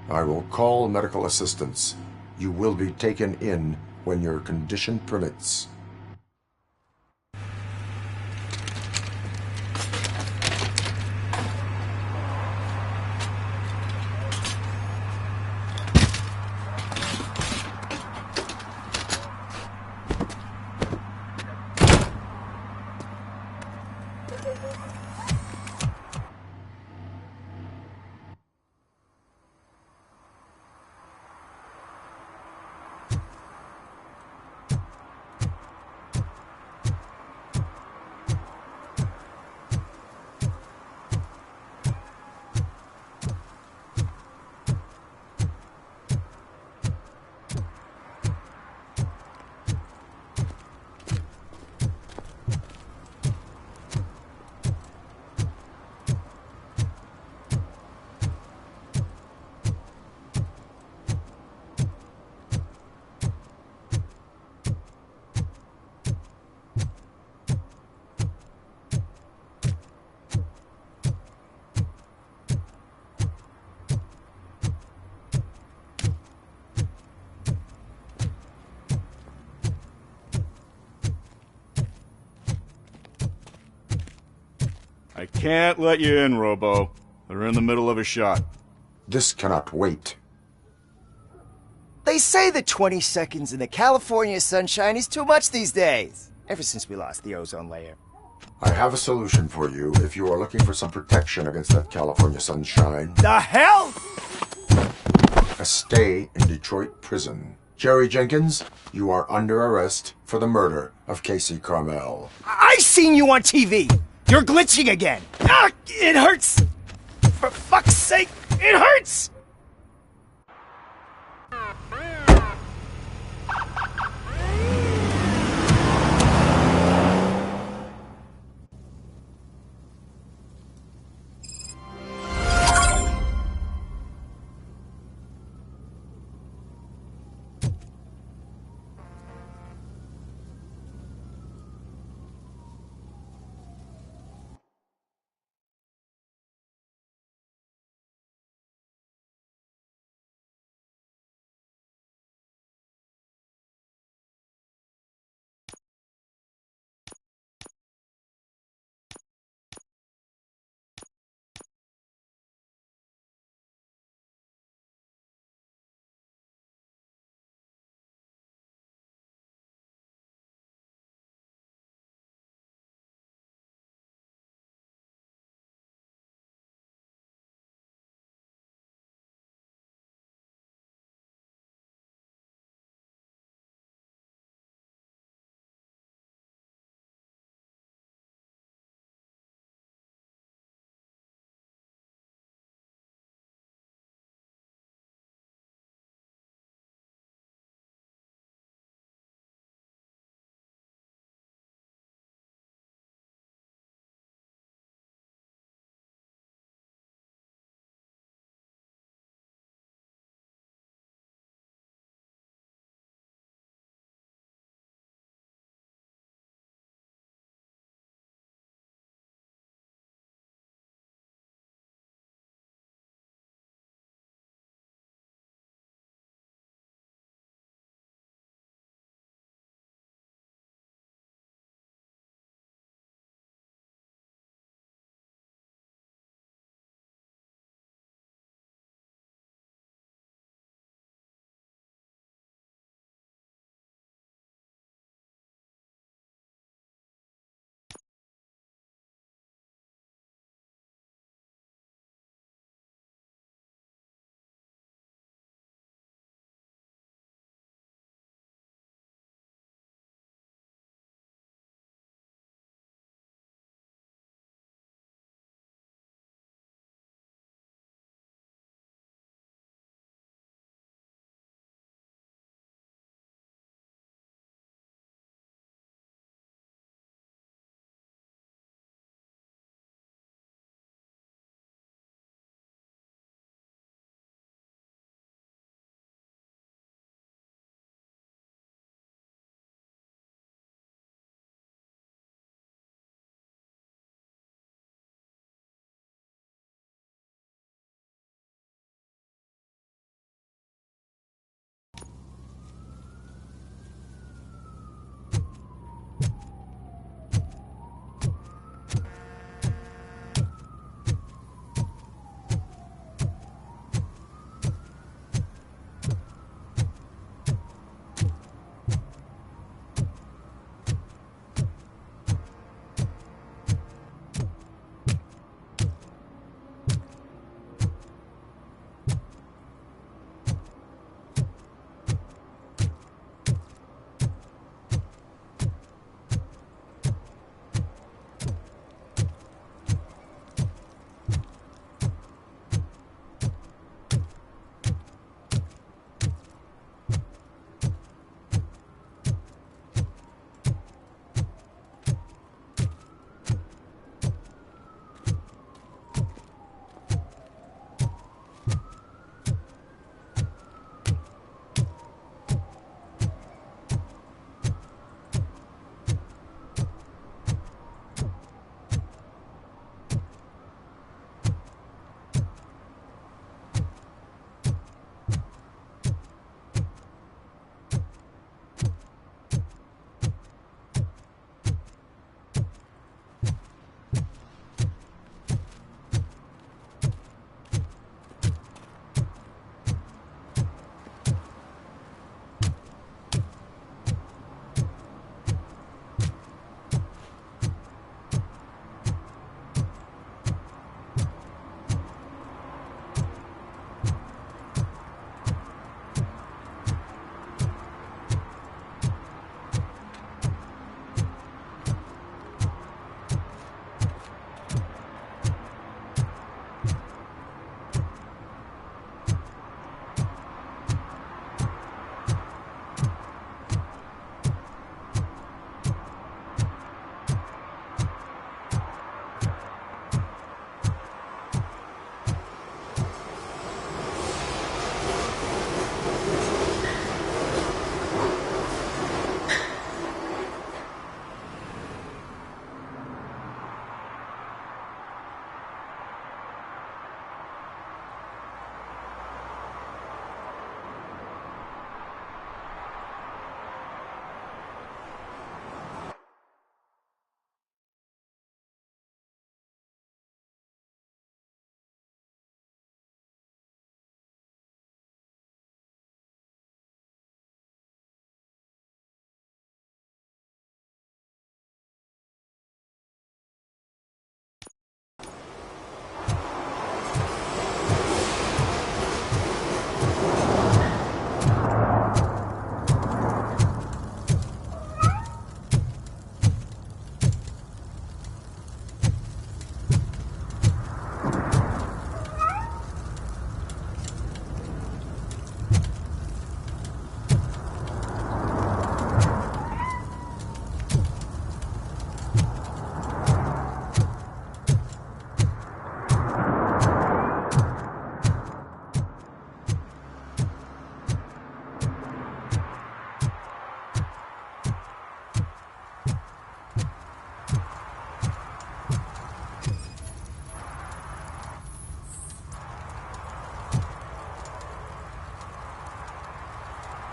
I will call medical assistance. You will be taken in when your condition permits. I can't let you in, Robo. They're in the middle of a shot. This cannot wait. They say the 20 seconds in the California sunshine is too much these days, ever since we lost the ozone layer. I have a solution for you if you are looking for some protection against that California sunshine. The hell? A stay in Detroit prison. Jerry Jenkins, you are under arrest for the murder of Casey Carmel. I seen you on TV. You're glitching again. Ah, it hurts. For fuck's sake, it hurts.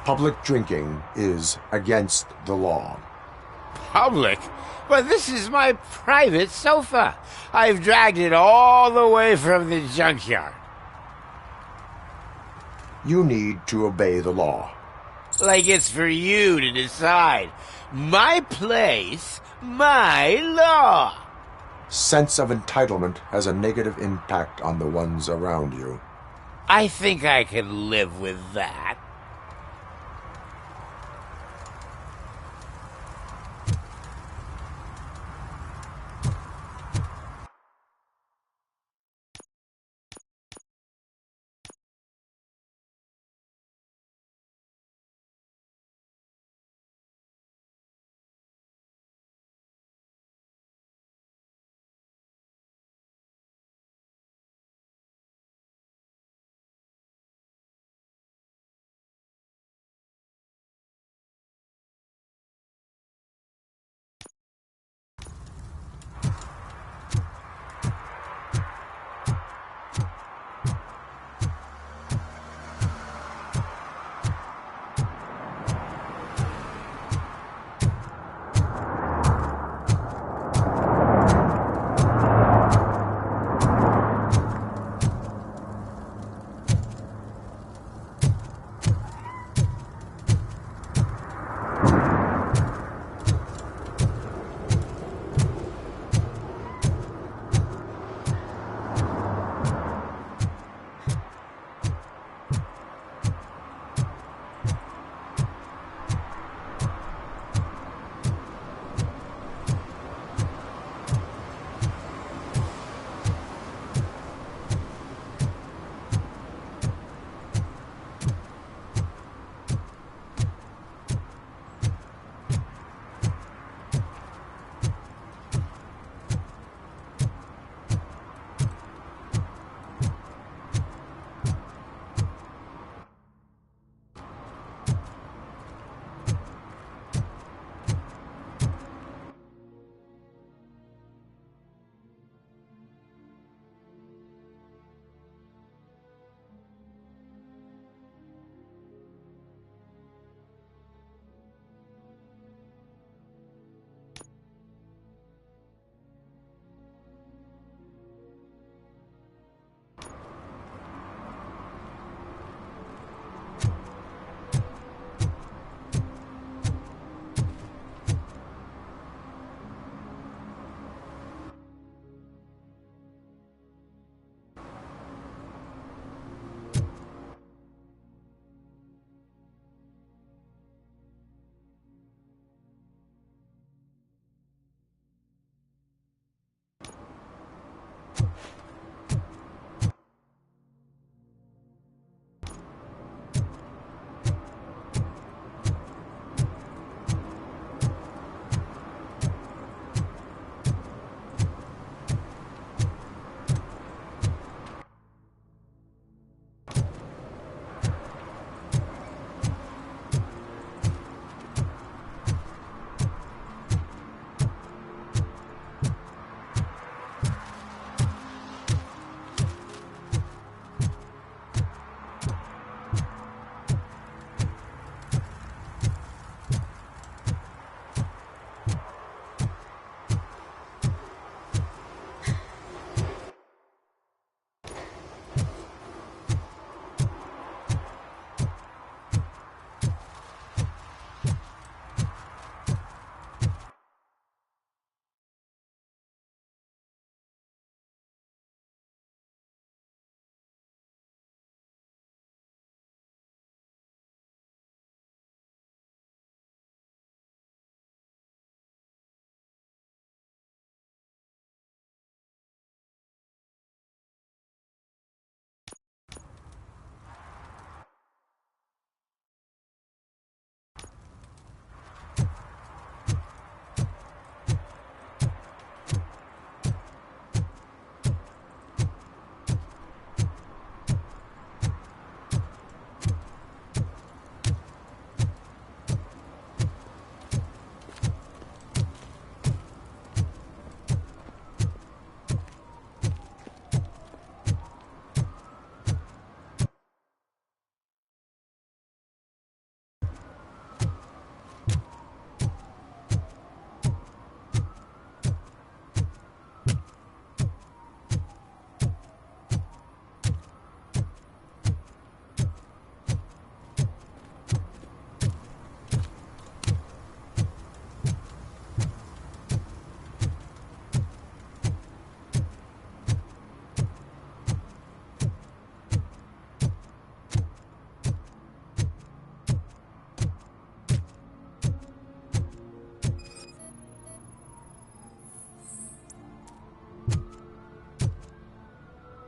Public drinking is against the law. Public? But this is my private sofa. I've dragged it all the way from the junkyard. You need to obey the law. Like it's for you to decide. My place, my law. Sense of entitlement has a negative impact on the ones around you. I think I can live with that.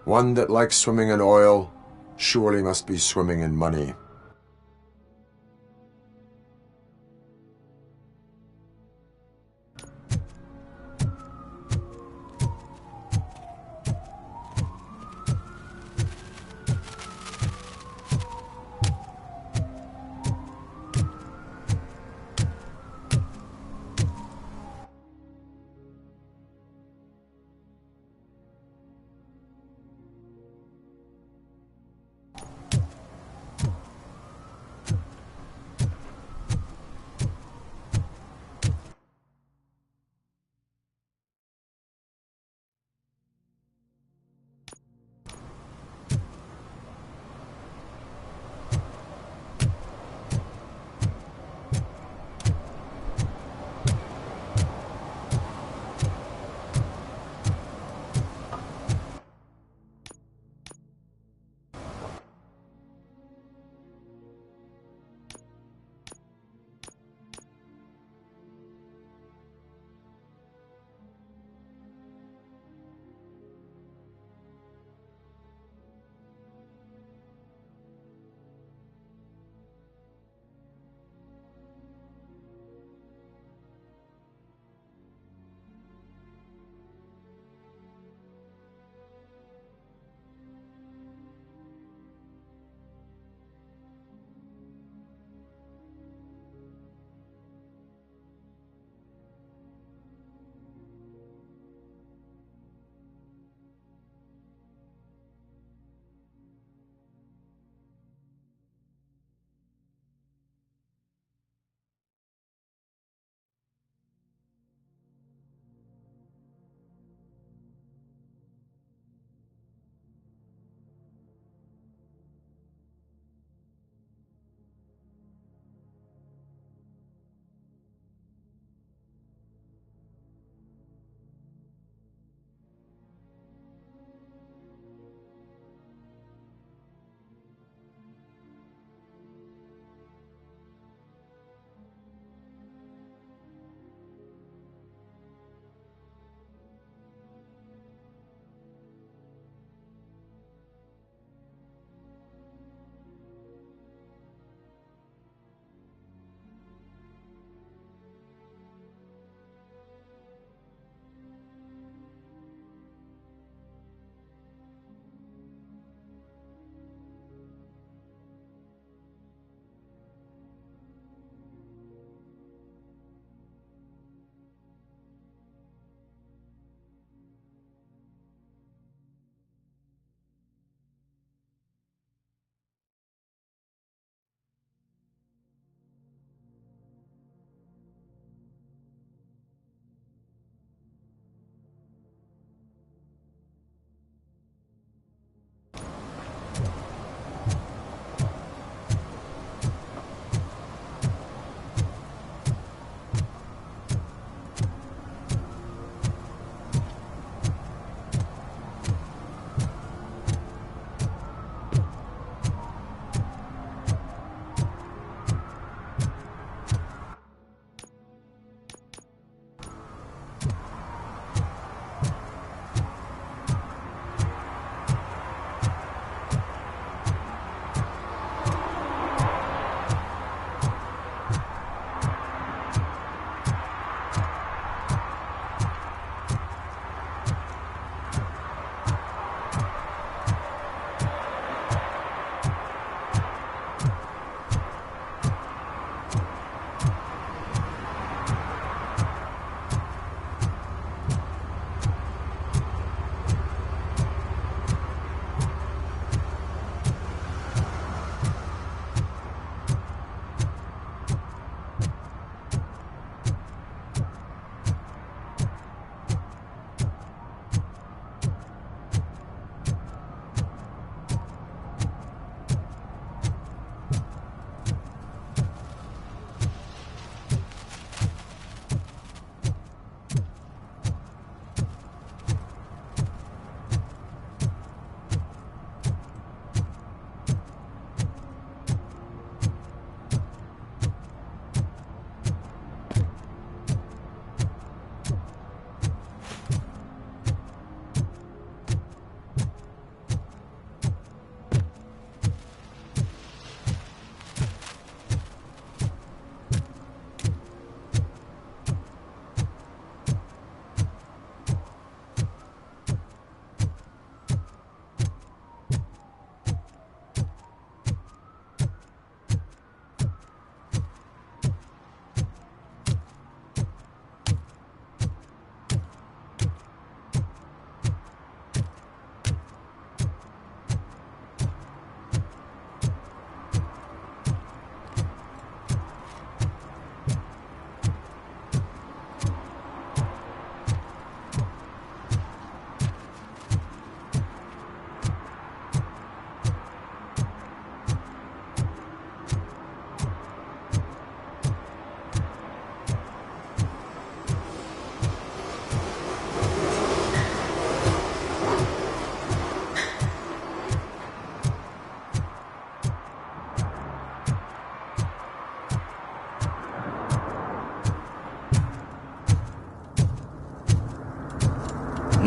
One that likes swimming in oil surely must be swimming in money.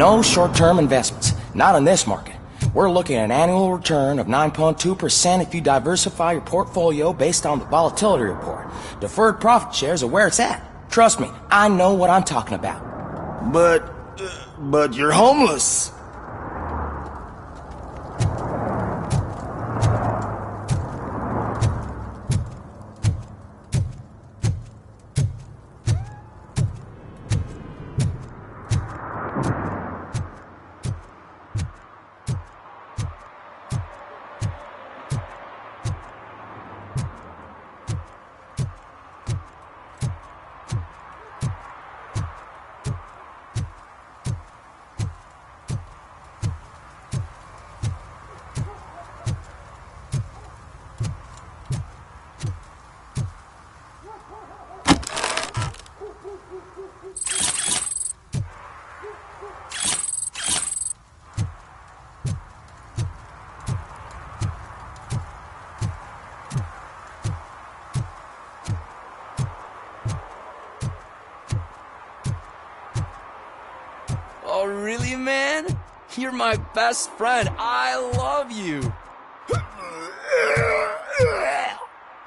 No short-term investments. Not in this market. We're looking at an annual return of 9.2% if you diversify your portfolio based on the volatility report. Deferred profit shares are where it's at. Trust me, I know what I'm talking about. But you're homeless. Oh, really, man? You're my best friend. I love you.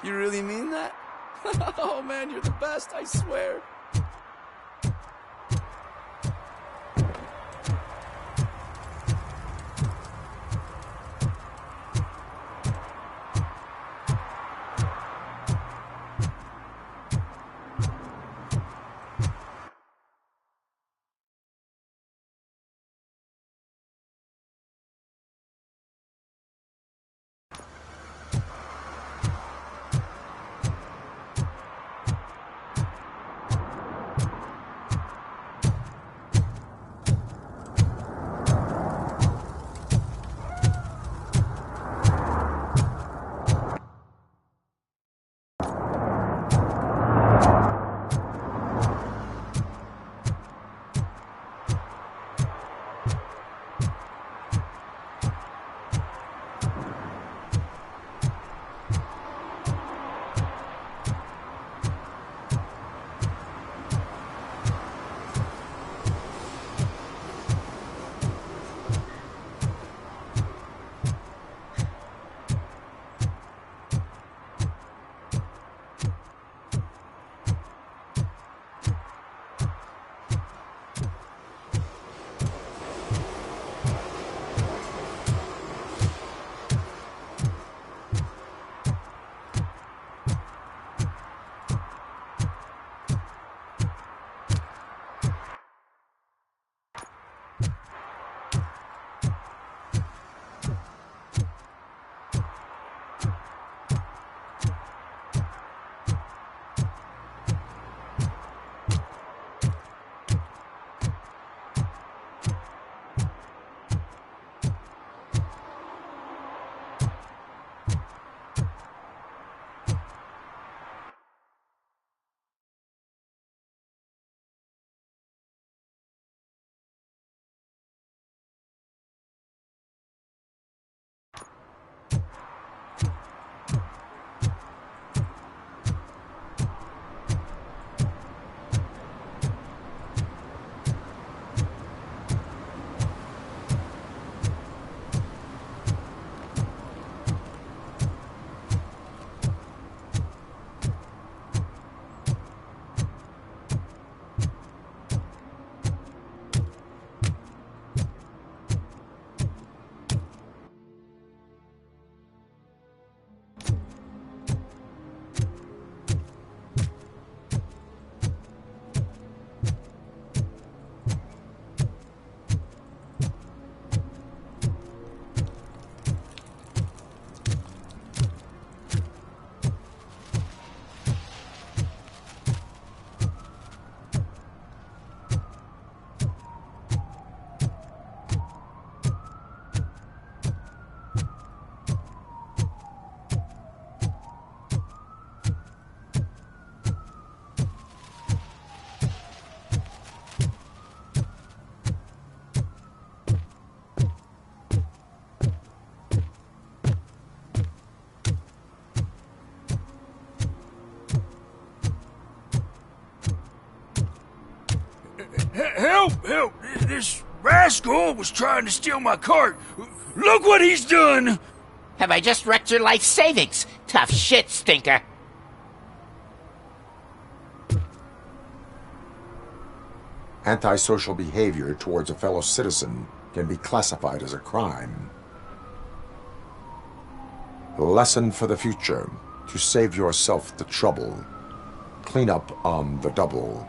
You really mean that? Oh, man, you're the best, I swear. Help! Help! This rascal was trying to steal my cart. Look what he's done! Have I just wrecked your life savings? Tough shit, stinker. Antisocial behavior towards a fellow citizen can be classified as a crime. Lesson for the future: to save yourself the trouble. Clean up on the double.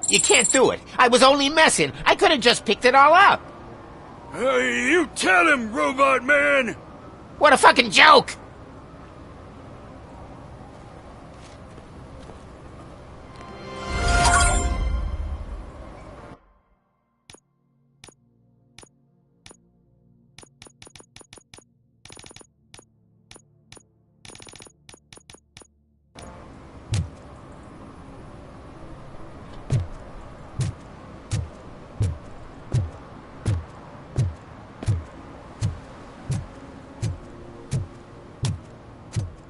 You can't do it. I was only messing. I could have just picked it all up. Hey, you tell him, Robot Man! What a fucking joke!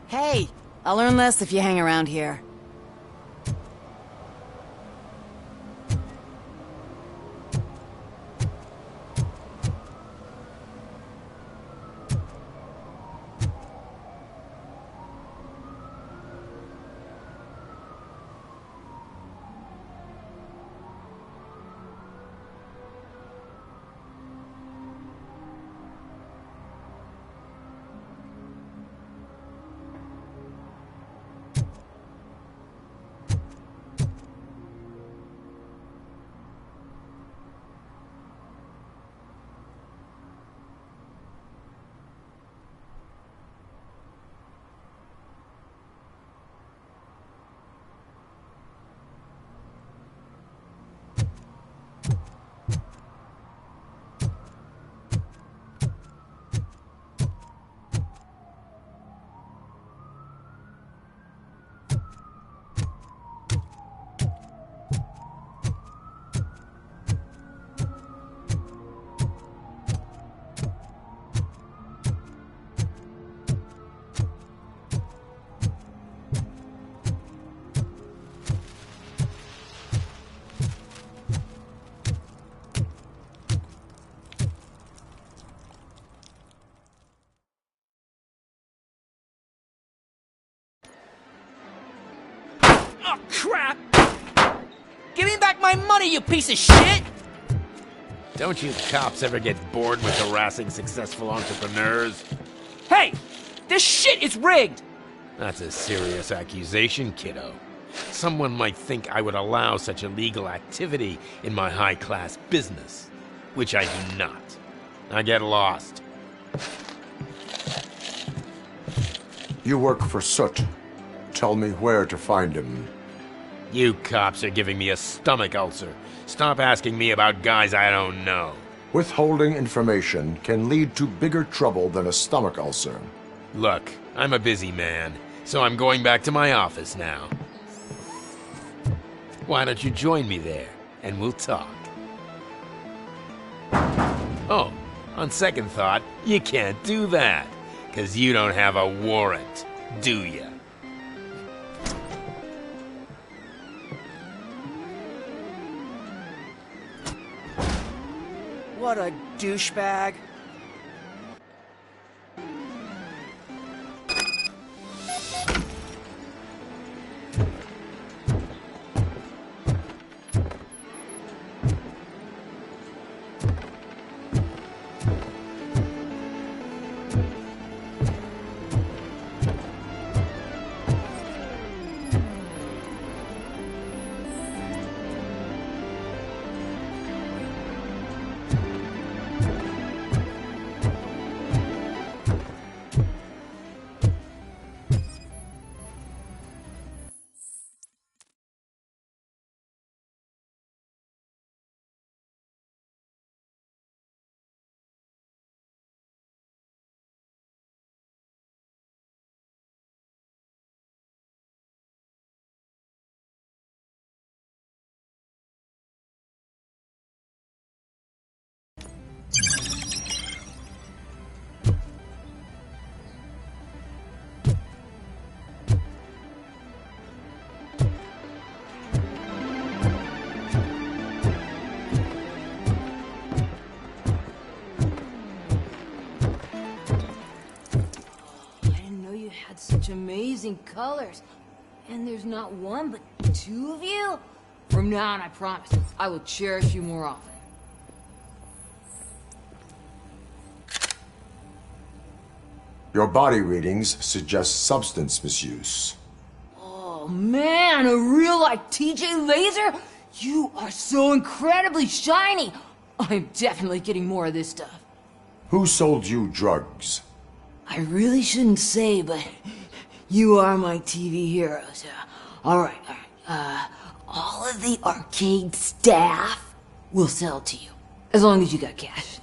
Hey, I'll learn less if you hang around here. Oh, crap! Give me back my money, you piece of shit! Don't you cops ever get bored with harassing successful entrepreneurs? Hey! This shit is rigged! That's a serious accusation, kiddo. Someone might think I would allow such illegal activity in my high-class business, which I do not. I get lost. You work for Soot. Tell me where to find him. You cops are giving me a stomach ulcer. Stop asking me about guys I don't know. Withholding information can lead to bigger trouble than a stomach ulcer. Look, I'm a busy man, so I'm going back to my office now. Why don't you join me there, and we'll talk. Oh, on second thought, you can't do that, 'cause you don't have a warrant, do ya? What a douchebag. amazing colors. And there's not one, but two of you? From now on, I promise, I will cherish you more often. Your body readings suggest substance misuse. Oh man, a real like TJ Laser? You are so incredibly shiny! I'm definitely getting more of this stuff. Who sold you drugs? I really shouldn't say, but you are my TV heroes. Alright. All of the arcade staff will sell to you, as long as you got cash.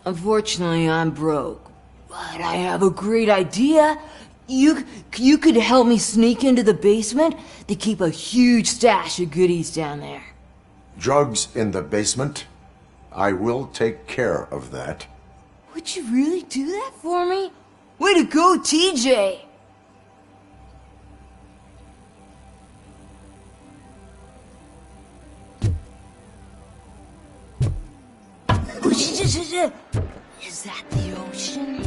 Unfortunately, I'm broke, but I have a great idea. You could help me sneak into the basement. They keep a huge stash of goodies down there. Drugs in the basement? I will take care of that. Would you really do that for me? Way to go, TJ! Is that the ocean?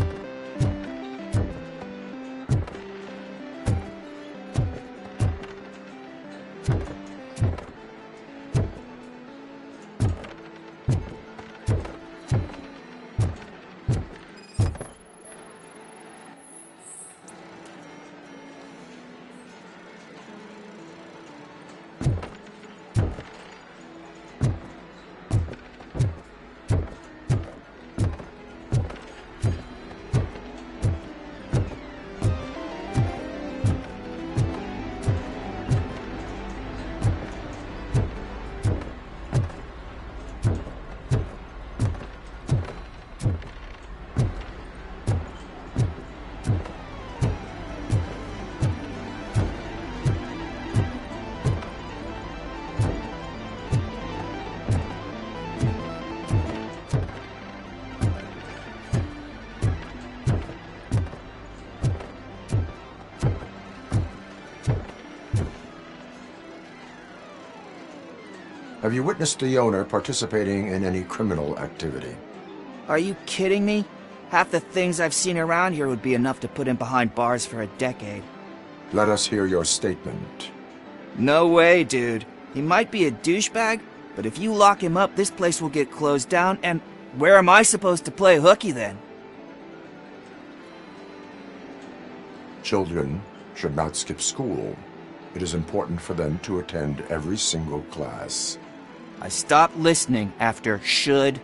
Have you witnessed the owner participating in any criminal activity? Are you kidding me? Half the things I've seen around here would be enough to put him behind bars for a decade. Let us hear your statement. No way, dude. He might be a douchebag, but if you lock him up, this place will get closed down, and where am I supposed to play hooky then? Children should not skip school. It is important for them to attend every single class. I stopped listening after should.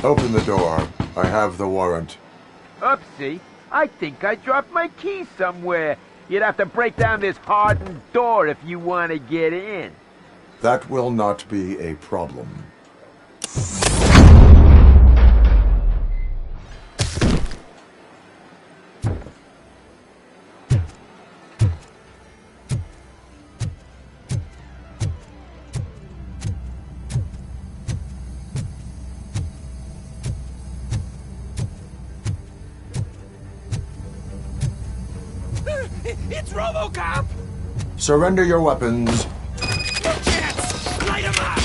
Open the door. I have the warrant. Oopsie. I think I dropped my key somewhere. You'd have to break down this hardened door if you want to get in. That will not be a problem. It's RoboCop! Surrender your weapons. No chance! Light him up!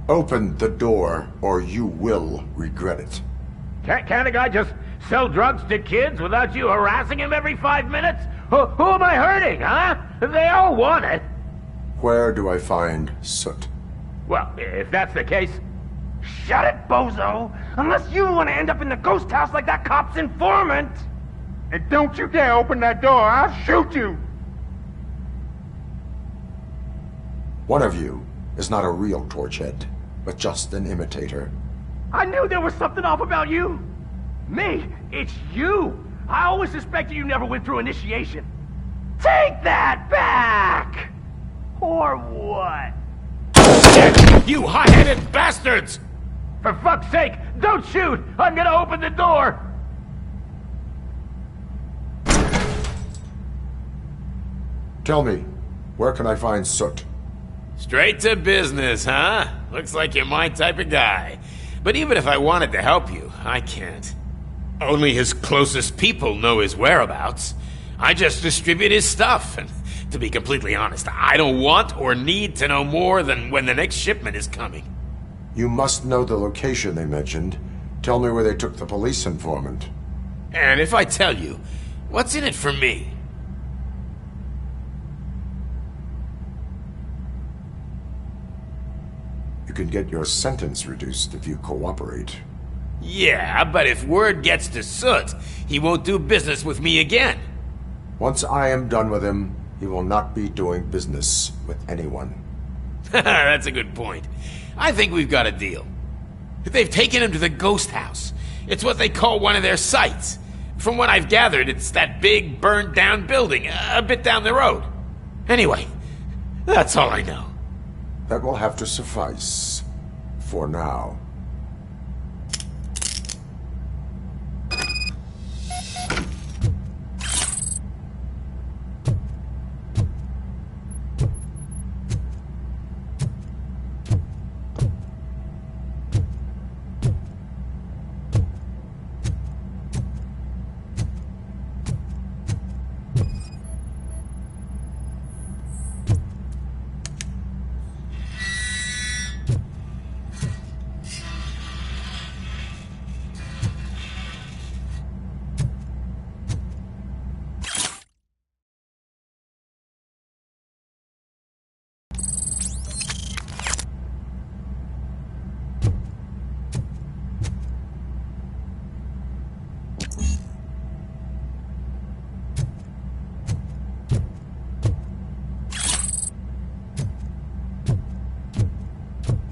Open the door, or you will regret it. Can't a guy just sell drugs to kids without you harassing him every 5 minutes? Who am I hurting, huh? They all want it. Where do I find Soot? Well, if that's the case, shut it, bozo! Unless you want to end up in the ghost house like that cop's informant! And don't you dare open that door, I'll shoot you! One of you is not a real Torchhead, but just an imitator. I knew there was something off about you! Me? It's you! I always suspected you never went through initiation. Take that back! Or what? You hot-headed bastards! For fuck's sake, don't shoot! I'm gonna open the door! Tell me, where can I find Soot? Straight to business, huh? Looks like you're my type of guy. But even if I wanted to help you, I can't. Only his closest people know his whereabouts. I just distribute his stuff, and to be completely honest, I don't want or need to know more than when the next shipment is coming. You must know the location they mentioned. Tell me where they took the police informant. And if I tell you, what's in it for me? You can get your sentence reduced if you cooperate. Yeah, but if word gets to Soot, he won't do business with me again. Once I am done with him, he will not be doing business with anyone. That's a good point. I think we've got a deal. They've taken him to the ghost house. It's what they call one of their sites. From what I've gathered, it's that big, burned-down building, a bit down the road. Anyway, that's all I know. That will have to suffice. For now.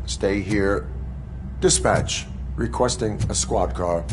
Stay here. Dispatch. Requesting a squad car.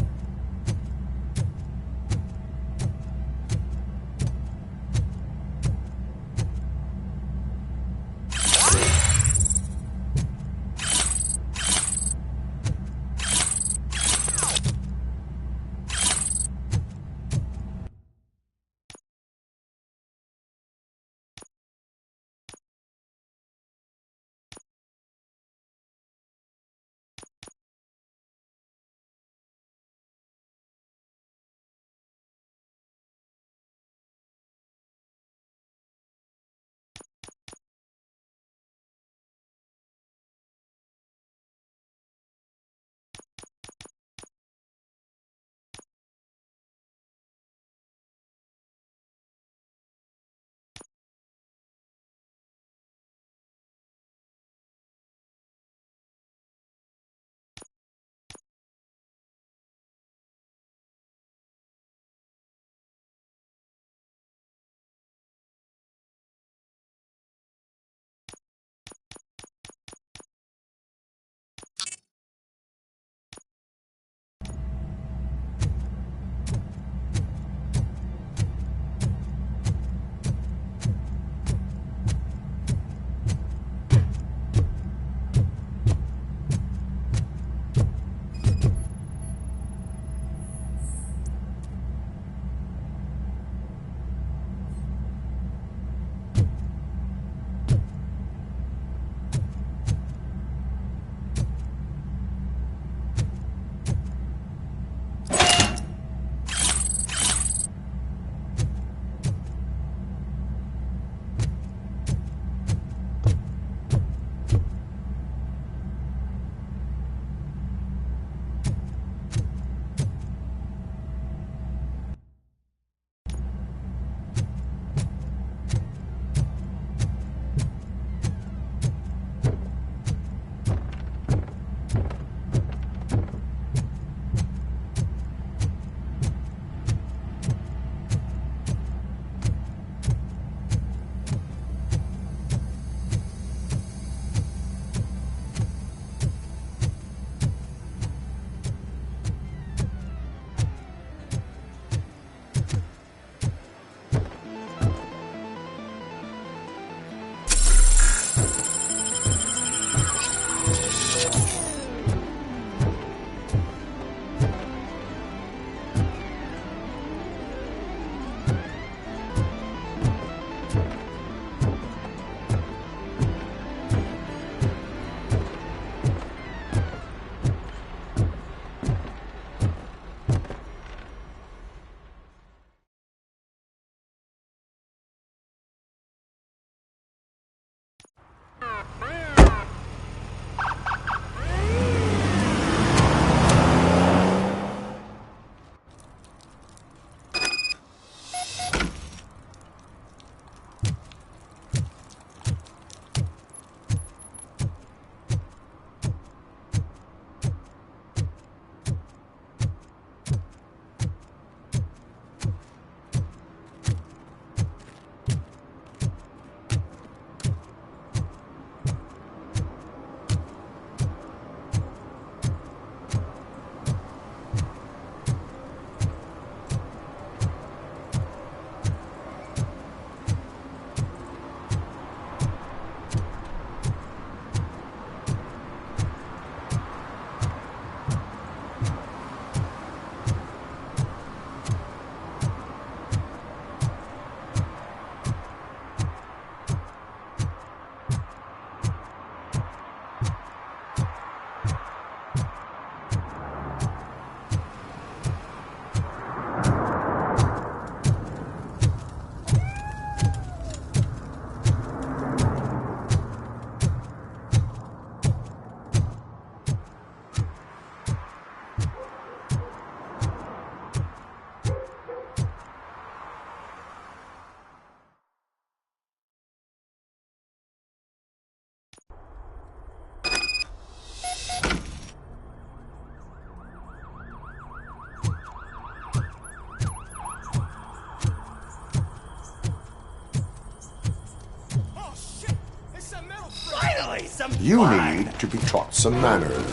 You need to be taught some manners.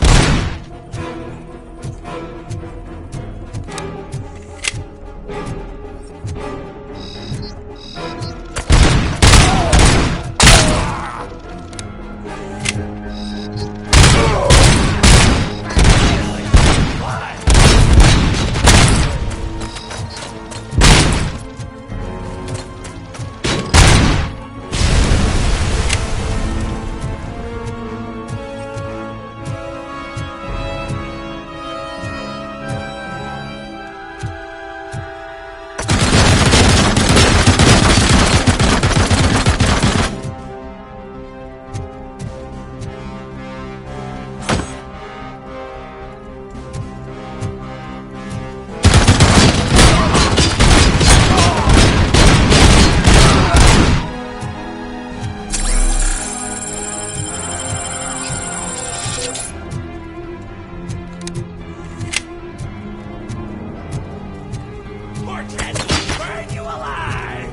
Burn you alive!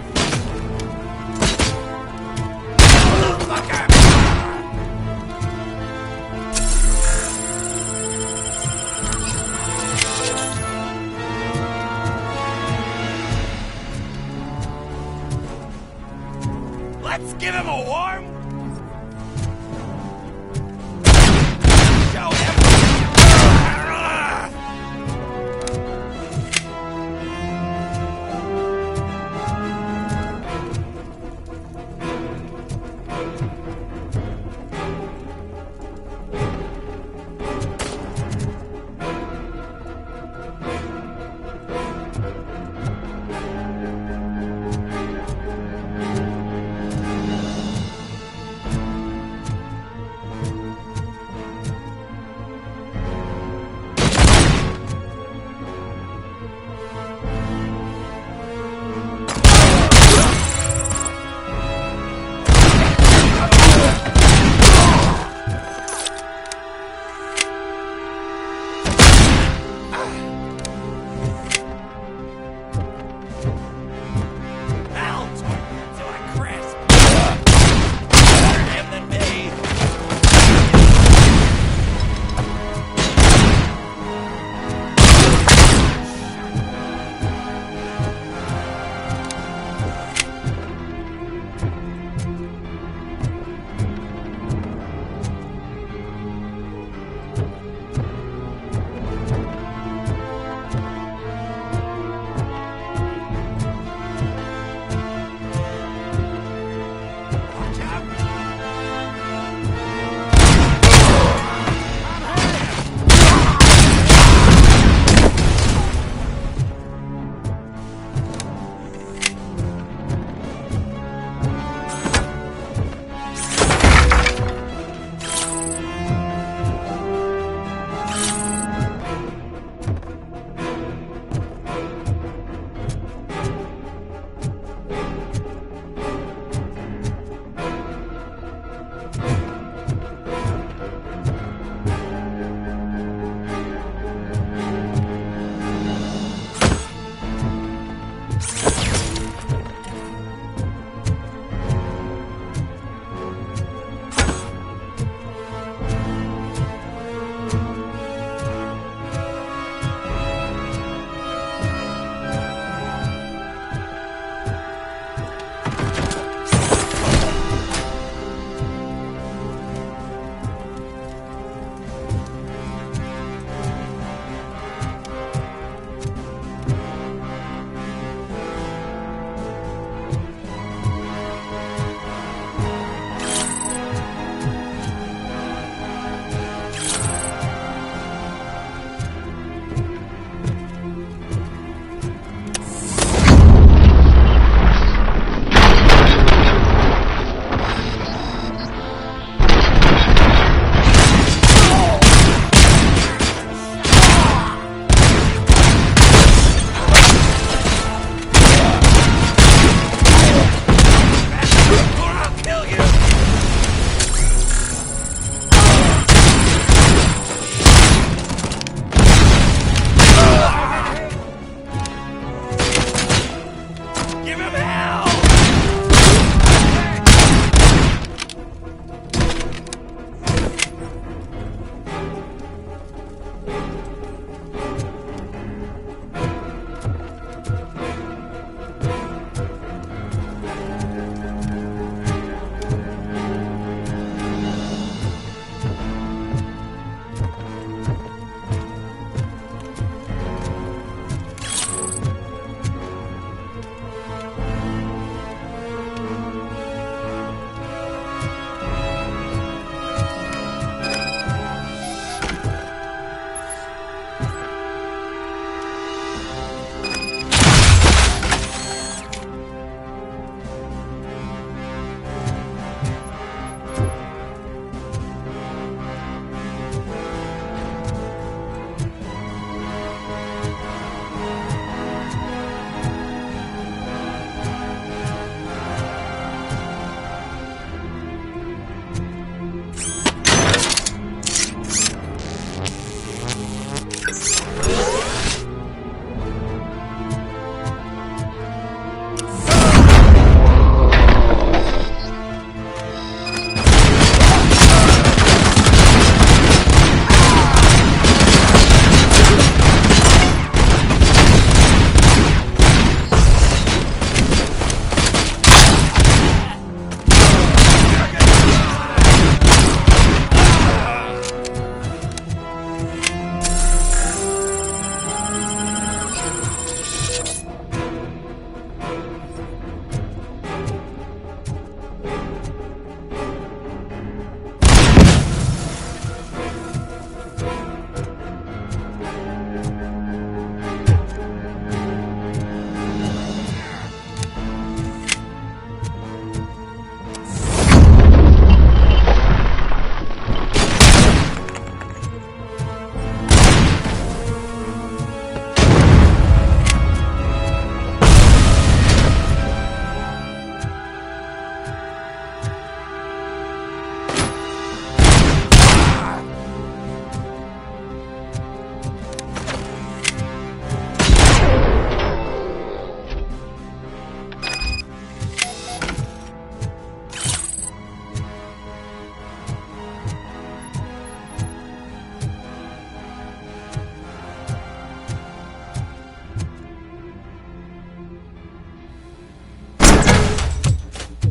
Let's give him a warm... Show him...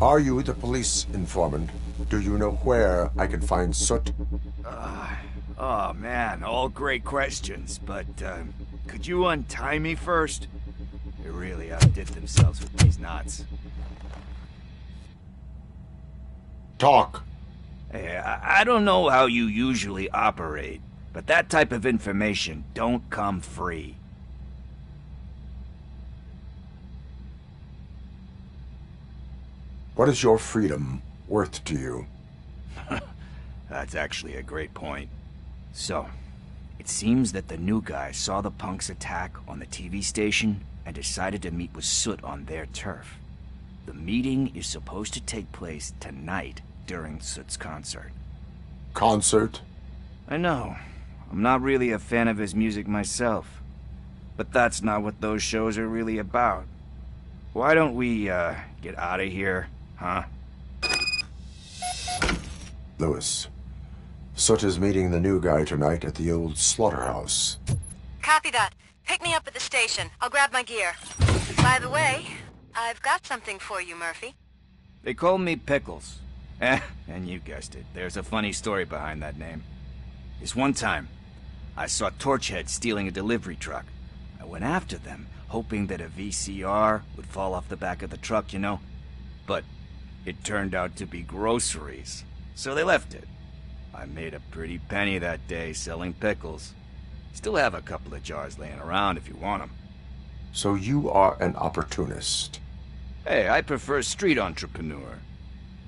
Are you the police informant? Do you know where I can find Soot? Oh man, all great questions, but could you untie me first? They really outdid themselves with these knots. Talk. Hey, I don't know how you usually operate, but that type of information don't come free. What is your freedom worth to you? That's actually a great point. So, it seems that the new guy saw the punks attack on the TV station and decided to meet with Soot on their turf. The meeting is supposed to take place tonight during Soot's concert. Concert? I know. I'm not really a fan of his music myself. But that's not what those shows are really about. Why don't we, get out of here, huh? Lewis, Soot is meeting the new guy tonight at the old slaughterhouse. Copy that. Pick me up at the station. I'll grab my gear. By the way, I've got something for you, Murphy. They call me Pickles. And you guessed it, there's a funny story behind that name. This one time, I saw Torchhead stealing a delivery truck. I went after them, hoping that a VCR would fall off the back of the truck, you know? But it turned out to be groceries, so they left it. I made a pretty penny that day selling pickles. Still have a couple of jars laying around if you want them. So you are an opportunist. Hey, I prefer street entrepreneur.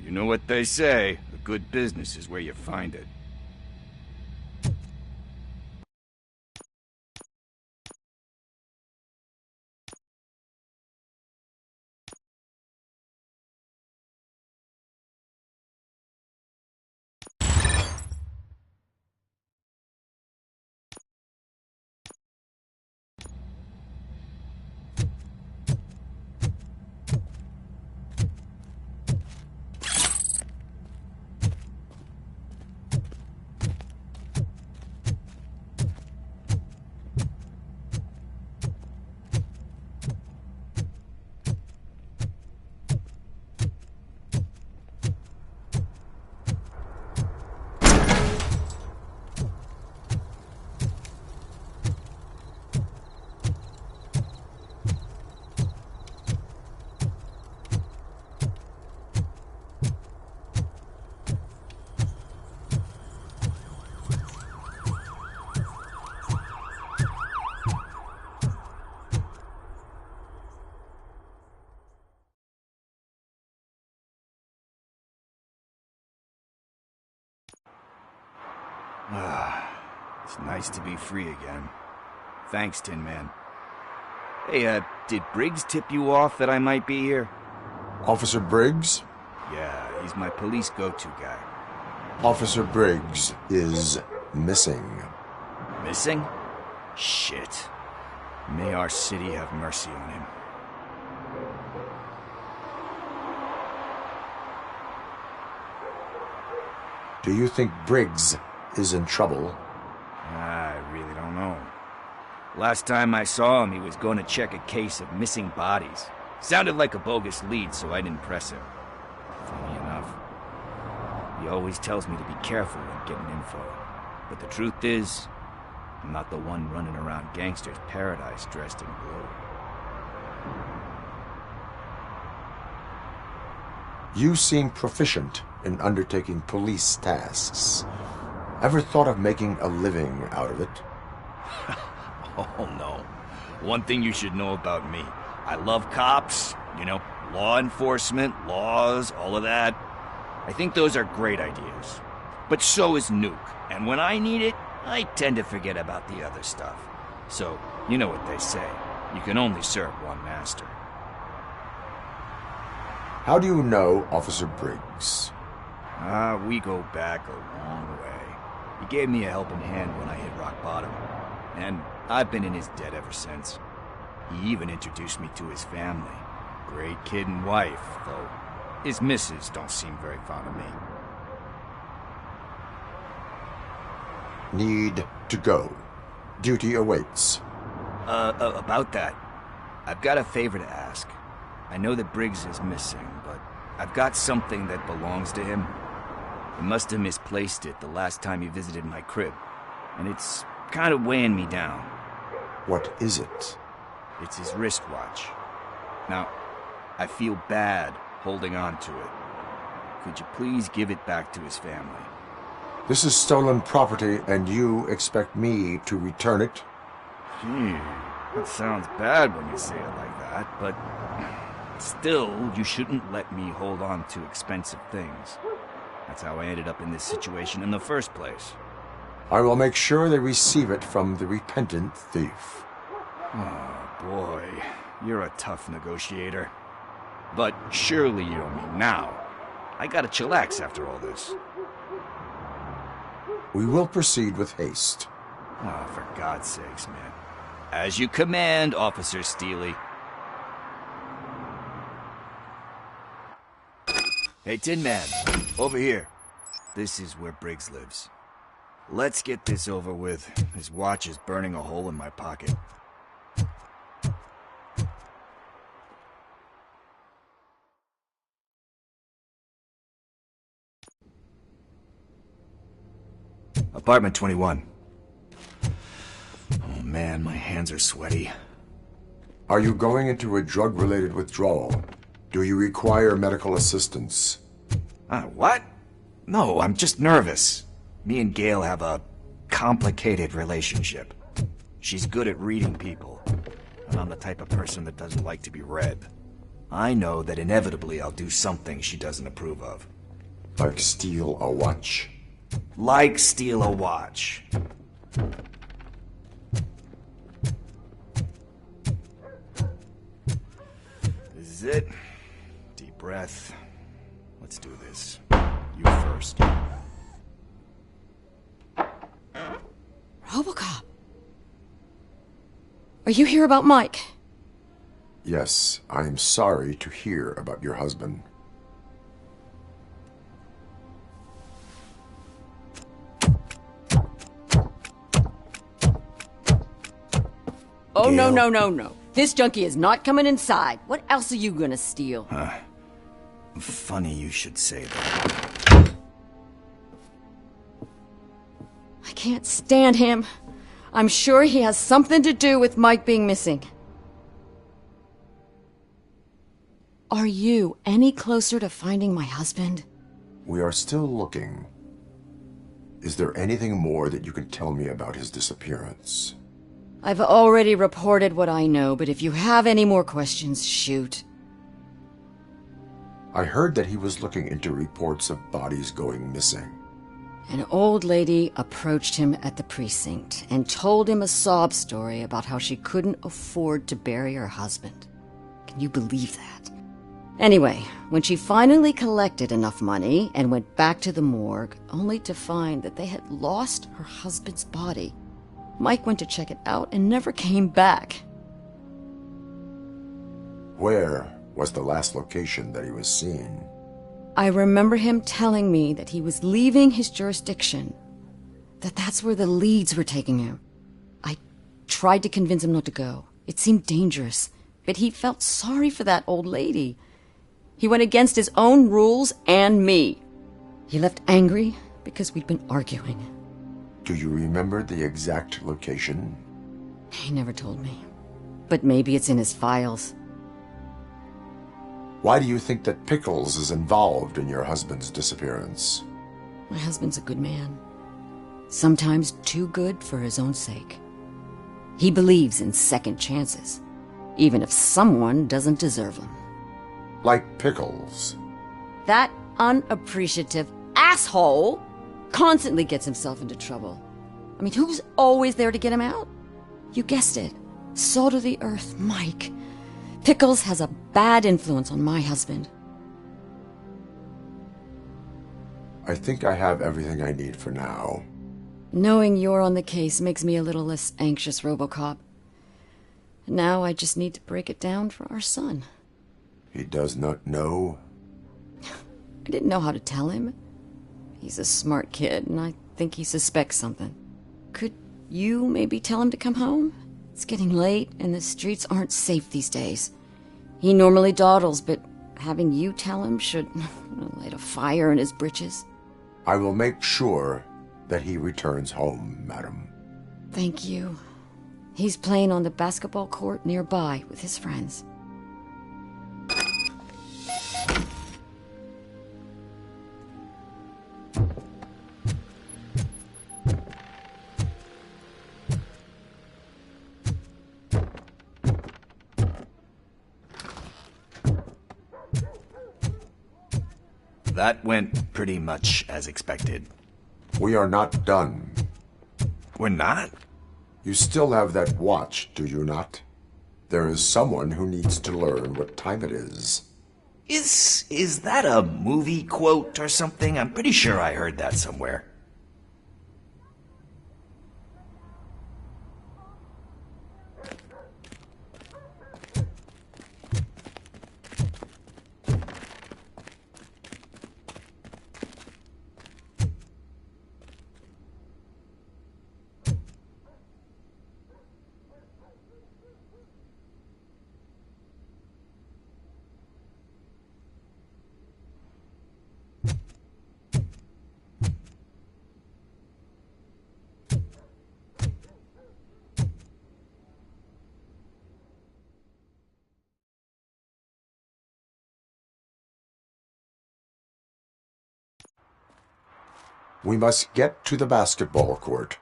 You know what they say, a good business is where you find it. It's nice to be free again. Thanks, Tin Man. Hey, did Briggs tip you off that I might be here? Officer Briggs? Yeah, he's my police go-to guy. Officer Briggs is missing. Missing? Shit. May our city have mercy on him. Do you think Briggs is in trouble? I really don't know. Last time I saw him, he was going to check a case of missing bodies. Sounded like a bogus lead, so I didn't press him. Funny enough. He always tells me to be careful when getting info. But the truth is, I'm not the one running around gangster's paradise dressed in blue. You seem proficient in undertaking police tasks. Ever thought of making a living out of it? Oh no. One thing you should know about me. I love cops, you know, law enforcement, laws, all of that. I think those are great ideas. But so is Nuke. And when I need it, I tend to forget about the other stuff. So, you know what they say. You can only serve one master. How do you know Officer Briggs? We go back a long way. He gave me a helping hand when I hit rock bottom. And I've been in his debt ever since. He even introduced me to his family. Great kid and wife, though his missus don't seem very fond of me. Need to go. Duty awaits. About that, I've got a favor to ask. I know that Briggs is missing, but I've got something that belongs to him. He must have misplaced it the last time he visited my crib, and it's kind of weighing me down. What is it? It's his wristwatch. Now, I feel bad holding on to it. Could you please give it back to his family? This is stolen property, and you expect me to return it? Gee, that sounds bad when you say it like that, but still, you shouldn't let me hold on to expensive things. That's how I ended up in this situation in the first place. I will make sure they receive it from the repentant thief. Oh, boy. You're a tough negotiator. But surely you don't mean now. I gotta chillax after all this. We will proceed with haste. Oh, for God's sakes, man. As you command, Officer Steely. Hey, Tin Man, over here. This is where Briggs lives. Let's get this over with. His watch is burning a hole in my pocket. Apartment 21. Oh man, my hands are sweaty. Are you going into a drug-related withdrawal? Do you require medical assistance? What? No, I'm just nervous. Me and Gail have a complicated relationship. She's good at reading people, and I'm the type of person that doesn't like to be read. I know that inevitably I'll do something she doesn't approve of. Like steal a watch? Like steal a watch. This is it. Deep breath. Let's do this. You first. RoboCop. Are you here about Mike? Yes, I am sorry to hear about your husband. Oh, no, no, no, no. This junkie is not coming inside. What else are you gonna steal? Funny you should say that. I can't stand him. I'm sure he has something to do with Mike being missing. Are you any closer to finding my husband? We are still looking. Is there anything more that you can tell me about his disappearance? I've already reported what I know, but if you have any more questions, shoot. I heard that he was looking into reports of bodies going missing. An old lady approached him at the precinct and told him a sob story about how she couldn't afford to bury her husband. Can you believe that? Anyway, when she finally collected enough money and went back to the morgue, only to find that they had lost her husband's body, Mike went to check it out and never came back. Where was the last location that he was seen? I remember him telling me that he was leaving his jurisdiction, that's where the leads were taking him. I tried to convince him not to go. It seemed dangerous, but he felt sorry for that old lady. He went against his own rules and me. He left angry because we'd been arguing. Do you remember the exact location? He never told me, but maybe it's in his files. Why do you think that Pickles is involved in your husband's disappearance? My husband's a good man. Sometimes too good for his own sake. He believes in second chances, even if someone doesn't deserve them. Like Pickles. That unappreciative asshole constantly gets himself into trouble. I mean, who's always there to get him out? You guessed it. Salt of the earth, Mike. Pickles has a bad influence on my husband. I think I have everything I need for now. Knowing you're on the case makes me a little less anxious, RoboCop. Now I just need to break it down for our son. He does not know? I didn't know how to tell him. He's a smart kid, and I think he suspects something. Could you maybe tell him to come home? It's getting late, and the streets aren't safe these days. He normally dawdles, but having you tell him should light a fire in his britches? I will make sure that he returns home, madam. Thank you. He's playing on the basketball court nearby with his friends. That went pretty much as expected. We are not done. We're not? You still have that watch, do you not? There is someone who needs to learn what time it is. Is that a movie quote or something? I'm pretty sure I heard that somewhere. We must get to the basketball court.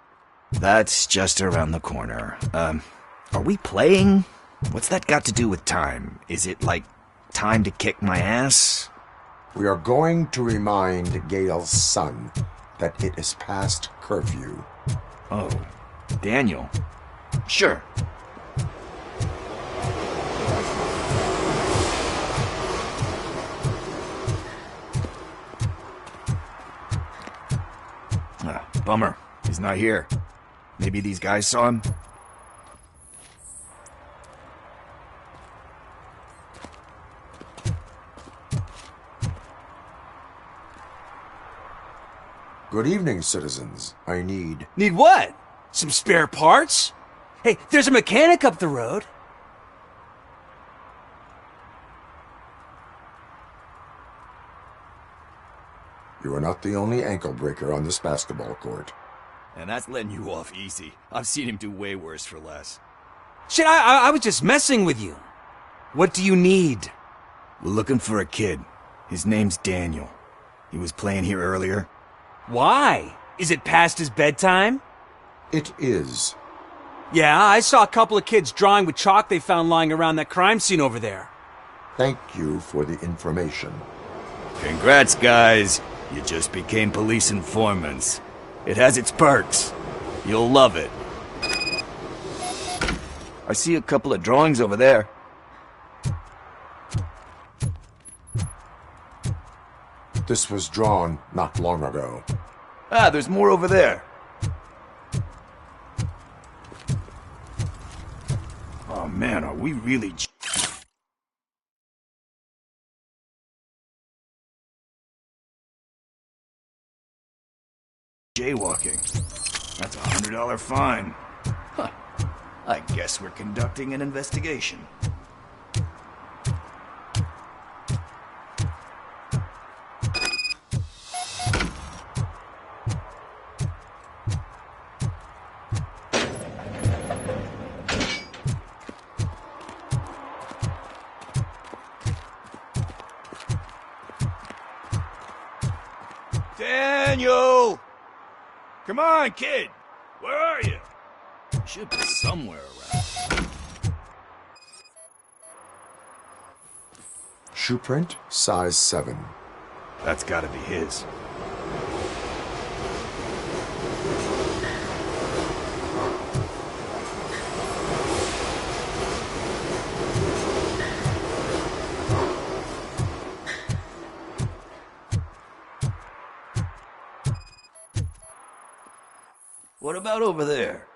That's just around the corner. Are we playing? What's that got to do with time? Is it like time to kick my ass? We are going to remind Gail's son that it is past curfew. Oh, Daniel. Sure. Bummer. He's not here. Maybe these guys saw him? Good evening, citizens. I need... Need what? Some spare parts? Hey, there's a mechanic up the road. You are not the only ankle breaker on this basketball court. And that's letting you off easy. I've seen him do way worse for less. Shit, I was just messing with you. What do you need? We're looking for a kid. His name's Daniel. He was playing here earlier. Why? Is it past his bedtime? It is. Yeah, I saw a couple of kids drawing with chalk they found lying around that crime scene over there. Thank you for the information. Congrats, guys. You just became police informants. It has its perks. You'll love it. I see a couple of drawings over there. This was drawn not long ago. Ah, there's more over there. Oh man, are we really jaywalking? That's a $100 fine. Huh. I guess we're conducting an investigation. Daniel! Come on, kid! Where are you? You should be somewhere around. Shoe print, size 7. That's gotta be his. What about over there?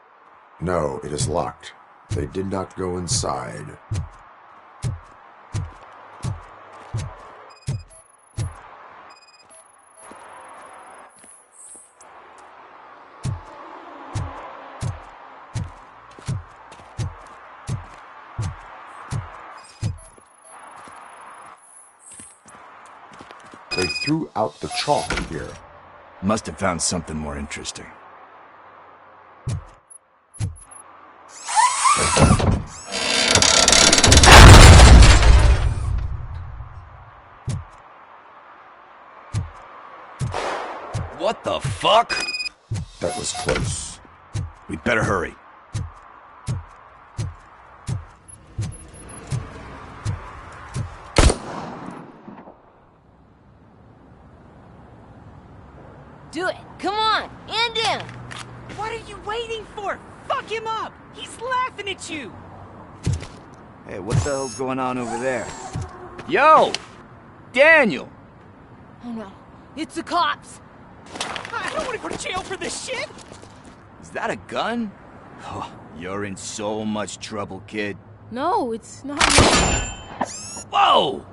No, it is locked. They did not go inside. They threw out the chalk here. Must have found something more interesting. What the fuck? That was close. We'd better hurry. Do it! Come on! And in! What are you waiting for? Fuck him up! He's laughing at you! Hey, what the hell's going on over there? Yo! Daniel! Oh no, it's the cops! I don't want to go to jail for this shit! Is that a gun? Oh, you're in so much trouble, kid. No, it's not. Whoa!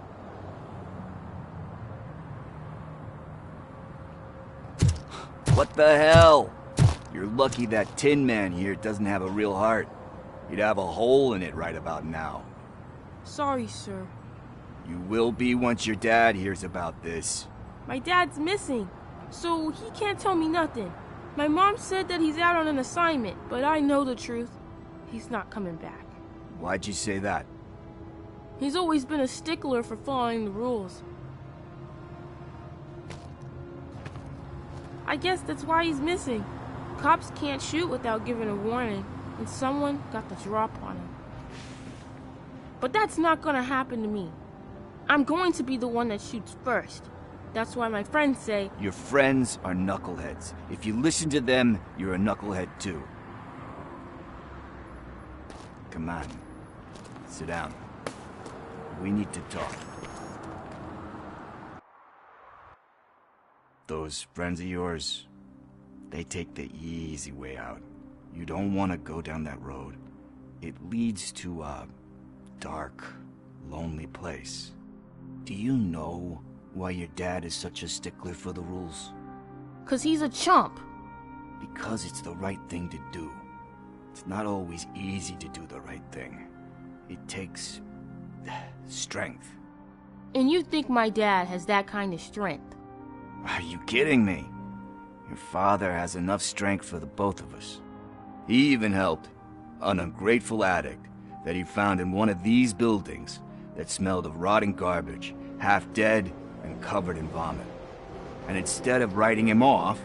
What the hell? You're lucky that Tin Man here doesn't have a real heart. He'd have a hole in it right about now. Sorry, sir. You will be once your dad hears about this. My dad's missing, so he can't tell me nothing. My mom said that he's out on an assignment, but I know the truth. He's not coming back. Why'd you say that? He's always been a stickler for following the rules. I guess that's why he's missing. Cops can't shoot without giving a warning, and someone got the drop on him. But that's not gonna happen to me. I'm going to be the one that shoots first. That's why my friends say... Your friends are knuckleheads. If you listen to them, you're a knucklehead too. Come on. Sit down. We need to talk. Those friends of yours, they take the easy way out. You don't want to go down that road. It leads to a dark, lonely place. Do you know why your dad is such a stickler for the rules? 'Cause he's a chump. Because it's the right thing to do. It's not always easy to do the right thing. It takes strength. And you think my dad has that kind of strength? Are you kidding me? Your father has enough strength for the both of us. He even helped an ungrateful addict that he found in one of these buildings that smelled of rotting garbage, half dead and covered in vomit. And instead of writing him off,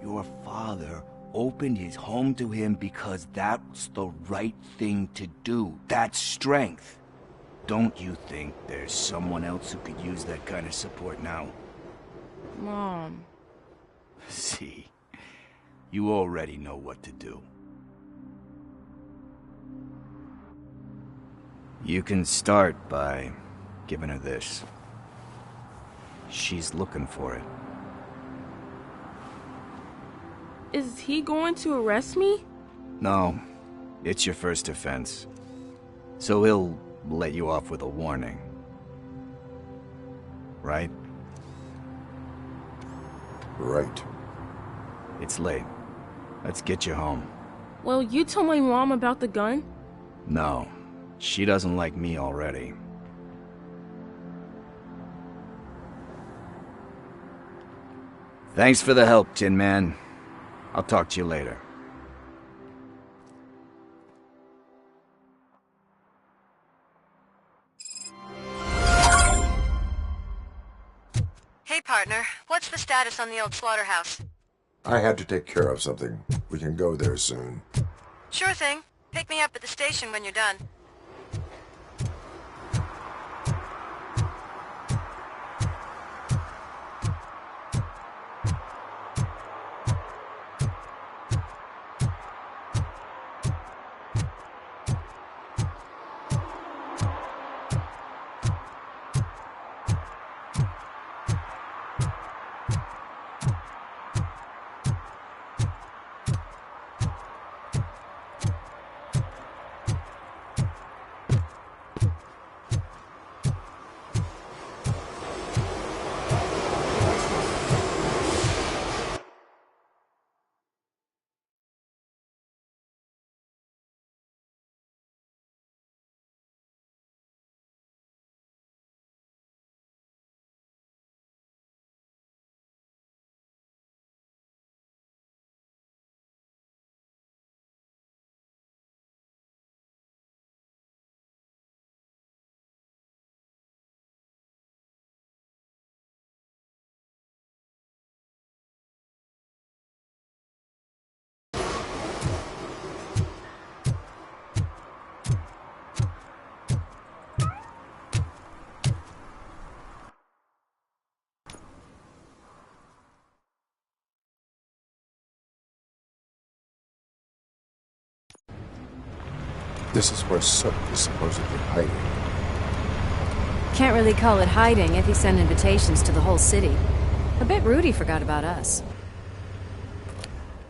your father opened his home to him because that was the right thing to do. That's strength. Don't you think there's someone else who could use that kind of support now? Mom. See, you already know what to do. You can start by giving her this. She's looking for it. Is he going to arrest me? No, it's your first offense. So he'll let you off with a warning. Right? Right. It's late. Let's get you home. Well, you told my mom about the gun? No, she doesn't like me already. Thanks for the help, Tin Man. I'll talk to you later. Hey, partner. What's the status on the old slaughterhouse? I had to take care of something. We can go there soon. Sure thing. Pick me up at the station when you're done. This is where Sook is supposedly hiding. Can't really call it hiding if he sent invitations to the whole city. A bit rude he forgot about us.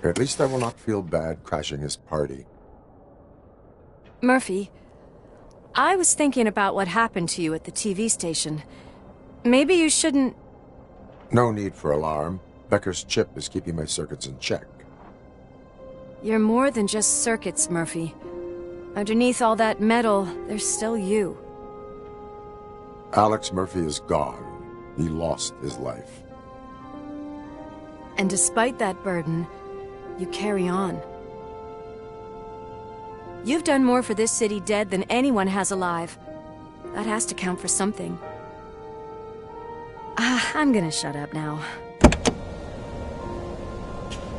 At least I will not feel bad crashing his party. Murphy, I was thinking about what happened to you at the TV station. Maybe you shouldn't... No need for alarm. Becker's chip is keeping my circuits in check. You're more than just circuits, Murphy. Underneath all that metal, there's still you. Alex Murphy is gone. He lost his life. And despite that burden, you carry on. You've done more for this city dead than anyone has alive. That has to count for something. I'm gonna shut up now.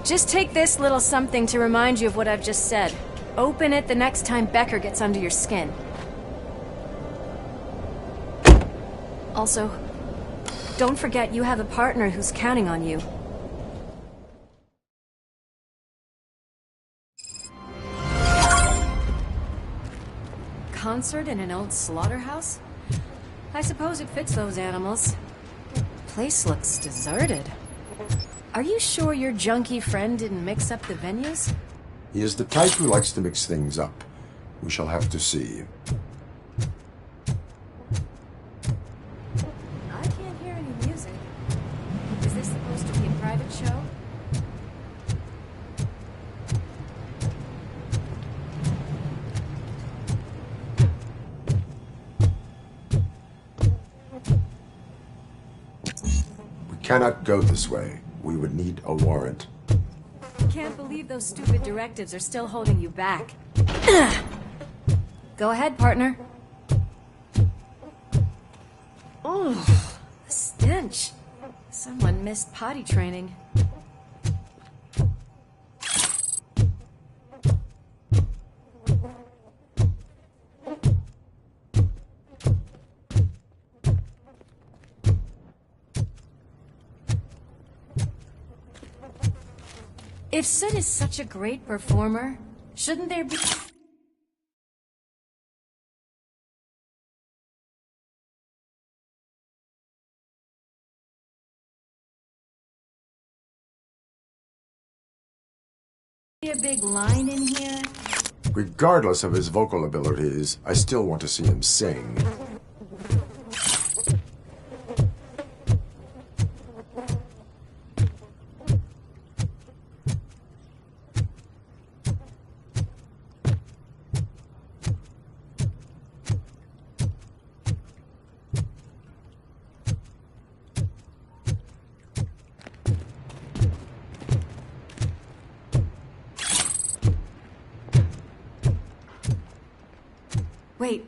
Just take this little something to remind you of what I've just said. Open it the next time Becker gets under your skin. Also, don't forget you have a partner who's counting on you. Concert in an old slaughterhouse? I suppose it fits those animals. Place looks deserted. Are you sure your junkie friend didn't mix up the venues? He is the type who likes to mix things up. We shall have to see. I can't hear any music. Is this supposed to be a private show? We cannot go this way. We would need a warrant. Can't believe those stupid directives are still holding you back. Go ahead, partner. Oh, the stench. Someone missed potty training. If Sid is such a great performer, shouldn't there be... a big line in here? Regardless of his vocal abilities, I still want to see him sing. Wait,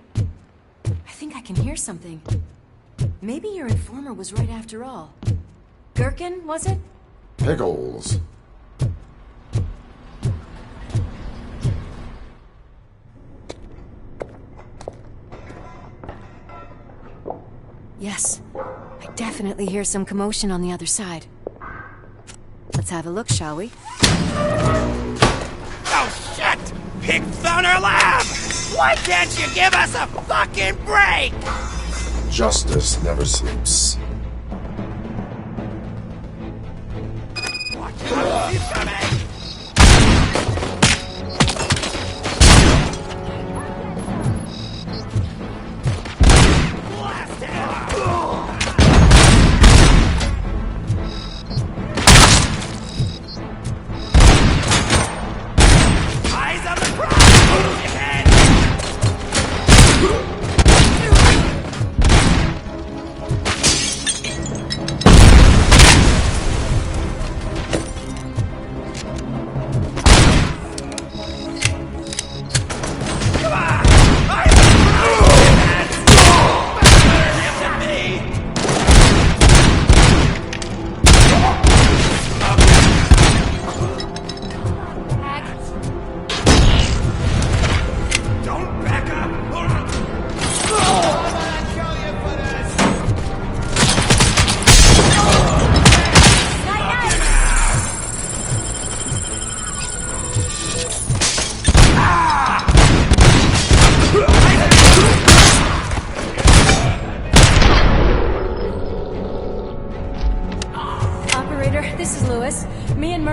I think I can hear something. Maybe your informer was right after all. Gherkin, was it? Pickles. Yes, I definitely hear some commotion on the other side. Let's have a look, shall we? Oh, shit! Pig found our lab! Why can't you give us a fucking break? Justice never sleeps. Watch out, he's coming! Blast Eyes on the prize! Move your head!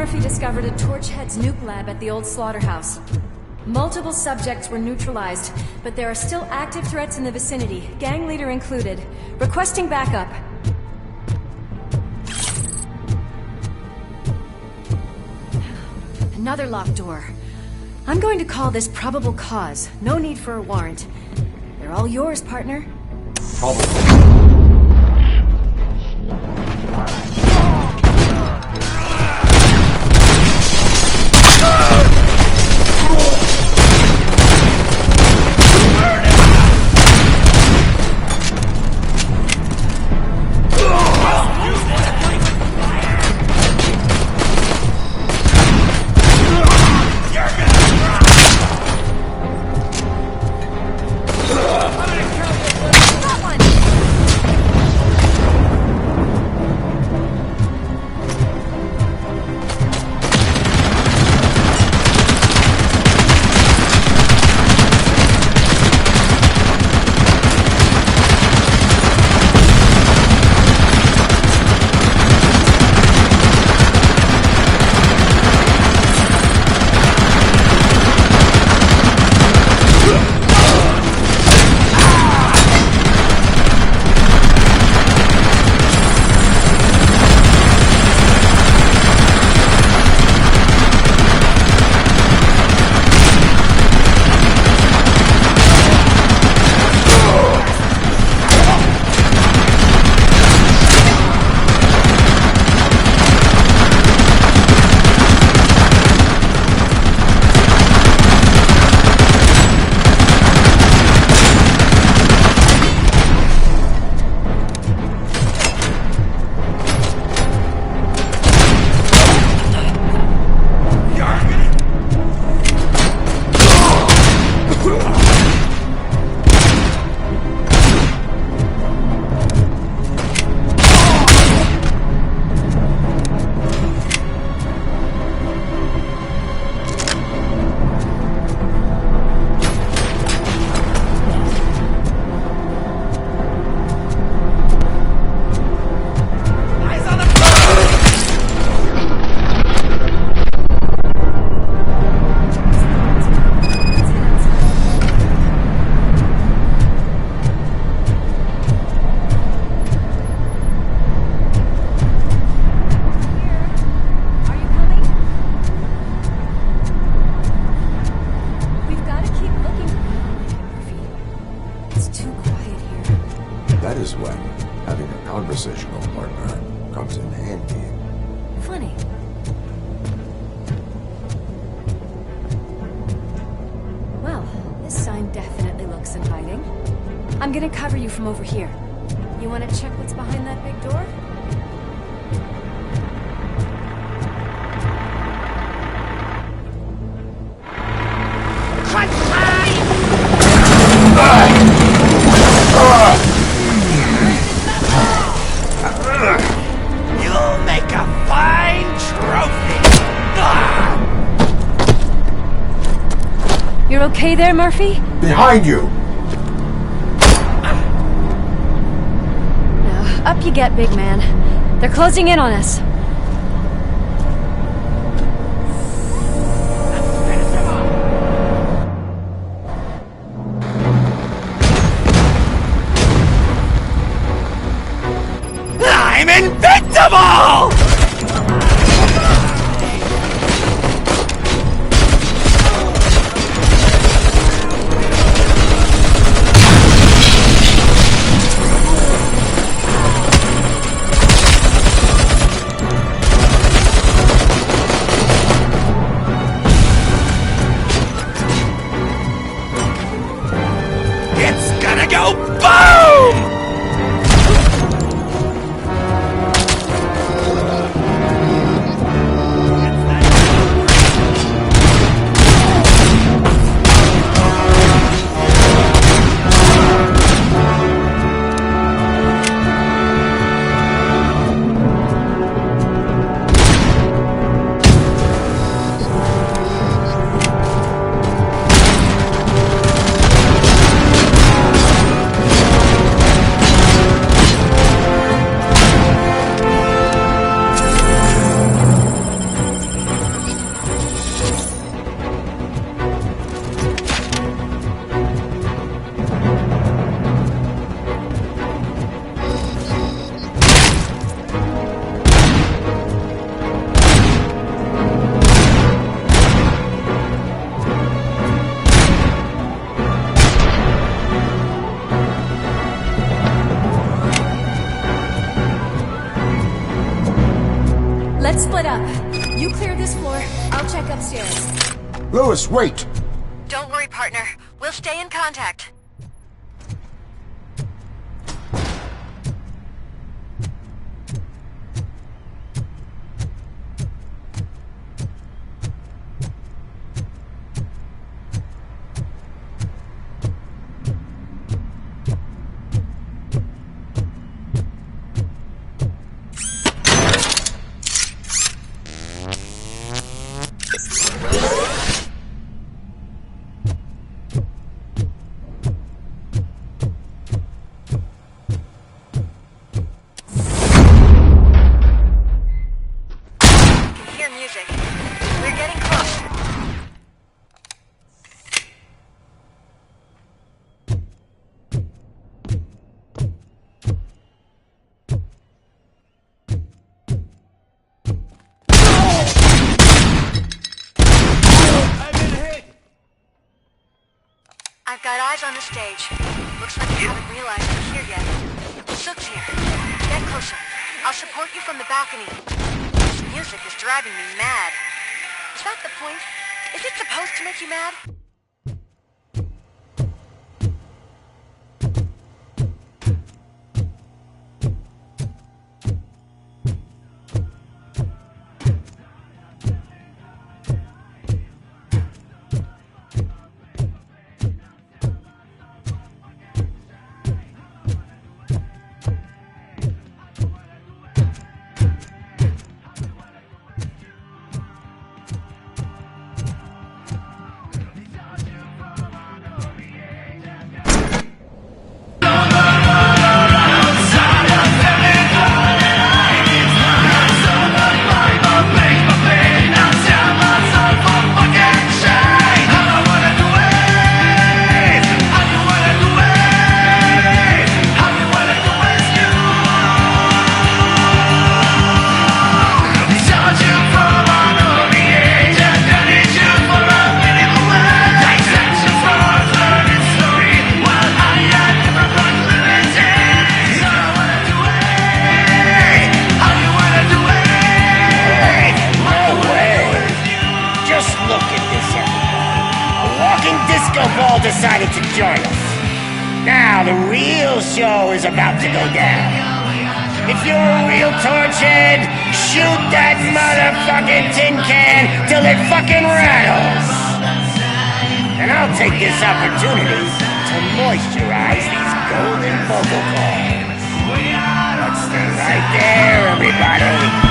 Murphy discovered a Torchhead's nuke lab at the old slaughterhouse. Multiple subjects were neutralized, but there are still active threats in the vicinity, gang leader included. Requesting backup. Another locked door. I'm going to call this probable cause. No need for a warrant. They're all yours, partner. conversational partner comes in handy. Funny. Well, this sign definitely looks inviting. I'm gonna cover you from over here. You wanna check what's behind that big door? You'll make a fine trophy! You're okay there, Murphy? Behind you! Up you get, big man. They're closing in on us. I'm invincible! It's gonna go boom! Let's split up. You clear this floor, I'll check upstairs. Lewis, wait! Don't worry, partner. We'll stay in contact. I've got eyes on the stage. Looks like you haven't realized I'm here yet. Sook's here. Get closer. I'll support you from the balcony. This music is driving me mad. Is that the point? Is it supposed to make you mad? Decided to join us. Now the real show is about to go down. If you're a real torchhead, shoot that motherfucking tin can till it fucking rattles. And I'll take this opportunity to moisturize these golden vocal cords. Let's stay right there, everybody.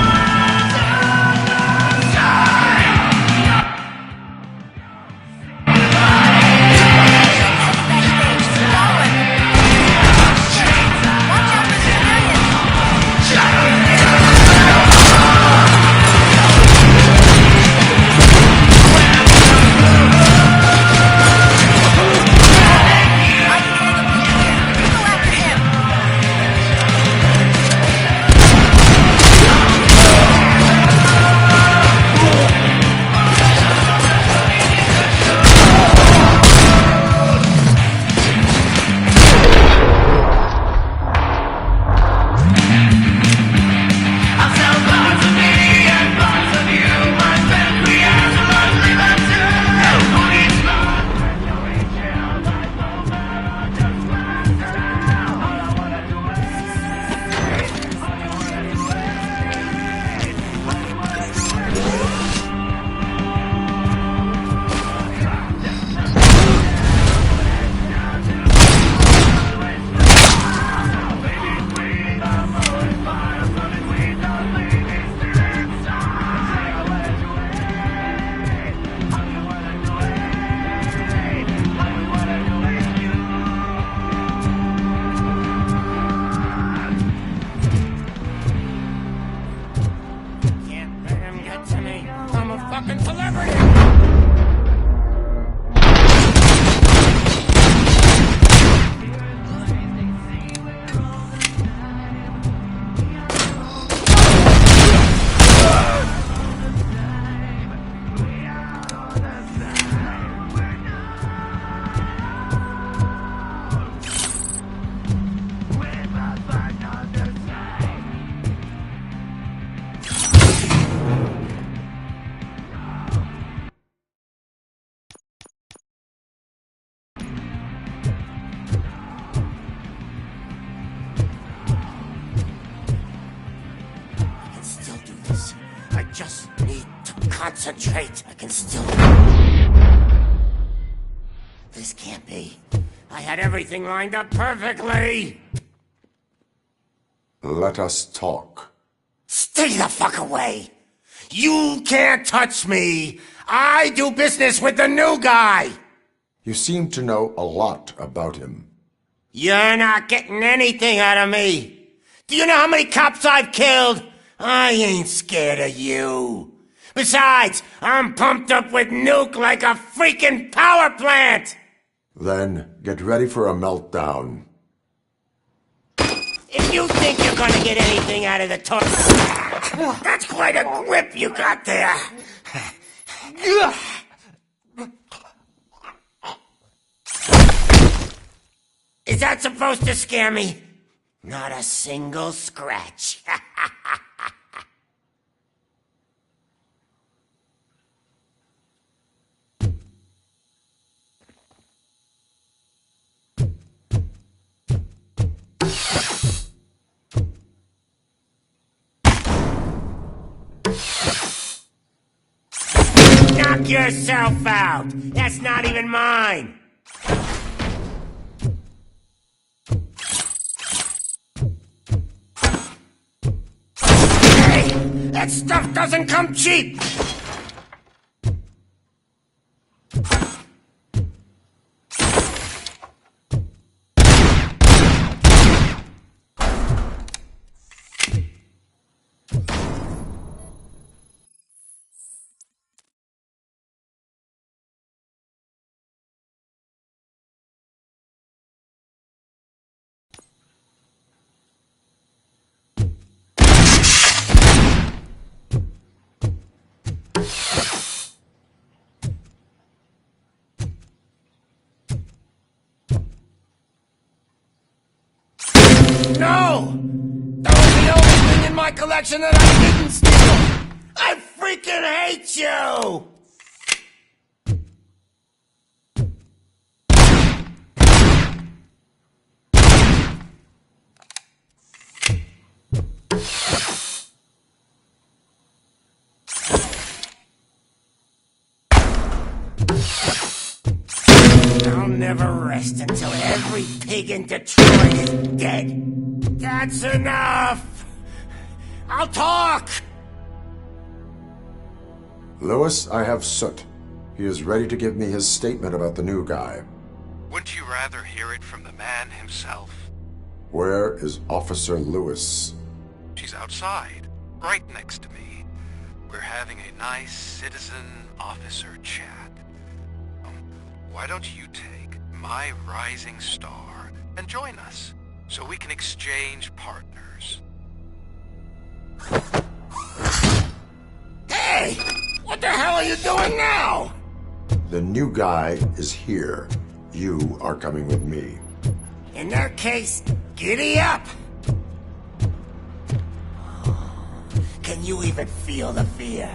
concentrate. I can still... This can't be. I had everything lined up perfectly. Let us talk. Stay the fuck away. You can't touch me. I do business with the new guy. You seem to know a lot about him. You're not getting anything out of me. Do you know how many cops I've killed? I ain't scared of you. Besides, I'm pumped up with nuke like a freaking power plant. Then get ready for a meltdown. If you think you're gonna get anything out of the toy... That's quite a grip you got there. Is that supposed to scare me? Not a single scratch. Knock yourself out. That's not even mine. That stuff doesn't come cheap! No! That was the only thing in my collection that I didn't steal! I freaking hate you! I'll never rest until every pig in Detroit is dead. That's enough! I'll talk! Lewis, I have Soot. He is ready to give me his statement about the new guy. Wouldn't you rather hear it from the man himself? Where is Officer Lewis? She's outside, right next to me. We're having a nice citizen-officer chat. Why don't you take my rising star and join us, so we can exchange partners? Hey! What the hell are you doing now? The new guy is here. You are coming with me. In that case, giddy up! Can you even feel the fear?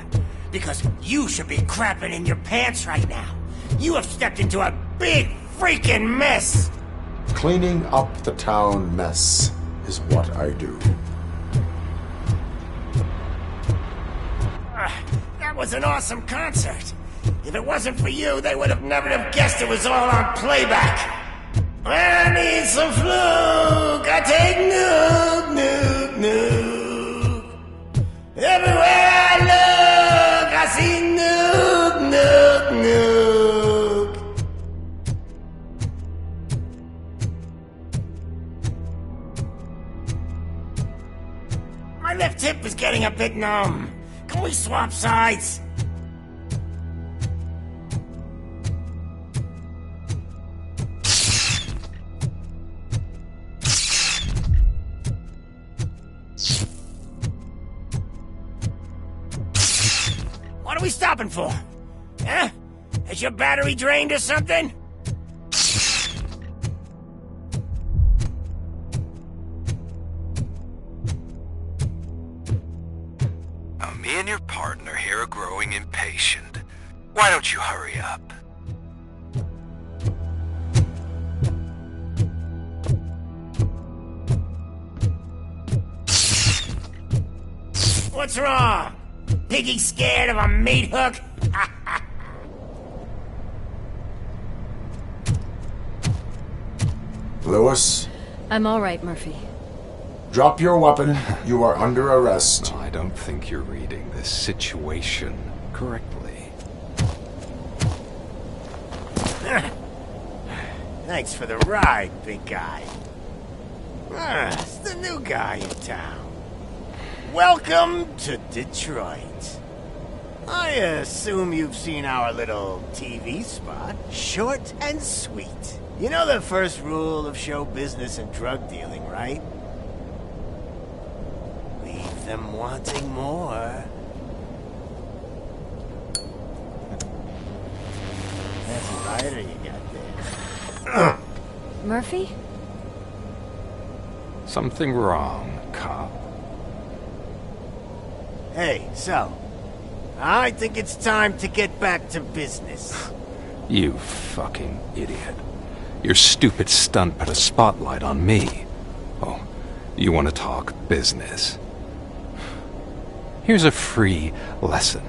Because you should be crapping in your pants right now. You have stepped into a big freaking mess! Cleaning up the town mess is what I do. That was an awesome concert. If it wasn't for you, they would have never have guessed it was all on playback. I need some fluke. I take nuke, nuke, nuke. Everywhere I look, I see nuke, nuke, nuke. My left hip is getting a bit numb. Can we swap sides? What are we stopping for? Huh? Is your battery drained or something? Me and your partner here are growing impatient. Why don't you hurry up? What's wrong? piggy scared of a meat hook? Lewis, I'm all right, Murphy. drop your weapon. You are under arrest. I don't think you're reading this situation correctly. Thanks for the ride, big guy. It's the new guy in town. Welcome to Detroit. I assume you've seen our little TV spot. Short and sweet. You know the first rule of show business and drug dealing, right? Leave them wanting more. That's a lighter you got there. Murphy? Something wrong, cop. Hey, so, I think it's time to get back to business. You fucking idiot. Your stupid stunt put a spotlight on me. Oh, you want to talk business? Here's a free lesson.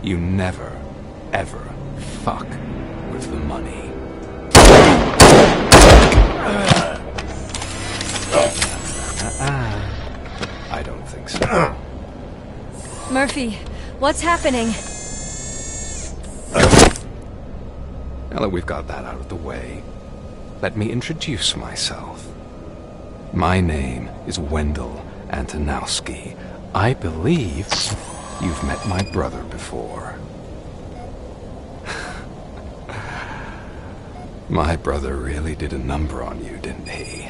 You never, ever fuck with the money. I don't think so. Murphy, what's happening? Now that we've got that out of the way, let me introduce myself. My name is Wendell Antonowski. I believe you've met my brother before. My brother really did a number on you, didn't he?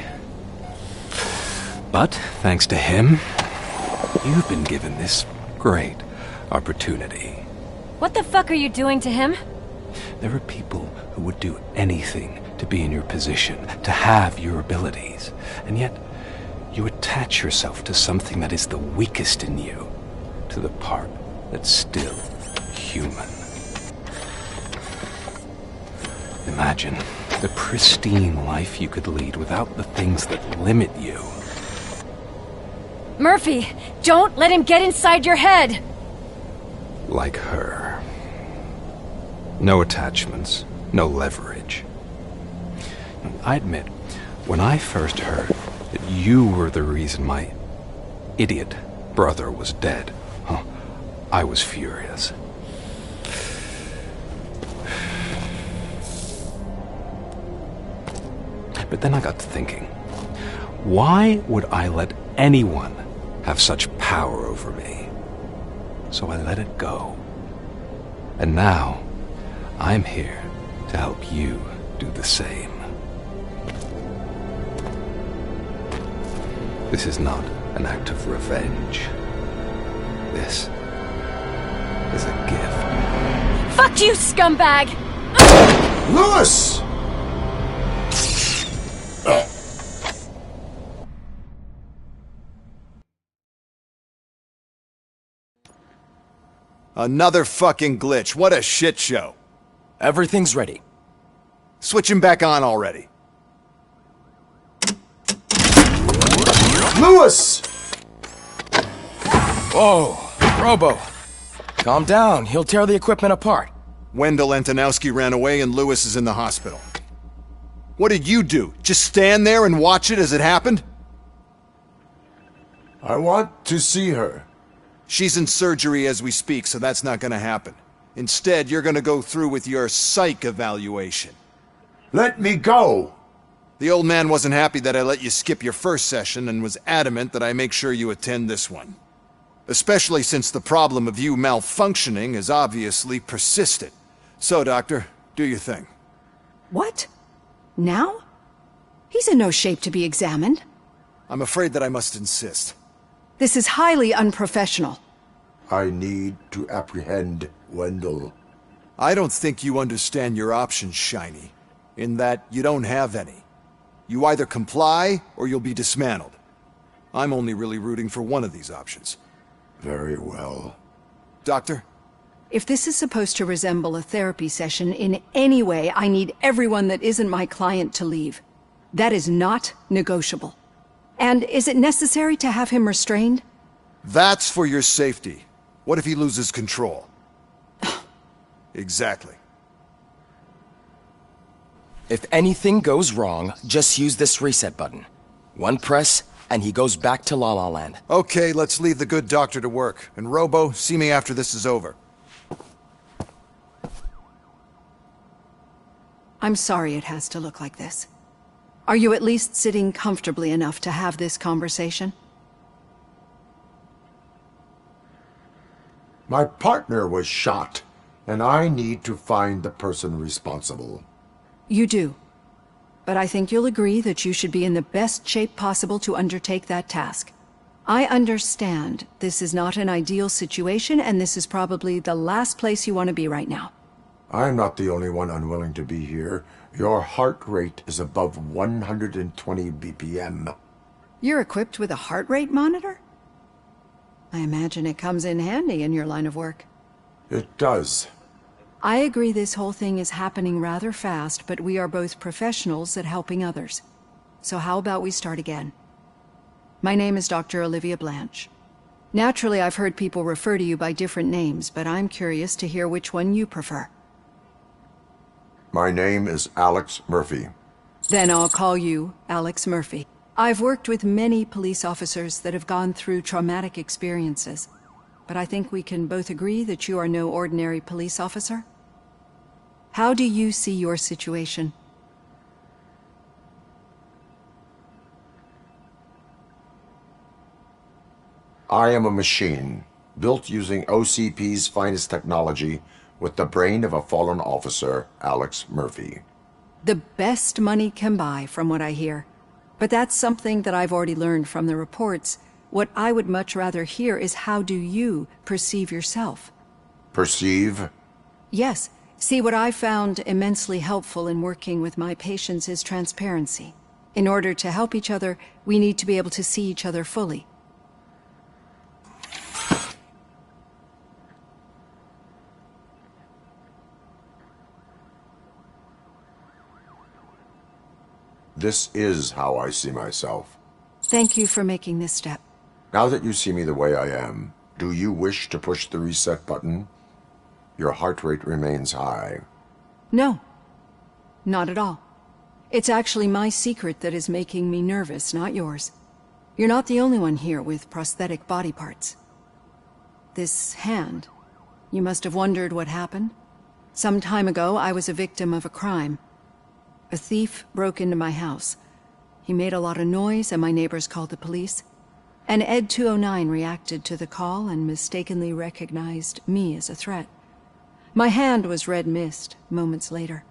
But, thanks to him, you've been given this great opportunity. What the fuck are you doing to him? There are people who would do anything to be in your position, to have your abilities, and yet you attach yourself to something that is the weakest in you, to the part that's still human. Imagine the pristine life you could lead without the things that limit you. Murphy, don't let him get inside your head! Like her. No attachments, no leverage. I admit, when I first heard that you were the reason my idiot brother was dead, I was furious. But then I got to thinking, why would I let anyone have such power over me? So I let it go. And now, I'm here to help you do the same. This is not an act of revenge. This is a gift. Fuck you, scumbag! Lewis! Another fucking glitch. What a shit show. Everything's ready. Switch him back on already. Lewis! Whoa, Robo. Calm down. He'll tear the equipment apart. Wendell Antonowski ran away and Lewis is in the hospital. What did you do? Just stand there and watch it as it happened? I want to see her. She's in surgery as we speak, so that's not gonna happen. Instead, you're gonna go through with your psych evaluation. Let me go! The old man wasn't happy that I let you skip your first session and was adamant that I make sure you attend this one. Especially since the problem of you malfunctioning is obviously persistent. So, Doctor, do your thing. What? Now? He's in no shape to be examined. I'm afraid that I must insist. This is highly unprofessional. I need to apprehend Wendell. I don't think you understand your options, Shiny, in that you don't have any. You either comply, or you'll be dismantled. I'm only really rooting for one of these options. Very well. Doctor? If this is supposed to resemble a therapy session in any way, I need everyone that isn't my client to leave. That is not negotiable. And is it necessary to have him restrained? That's for your safety. What if he loses control? Exactly. If anything goes wrong, just use this reset button. One press, and he goes back to La La Land. Okay, let's leave the good doctor to work. And Robo, see me after this is over. I'm sorry it has to look like this. Are you at least sitting comfortably enough to have this conversation? My partner was shot, and I need to find the person responsible. You do. But I think you'll agree that you should be in the best shape possible to undertake that task. I understand this is not an ideal situation, and this is probably the last place you want to be right now. I'm not the only one unwilling to be here. Your heart rate is above 120 BPM. You're equipped with a heart rate monitor? I imagine it comes in handy in your line of work. It does. I agree this whole thing is happening rather fast, but we are both professionals at helping others. So how about we start again? My name is Dr. Olivia Blanche. Naturally, I've heard people refer to you by different names, but I'm curious to hear which one you prefer. My name is Alex Murphy. Then I'll call you Alex Murphy. I've worked with many police officers that have gone through traumatic experiences, but I think we can both agree that you are no ordinary police officer. How do you see your situation? I am a machine, built using OCP's finest technology, with the brain of a fallen officer, Alex Murphy. The best money can buy, from what I hear. But that's something that I've already learned from the reports. What I would much rather hear is how do you perceive yourself? Perceive? Yes. See, what I found immensely helpful in working with my patients is transparency. In order to help each other, we need to be able to see each other fully. This is how I see myself. Thank you for making this step. Now that you see me the way I am, do you wish to push the reset button? Your heart rate remains high. No, not at all. It's actually my secret that is making me nervous, not yours. You're not the only one here with prosthetic body parts. This hand, you must have wondered what happened. Some time ago, I was a victim of a crime. A thief broke into my house. He made a lot of noise and my neighbors called the police. And Ed 209 reacted to the call and mistakenly recognized me as a threat. My hand was red mist moments later.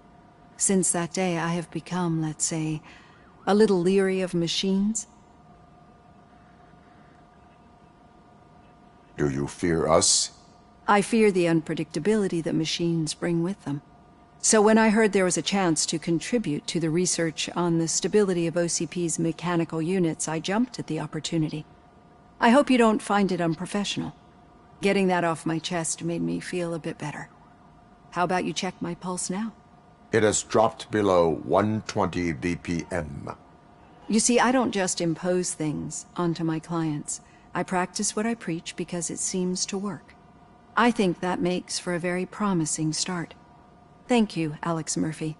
Since that day, I have become, let's say, a little leery of machines. Do you fear us? I fear the unpredictability that machines bring with them. So when I heard there was a chance to contribute to the research on the stability of OCP's mechanical units, I jumped at the opportunity. I hope you don't find it unprofessional. Getting that off my chest made me feel a bit better. How about you check my pulse now? It has dropped below 120 BPM. You see, I don't just impose things onto my clients. I practice what I preach because it seems to work. I think that makes for a very promising start. Thank you, Alex Murphy.